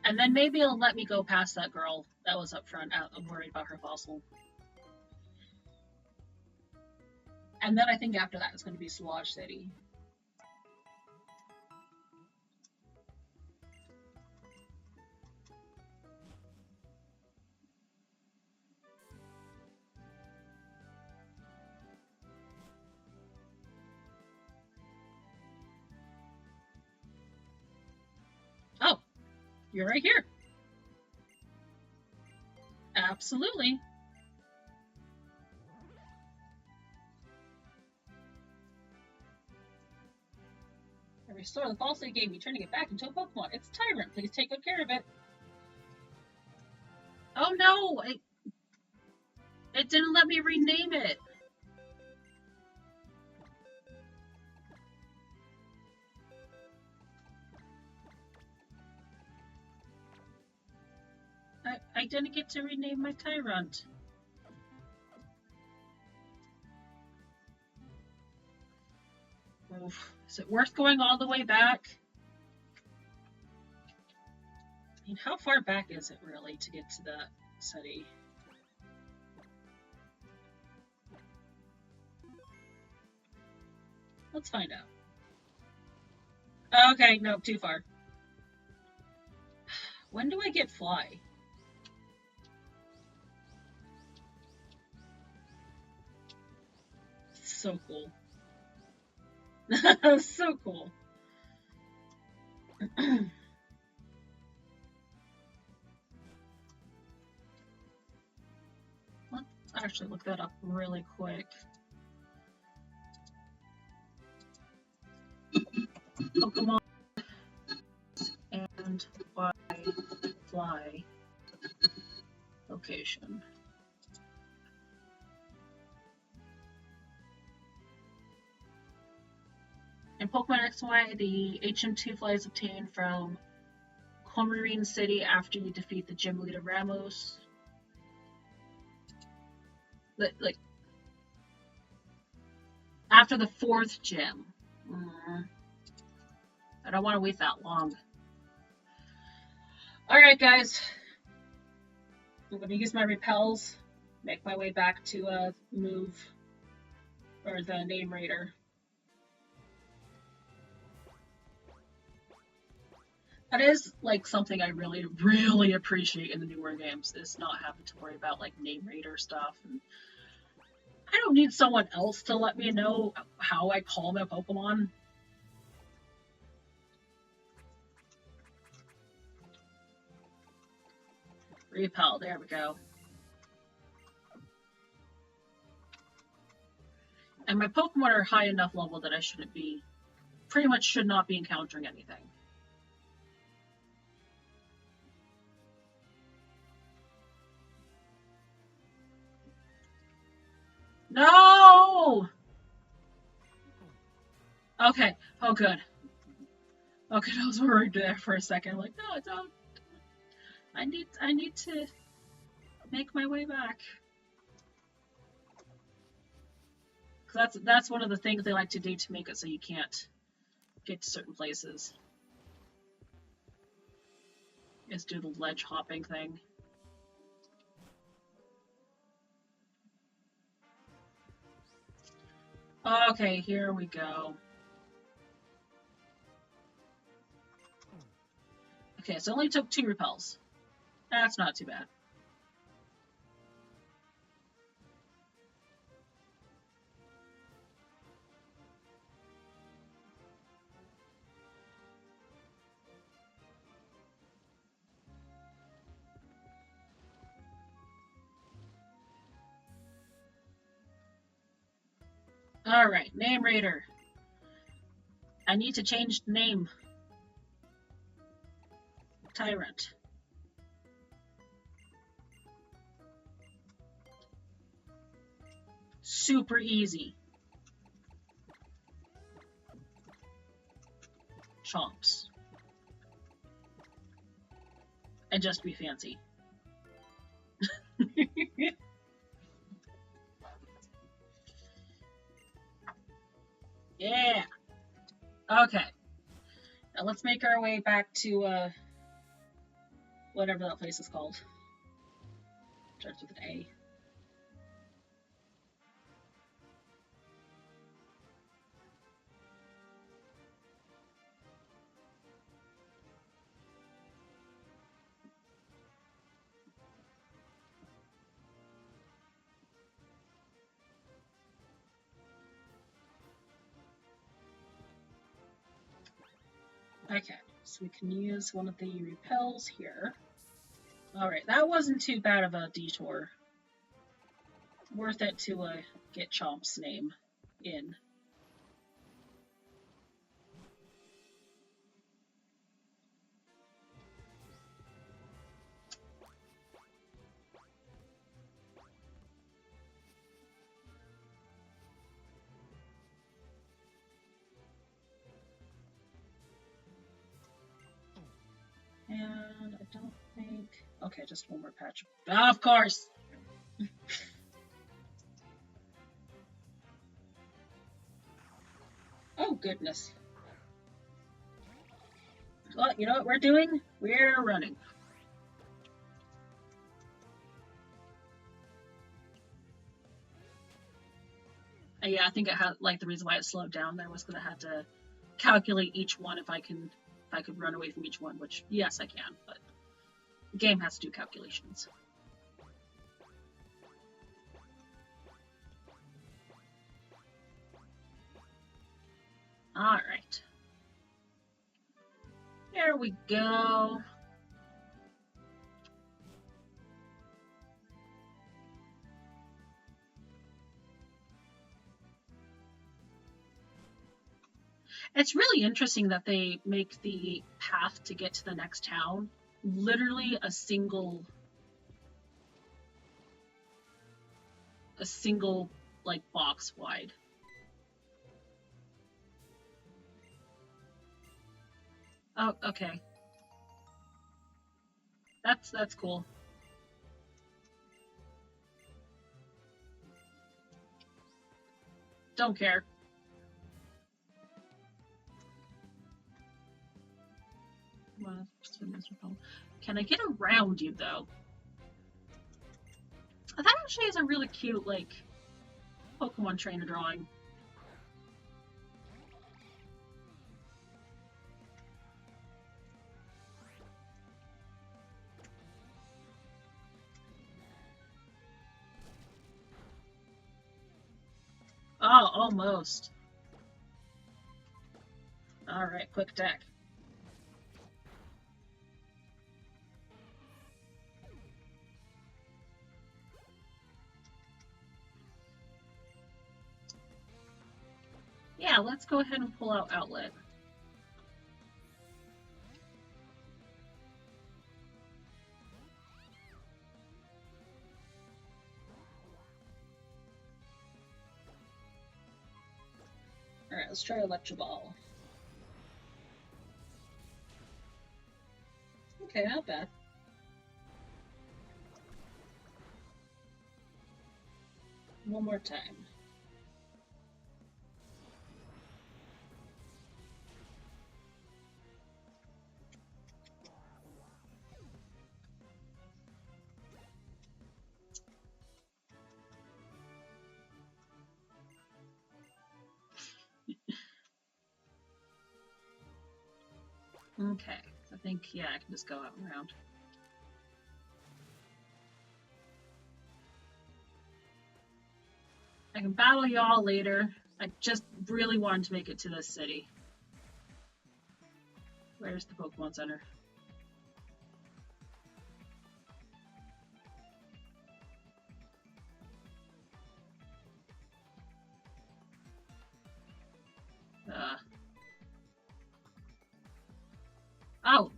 And then maybe it'll let me go past that girl that was up front. I'm worried about her fossil. And then I think after that it's going to be Sludge City. Oh, you're right here. Absolutely. Restore the fossil you gave me, turning it back into a Pokemon. It's Tyrant. Please take good care of it. Oh no! It didn't let me rename it. I didn't get to rename my Tyrant. Oof. Is it worth going all the way back? I mean, how far back is it really to get to that city? Let's find out. Okay, no, too far. When do I get Fly? So cool. So cool. Let's actually look that up really quick. Pokemon and Fly location. In Pokemon X and Y, the HM2 fly is obtained from Cormarine City after you defeat the gym leader Ramos. Like after the 4th gym. I don't want to wait that long. Alright, guys. I'm going to use my repels, make my way back to move, or the name raider. That is like something I really, really appreciate in the newer games, is not having to worry about like name raider stuff. And I don't need someone else to let me know how I call my Pokemon. Repel, there we go. And my Pokemon are high enough level that I pretty much should not be encountering anything. No! Okay, oh good. Okay, I was worried there for a second. Like, no, don't. I need to make my way back. That's one of the things they like to do to make it so you can't get to certain places. Is do the ledge hopping thing. Okay, here we go. Okay, so it only took 2 repels. That's not too bad. Alright, name raider. I need to change the name. Tyrant. Super easy. Chomps. And just be fancy. Yeah. Okay. Now let's make our way back to whatever that place is called. Starts with an A. Okay, so we can use one of the repels here. Alright, that wasn't too bad of a detour. Worth it to get Chomp's name in. And I don't think... Okay, just one more patch. Of course! Oh, goodness. Well, you know what we're doing? We're running. Yeah, I think it had, like, the reason why it slowed down there was because I had to calculate each one if I could run away from each one, which, yes, I can, but the game has to do calculations. Alright. There we go. It's really interesting that they make the path to get to the next town literally a single like box wide. Oh, okay. That's cool. Don't care. Can I get around you though? That actually is a really cute, like, Pokemon trainer drawing. Oh, almost. Alright, quick deck. Yeah, let's go ahead and pull out Outlet. Alright, let's try Electro Ball. Okay, not bad. One more time. Okay, I think, yeah, I can just go out and around. I can battle y'all later. I just really wanted to make it to this city. Where's the Pokemon Center? Oh!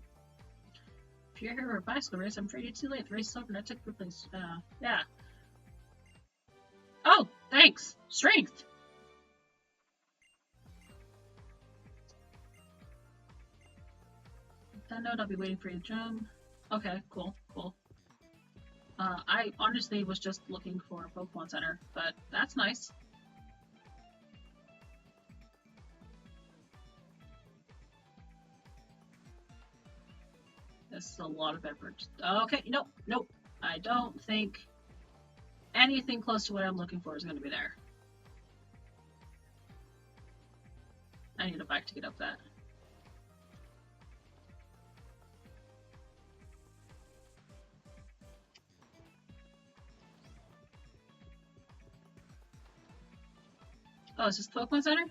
If you're here for a bicycle race, I'm afraid you're too late. The race is over and I took your place. Yeah. Oh, thanks! Strength! That note, I'll be waiting for you to jump. Okay, cool, cool. I honestly was just looking for a Pokemon Center, but that's nice. This is a lot of effort. Okay, nope, nope. I don't think anything close to what I'm looking for is going to be there. I need a bike to get up that. Oh, is this the Pokemon Center?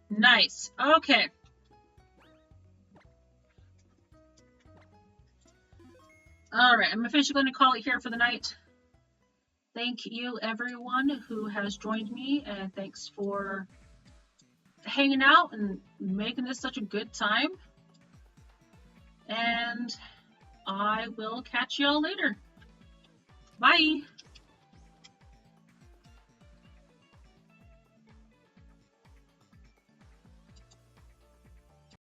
Nice. Okay. Alright, I'm officially going to call it here for the night. Thank you, everyone who has joined me, and thanks for hanging out and making this such a good time. And I will catch you all later. Bye!